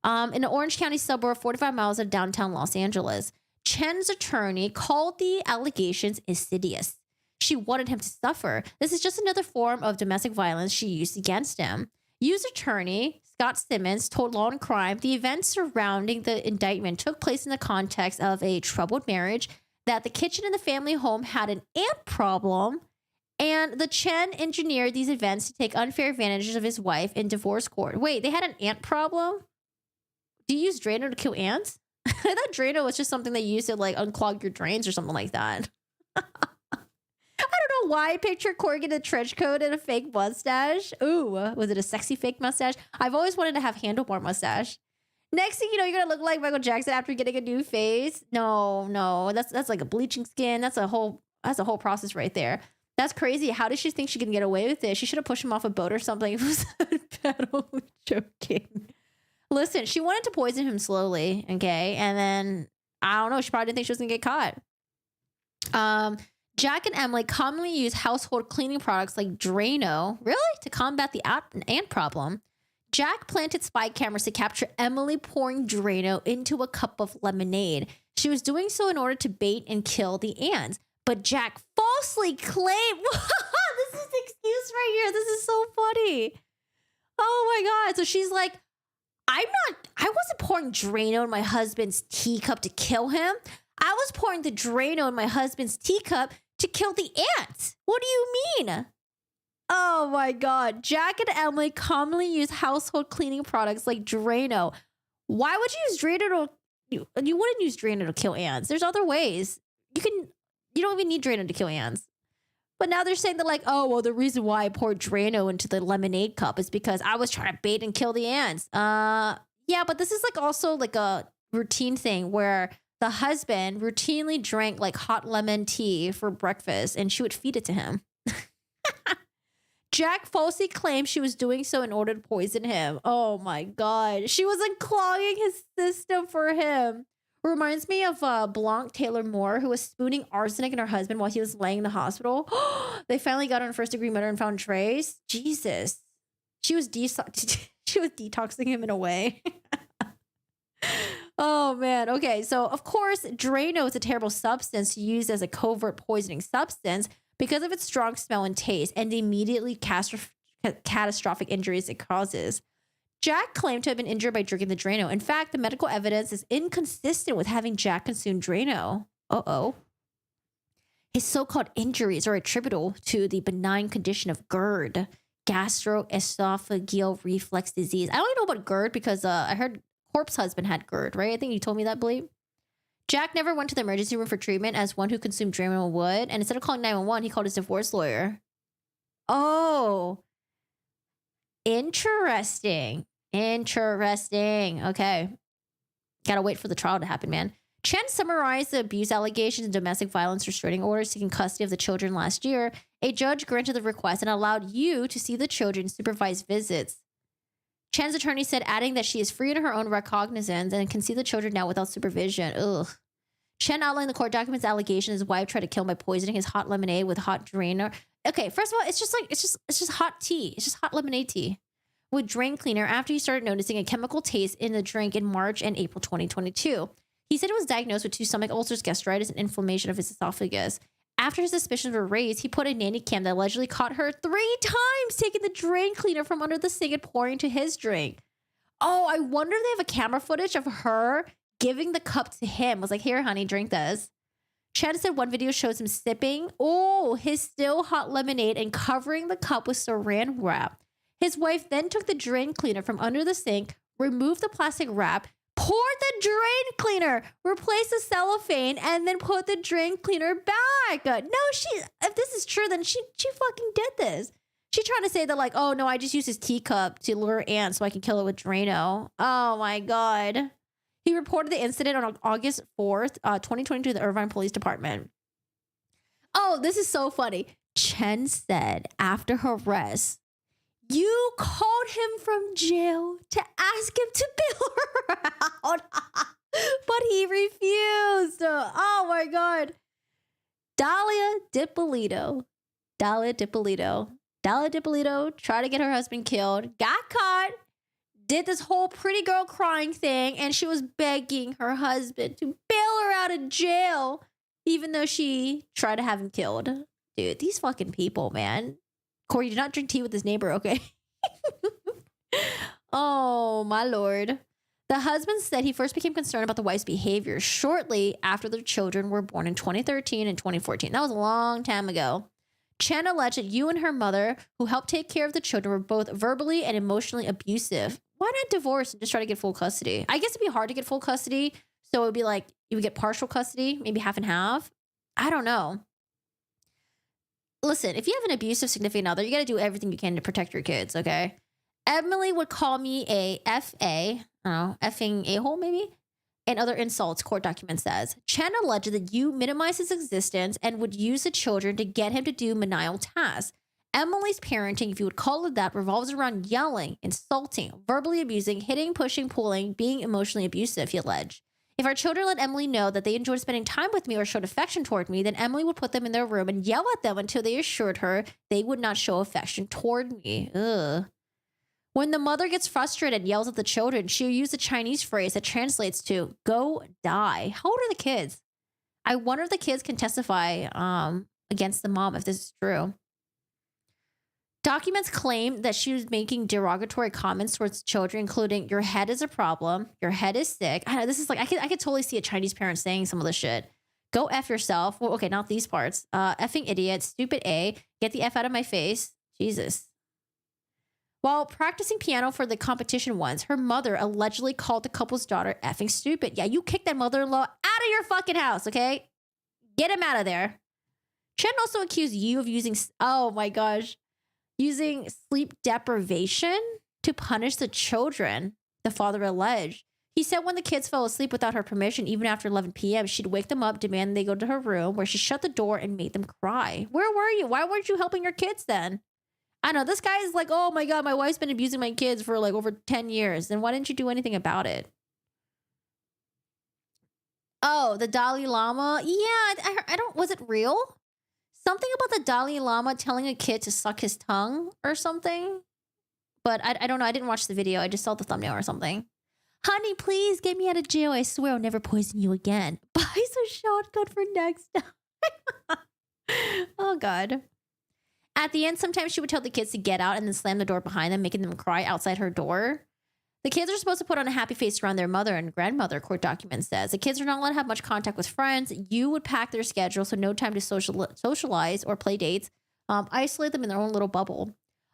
In an Orange County suburb 45 miles of downtown Los Angeles, Chen's attorney called the allegations insidious. She wanted him to suffer. This is just another form of domestic violence she used against him. Yu's attorney, Scott Simmons, told Law and Crime the events surrounding the indictment took place in the context of a troubled marriage, that the kitchen in the family home had an ant problem, and the Chen engineered these events to take unfair advantages of his wife in divorce court. Wait, they had an ant problem? Do you use Drano to kill ants? I thought Drano was just something they used to like unclog your drains or something like that. I don't know why I picture Corgi in a trench coat and a fake mustache. Ooh, was it a sexy fake mustache? I've always wanted to have handlebar mustache. Next thing you know, you're gonna look like Michael Jackson after getting a new face. No, that's like a bleaching skin. That's a whole process right there. That's crazy. How did she think she can get away with it? She should have pushed him off a boat or something. It was bad. Joking. Listen, she wanted to poison him slowly, okay? And then, I don't know, she probably didn't think she was going to get caught. Jack and Emily commonly use household cleaning products like Drano, really, to combat the ant problem. Jack planted spy cameras to capture Emily pouring Drano into a cup of lemonade. She was doing so in order to bait and kill the ants. But Jack falsely claimed, this is the excuse right here. This is so funny. Oh my God. So she's like, I wasn't pouring Drano in my husband's teacup to kill him. I was pouring the Drano in my husband's teacup to kill the ants. What do you mean? Oh my God. Jack and Emily commonly use household cleaning products like Drano. Why would you use Drano you wouldn't use Drano to kill ants. There's other ways. You don't even need Drano to kill ants. But now they're saying that like, oh, well, the reason why I poured Drano into the lemonade cup is because I was trying to bait and kill the ants. Yeah, but this is like also like a routine thing where the husband routinely drank like hot lemon tea for breakfast and she would feed it to him. Jack falsely claimed she was doing so in order to poison him. Oh my God. She was unclogging his system for him. Reminds me of Blanc Taylor Moore, who was spooning arsenic in her husband while he was laying in the hospital. They finally got her on first-degree murder and found trace. Jesus. She was detoxing him in a way. Oh, man. Okay, so, of course, Drano is a terrible substance used as a covert poisoning substance because of its strong smell and taste and the immediately catastrophic injuries it causes. Jack claimed to have been injured by drinking the Drano. In fact, the medical evidence is inconsistent with having Jack consume Drano. Uh-oh. His so-called injuries are attributable to the benign condition of GERD, gastroesophageal reflux disease. I only know about GERD because I heard Corpse Husband had GERD, right? I think you told me that, Bleep. Jack never went to the emergency room for treatment as one who consumed Drano would, and instead of calling 911, he called his divorce lawyer. Oh. Interesting. Okay. Gotta wait for the trial to happen, man. Chen summarized the abuse allegations and domestic violence restraining orders seeking custody of the children last year. A judge granted the request and allowed you to see the children supervised visits. Chen's attorney said, adding that she is free in her own recognizance and can see the children now without supervision. Ugh. Chen outlined the court documents allegations his wife tried to kill him by poisoning his hot lemonade with hot Drano. Okay, first of all, it's just hot tea. It's just hot lemonade tea with drain cleaner after he started noticing a chemical taste in the drink in March and April 2022. He said he was diagnosed with 2 stomach ulcers, gastritis, and inflammation of his esophagus. After his suspicions were raised, he put a nanny cam that allegedly caught her 3 times taking the drain cleaner from under the sink and pouring into his drink. Oh, I wonder if they have a camera footage of her giving the cup to him. Was like, here, honey, drink this. Chen said one video shows him sipping, his still hot lemonade and covering the cup with saran wrap. His wife then took the drain cleaner from under the sink, removed the plastic wrap, poured the drain cleaner, replaced the cellophane, and then put the drain cleaner back. No, if this is true, then she fucking did this. She trying to say that like, oh no, I just used his teacup to lure ants so I can kill it with Drano. Oh my God. He reported the incident on August 4th, 2022 to the Irvine Police Department. Oh, this is so funny. Chen said after her arrest, you called him from jail to ask him to bail her out, but he refused. Oh my God. Dalia Dippolito tried to get her husband killed, got caught, did this whole pretty girl crying thing, and she was begging her husband to bail her out of jail, even though she tried to have him killed. Dude, these fucking people, man. Corey, do not drink tea with his neighbor, okay? Oh, my Lord. The husband said he first became concerned about the wife's behavior shortly after their children were born in 2013 and 2014. That was a long time ago. Chen alleged that you and her mother, who helped take care of the children, were both verbally and emotionally abusive. Why not divorce and just try to get full custody? I guess it'd be hard to get full custody, so it would be like you would get partial custody, maybe half and half. I don't know. Listen, if you have an abusive significant other, you got to do everything you can to protect your kids, okay? Emily would call me a effing a-hole maybe, and other insults, court document says. Chen alleged that you minimized his existence and would use the children to get him to do menial tasks. Emily's parenting, if you would call it that, revolves around yelling, insulting, verbally abusing, hitting, pushing, pulling, being emotionally abusive, he alleged. If our children let Emily know that they enjoyed spending time with me or showed affection toward me, then Emily would put them in their room and yell at them until they assured her they would not show affection toward me. Ugh. When the mother gets frustrated and yells at the children, she'll use a Chinese phrase that translates to go die. How old are the kids? I wonder if the kids can testify against the mom if this is true. Documents claim that she was making derogatory comments towards children, including, your head is a problem, your head is sick. I know, this is like, I could totally see a Chinese parent saying some of this shit. Go F yourself. Well, okay, not these parts. Effing idiot, stupid A, get the F out of my face. Jesus. While practicing piano for the competition once, her mother allegedly called the couple's daughter effing stupid. Yeah, you kicked that mother-in-law out of your fucking house, okay? Get him out of there. Chen also accused you of using, oh my gosh, using sleep deprivation to punish the children, the father alleged. He said when the kids fell asleep without her permission, even after 11 p.m., she'd wake them up, demand they go to her room, where she shut the door and made them cry. Where were you? Why weren't you helping your kids then? I know this guy is like, oh my God, my wife's been abusing my kids for like over 10 years. Then why didn't you do anything about it? Oh, the Dalai Lama. Yeah, I don't, was it real? Something about the Dalai Lama telling a kid to suck his tongue or something. But I don't know. I didn't watch the video. I just saw the thumbnail or something. Honey, please get me out of jail. I swear I'll never poison you again. Buys a shotgun for next time. Oh, God. At the end, sometimes she would tell the kids to get out and then slam the door behind them, making them cry outside her door. The kids are supposed to put on a happy face around their mother and grandmother, court document says. The kids are not allowed to have much contact with friends. You would pack their schedule, so no time to socialize or play dates. Isolate them in their own little bubble.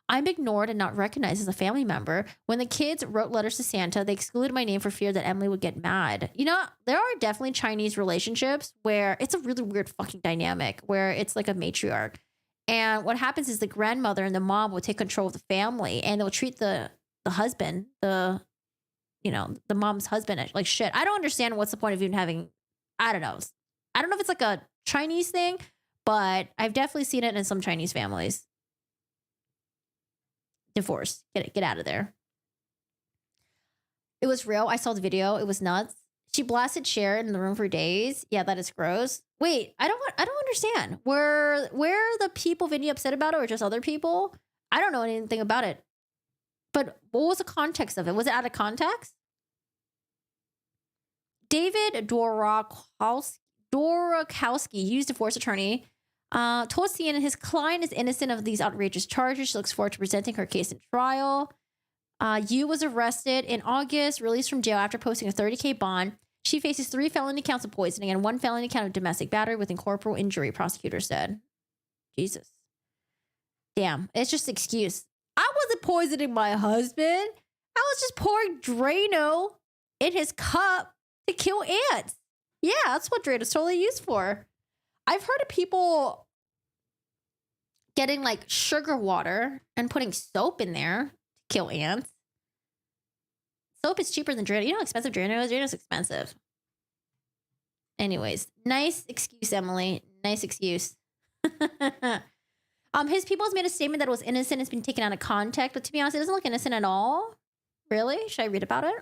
I'm ignored and not recognized as a family member. When the kids wrote letters to Santa, they excluded my name for fear that Emily would get mad. You know, there are definitely Chinese relationships where it's a really weird fucking dynamic where it's like a matriarch. And what happens is the grandmother and the mom will take control of the family and they'll treat the husband, the mom's husband like shit. I don't understand what's the point of even having, I don't know. I don't know if it's like a Chinese thing, but I've definitely seen it in some Chinese families. Divorce. Get out of there. It was real. I saw the video. It was nuts. She blasted Sharon in the room for days. Yeah, that is gross. Wait, I don't understand. Were the people Vinny upset about it or just other people? I don't know anything about it. But what was the context of it? Was it out of context? David Dorakowski, used divorce attorney, told CNN his client is innocent of these outrageous charges. She looks forward to presenting her case in trial. Yu was arrested in August, released from jail after posting a $30,000 bond. She faces 3 felony counts of poisoning and 1 felony count of domestic battery with incorporeal injury, prosecutor said. Jesus. Damn, it's just an excuse. I wasn't poisoning my husband. I was just pouring Drano in his cup to kill ants. Yeah, that's what Drano's totally used for. I've heard of people getting like sugar water and putting soap in there to kill ants. Soap is cheaper than Drano. You know how expensive Drano is? Drano's expensive. Anyways, nice excuse, Emily. Nice excuse. His people has made a statement that it was innocent. It's been taken out of context, but to be honest, it doesn't look innocent at all. Really? Should I read about it?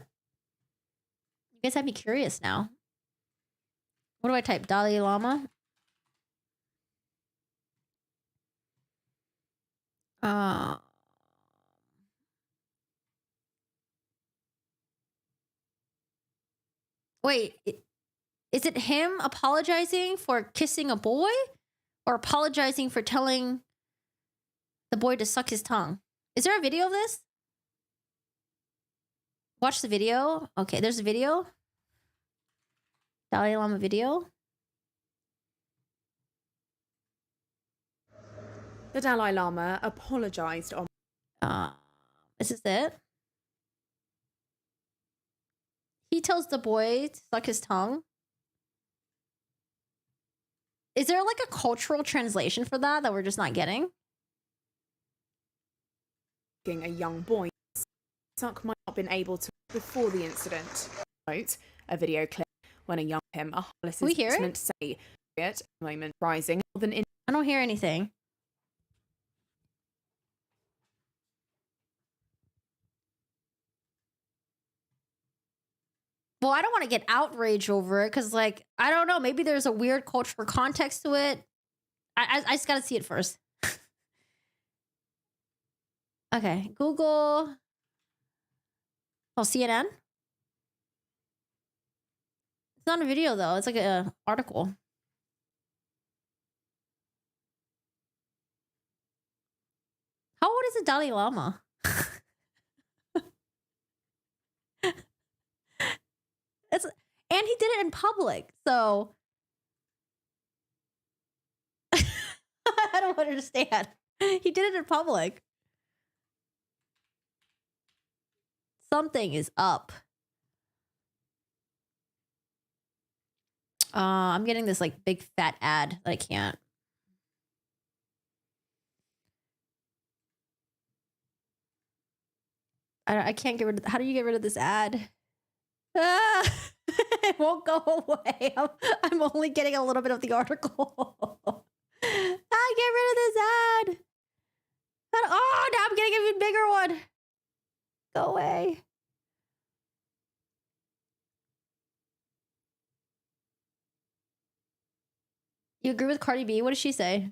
You guys have me curious now. What do I type? Dalai Lama? Wait, is it him apologizing for kissing a boy or apologizing for telling the boy to suck his tongue? Is there a video of this? Watch the video. Okay, there's a video. Dalai Lama video. The Dalai Lama apologized on. This is it. He tells the boy to suck his tongue. Is there like a cultural translation for that we're just not getting? A young boy suck might not been able to before the incident. Quote, a video clip when a young him a Hollis we hear meant to say it moment rising more than in. I don't hear anything. Well, I don't want to get outraged over it because, like, I don't know. Maybe there's a weird cultural context to it. I just got to see it first. Okay, Google. Oh, CNN? It's not a video, though. It's like an article. How old is the Dalai Lama? And he did it in public, so I don't understand. He did it in public. Something is up. I'm getting this like big fat ad that I can't. I can't get rid of. How do you get rid of this ad? It won't go away. I'm only getting a little bit of the article. Get rid of this ad. Oh bigger one. Go away. You agree with Cardi B? What did she say?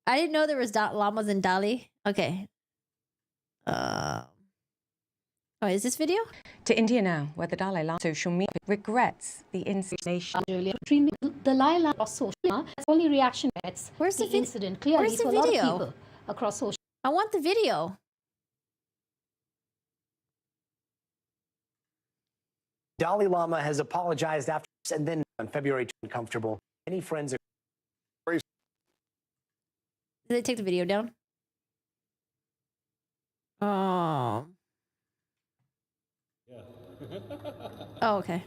I didn't know there was llamas in Dali. Okay. Oh, is this video? To India now, where the Dalai Lama social media regrets the instigation. The Dalai Lama across social media has only reaction rates. Where's the incident clearly Where's the to a lot of video? people across social. I want the video. Dalai Lama has apologized after and then on February uncomfortable. Many friends are. Did they take the video down? Oh. Yeah. Oh, okay.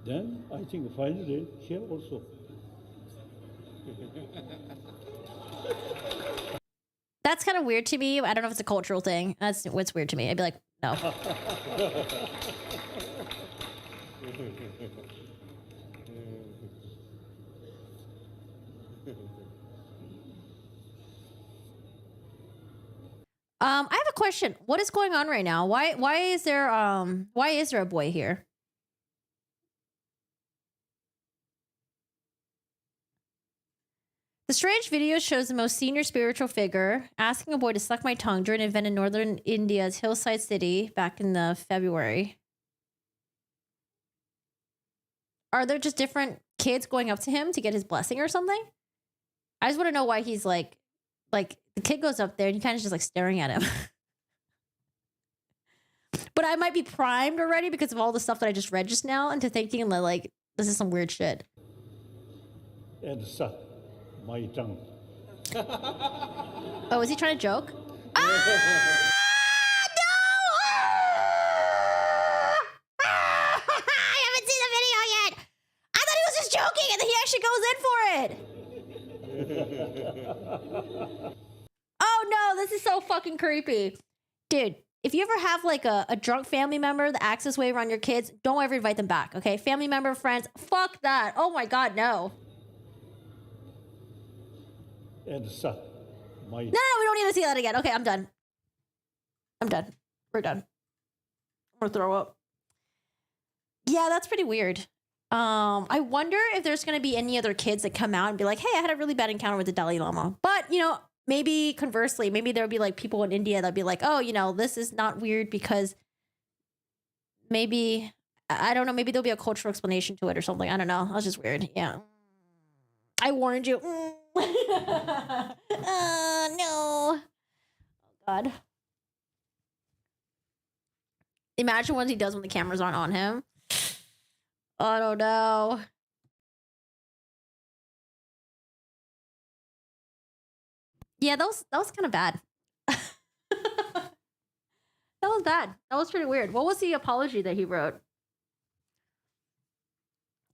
Then I think finally here also. That's kind of weird to me. I don't know if it's a cultural thing. That's what's weird to me. I'd be like, no. I have a question. What is going on right now? Why is there a boy here? The strange video shows the most senior spiritual figure asking a boy to suck my tongue during an event in northern India's hillside city back in the February. Are there just different kids going up to him to get his blessing or something? I just want to know why he's like the kid goes up there and he kind of just like staring at him. But I might be primed already because of all the stuff that I just read just now into thinking that like this is some weird shit. And suck my tongue. Oh, is he trying to joke? Ah! I haven't seen the video yet. I thought he was just joking and then he actually goes in for it. Oh no, this is so fucking creepy. Dude, if you ever have like a drunk family member that acts this way around your kids, don't ever invite them back, okay? Family member, friends, fuck that. Oh my God, no. And suck my. No, we don't need to see that again. Okay, I'm done. I'm done. We're done. I'm gonna throw up. Yeah, that's pretty weird. I wonder if there's gonna be any other kids that come out and be like, hey, I had a really bad encounter with the Dalai Lama. But, you know, maybe conversely, maybe there'll be like people in India that'll be like, oh, you know, this is not weird because maybe, I don't know, maybe there'll be a cultural explanation to it or something. I don't know. That's just weird. Yeah. I warned you. No. Oh, God. Imagine what he does when the cameras aren't on him. I don't know. Yeah, that was kind of bad. That was bad. That was pretty weird. What was the apology that he wrote?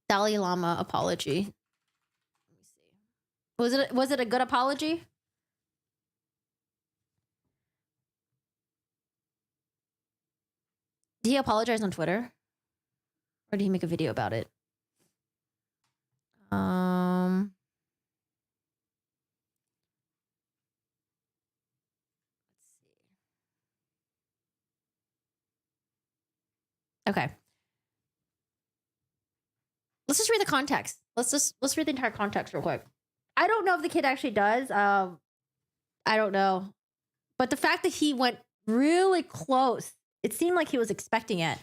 Dalai Lama apology. Let me see. Was it a good apology? Did he apologize on Twitter? Or did he make a video about it? Okay. Let's just read the context. Let's read the entire context real quick. I don't know if the kid actually does. I don't know. But the fact that he went really close, it seemed like he was expecting it.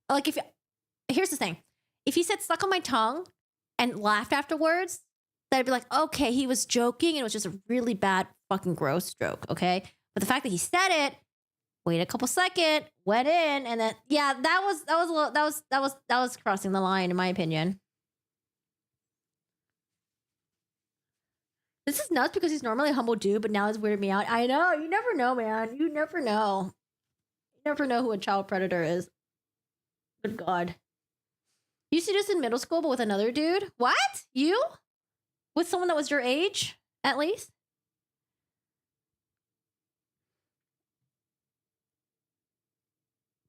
Like here's the thing. If he said suck on my tongue and laughed afterwards, then I'd be like, okay, he was joking and it was just a really bad fucking gross joke, okay? But the fact that he said it, wait a couple seconds, went in, and then yeah, that was crossing the line in my opinion. This is nuts because he's normally a humble dude, but now it's weirded me out. I know, you never know, man. You never know. You never know who a child predator is. Good God. You used to do this in middle school, but with another dude? What? You? With someone that was your age, at least?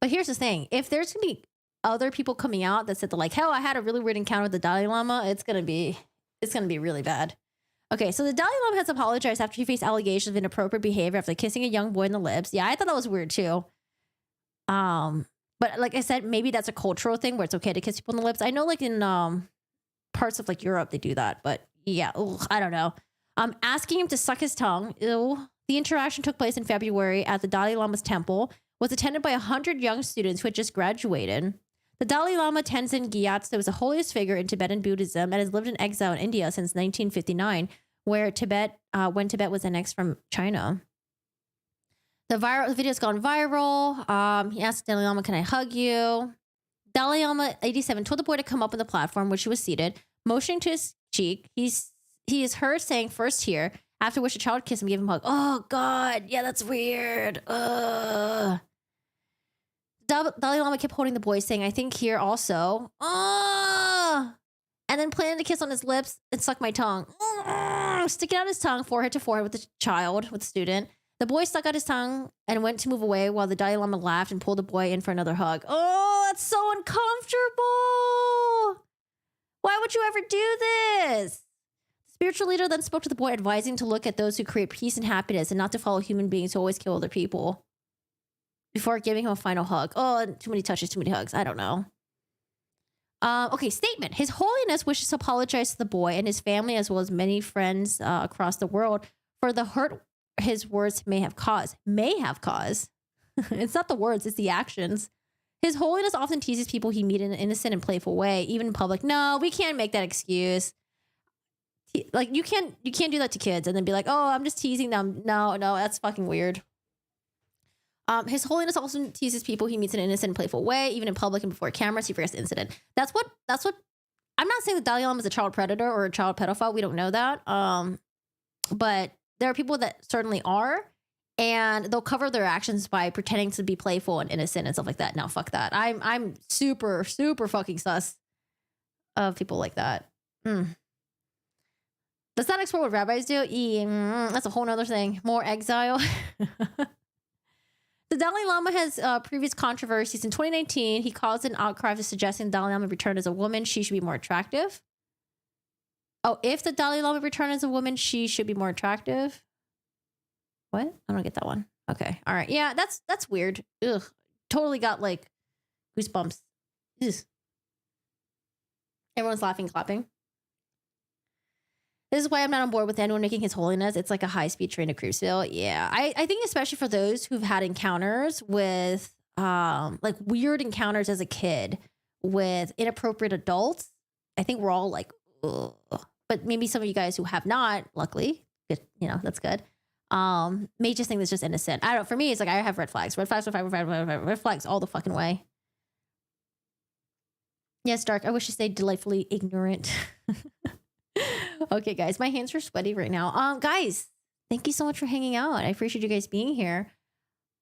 But here's the thing. If there's going to be other people coming out that said, like, hell, I had a really weird encounter with the Dalai Lama, it's going to be really bad. Okay, so the Dalai Lama has apologized after he faced allegations of inappropriate behavior after kissing a young boy in the lips. Yeah, I thought that was weird too. But like I said, maybe that's a cultural thing where it's okay to kiss people in the lips. I know like in parts of like Europe they do that, but yeah, I don't know. Asking him to suck his tongue. Ew. The interaction took place in February at the Dalai Lama's temple, was attended by 100 young students who had just graduated. The Dalai Lama Tenzin Gyatso is the holiest figure in Tibetan Buddhism and has lived in exile in India since 1959, when Tibet was annexed from China. The video's gone viral. He asked Dalai Lama, "Can I hug you?" Dalai Lama 87 told the boy to come up on the platform where she was seated, motioning to his cheek. He is heard saying, "First here," after which the child kissed him and gave him a hug. Oh God, yeah, that's weird. Dalai Lama kept holding the boy, saying, "I think here also." And then planning to kiss on his lips and suck my tongue. Sticking out his tongue, forehead to forehead with the child, with the student. The boy stuck out his tongue and went to move away while the Dalai Lama laughed and pulled the boy in for another hug. Oh, that's so uncomfortable. Why would you ever do this? The spiritual leader then spoke to the boy, advising to look at those who create peace and happiness and not to follow human beings who always kill other people, before giving him a final hug. Oh, too many touches, too many hugs. I don't know. Okay, statement. His Holiness wishes to apologize to the boy and his family, as well as many friends across the world, for the hurt his words may have caused. May have caused. It's not the words, it's the actions. His Holiness often teases people he meets in an innocent and playful way, even in public. No, we can't make that excuse. Like, you can't do that to kids and then be like, "Oh, I'm just teasing them." No, that's fucking weird. His Holiness also teases people he meets in an innocent and playful way, even in public and before cameras. He forgets the incident. That's what. I'm not saying that Dalai Lama is a child predator or a child pedophile. We don't know that. But there are people that certainly are, and they'll cover their actions by pretending to be playful and innocent and stuff like that. No, fuck that. I'm super, super fucking sus of people like that. Does that explore what rabbis do? That's a whole nother thing. More exile. The Dalai Lama has previous controversies. In 2019, he caused an outcry for suggesting the Dalai Lama return as a woman. She should be more attractive. Oh, if the Dalai Lama returned as a woman, she should be more attractive. What? I don't get that one. Okay. All right. Yeah, that's weird. Ugh. Totally got like goosebumps. Ugh. Everyone's laughing, clapping. This is why I'm not on board with anyone making His Holiness. It's like a high-speed train to Cruiseville. Yeah, I think especially for those who've had encounters with, like weird encounters as a kid with inappropriate adults. I think we're all like, ugh. But maybe some of you guys who have not, luckily, that's good. May just think it's just innocent. I don't know. For me, it's like I have red flags all the fucking way. Yes, Dark. I wish to stay delightfully ignorant. Okay, guys, my hands are sweaty right now. Guys, thank you so much for hanging out. I appreciate you guys being here.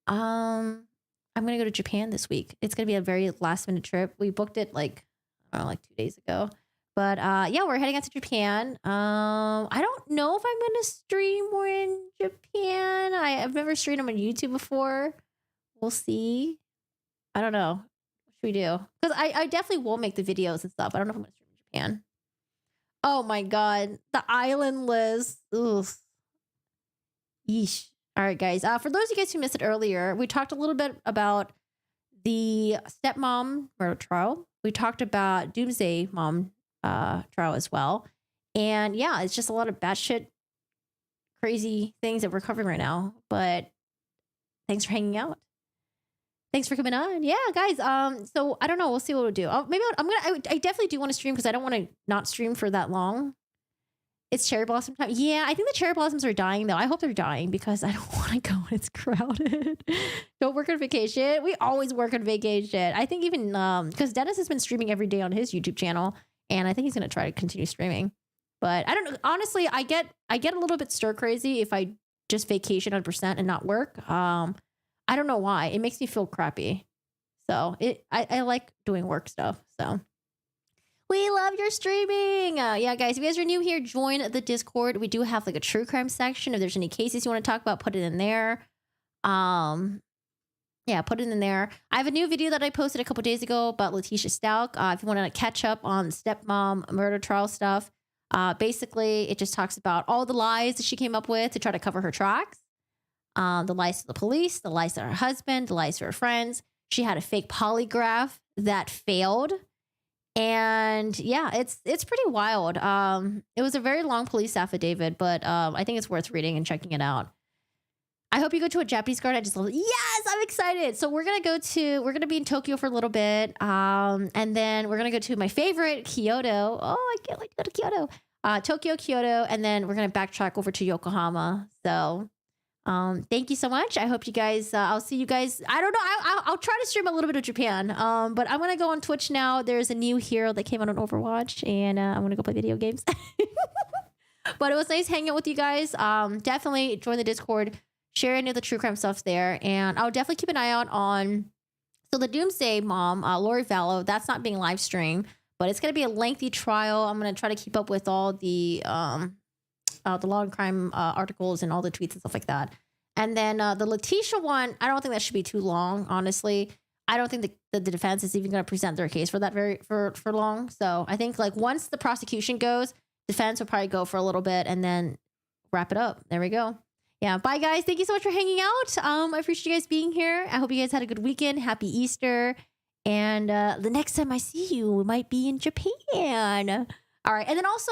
I'm gonna go to Japan this week. It's gonna be a very last minute trip. We booked it like 2 days ago. But yeah, we're heading out to Japan. I don't know if I'm gonna stream more in Japan. I've never streamed on YouTube before. We'll see. I don't know. What should we do? Because I definitely will make the videos and stuff. I don't know if I'm gonna stream in Japan. Oh my God. The island list. Ugh. Yeesh. All right, guys. For those of you guys who missed it earlier, we talked a little bit about the Stepmom murder trial. We talked about Doomsday Mom trial as well. And yeah, it's just a lot of batshit crazy things that we're covering right now. But thanks for hanging out. Thanks for coming on. Yeah, guys. So I don't know. We'll see what we'll do. I definitely do want to stream because I don't want to not stream for that long. It's cherry blossom time. Yeah, I think the cherry blossoms are dying though. I hope they're dying because I don't want to go when it's crowded. Don't work on vacation. We always work on vacation. I think even because Dennis has been streaming every day on his YouTube channel, and I think he's gonna try to continue streaming. But I don't know. Honestly, I get a little bit stir crazy if I just vacation 100% and not work. I don't know why. It makes me feel crappy. So I like doing work stuff. So we love your streaming. Yeah, guys, if you guys are new here, join the Discord. We do have like a true crime section. If there's any cases you want to talk about, put it in there. Yeah, put it in there. I have a new video that I posted a couple days ago about Letitia Stalk. If you want to catch up on Stepmom murder trial stuff, Basically, it just talks about all the lies that she came up with to try to cover her tracks. The lies to the police, the lies to her husband, the lies to her friends. She had a fake polygraph that failed. And yeah, it's pretty wild. It was a very long police affidavit, but I think it's worth reading and checking it out. I hope you go to a Japanese garden. I just love it. Yes, I'm excited. So we're gonna be in Tokyo for a little bit. And then we're gonna go to my favorite, Kyoto. Oh, I can't wait to go to Kyoto. Tokyo, Kyoto, and then we're gonna backtrack over to Yokohama. So thank you so much. I hope you guys, I'll see you guys. I don't know. I'll try to stream a little bit of Japan. But I'm going to go on Twitch now. There's a new hero that came out on Overwatch and I'm going to go play video games. But it was nice hanging out with you guys. Definitely join the Discord, share any of the true crime stuff there. And I'll definitely keep an eye out on, so the Doomsday Mom, Lori Vallow, that's not being live streamed, but it's going to be a lengthy trial. I'm going to try to keep up with all the law and crime articles and all the tweets and stuff like that. And then the Letitia one, I don't think that should be too long, honestly. I don't think the defense is even going to present their case for that for long. So I think like once the prosecution goes, defense will probably go for a little bit and then wrap it up. There we go. Yeah. Bye guys. Thank you so much for hanging out. I appreciate you guys being here. I hope you guys had a good weekend. Happy Easter. And the next time I see you, it might be in Japan. All right. And then also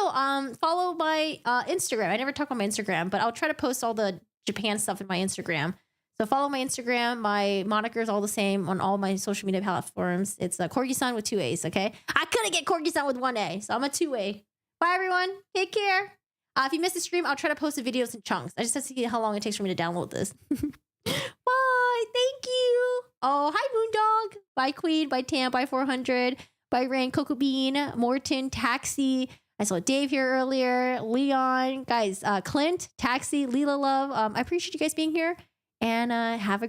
follow my Instagram. I never talk about my Instagram, but I'll try to post all the Japan stuff in my Instagram. So follow my Instagram. My moniker is all the same on all my social media platforms. It's Corgi-san with 2 A's, okay? I couldn't get Corgi-san with 1 A, so I'm a 2A. Bye, everyone. Take care. If you missed the stream, I'll try to post the videos in chunks. I just have to see how long it takes for me to download this. Bye. Thank you. Oh, hi, Moondog. Bye, Queen. Bye, Tam. Bye, 400. Bye, Rain, Coco Bean, Morton, Taxi. I saw Dave here earlier. Leon. Guys, Clint, Taxi, Leela Love. I appreciate you guys being here. And have a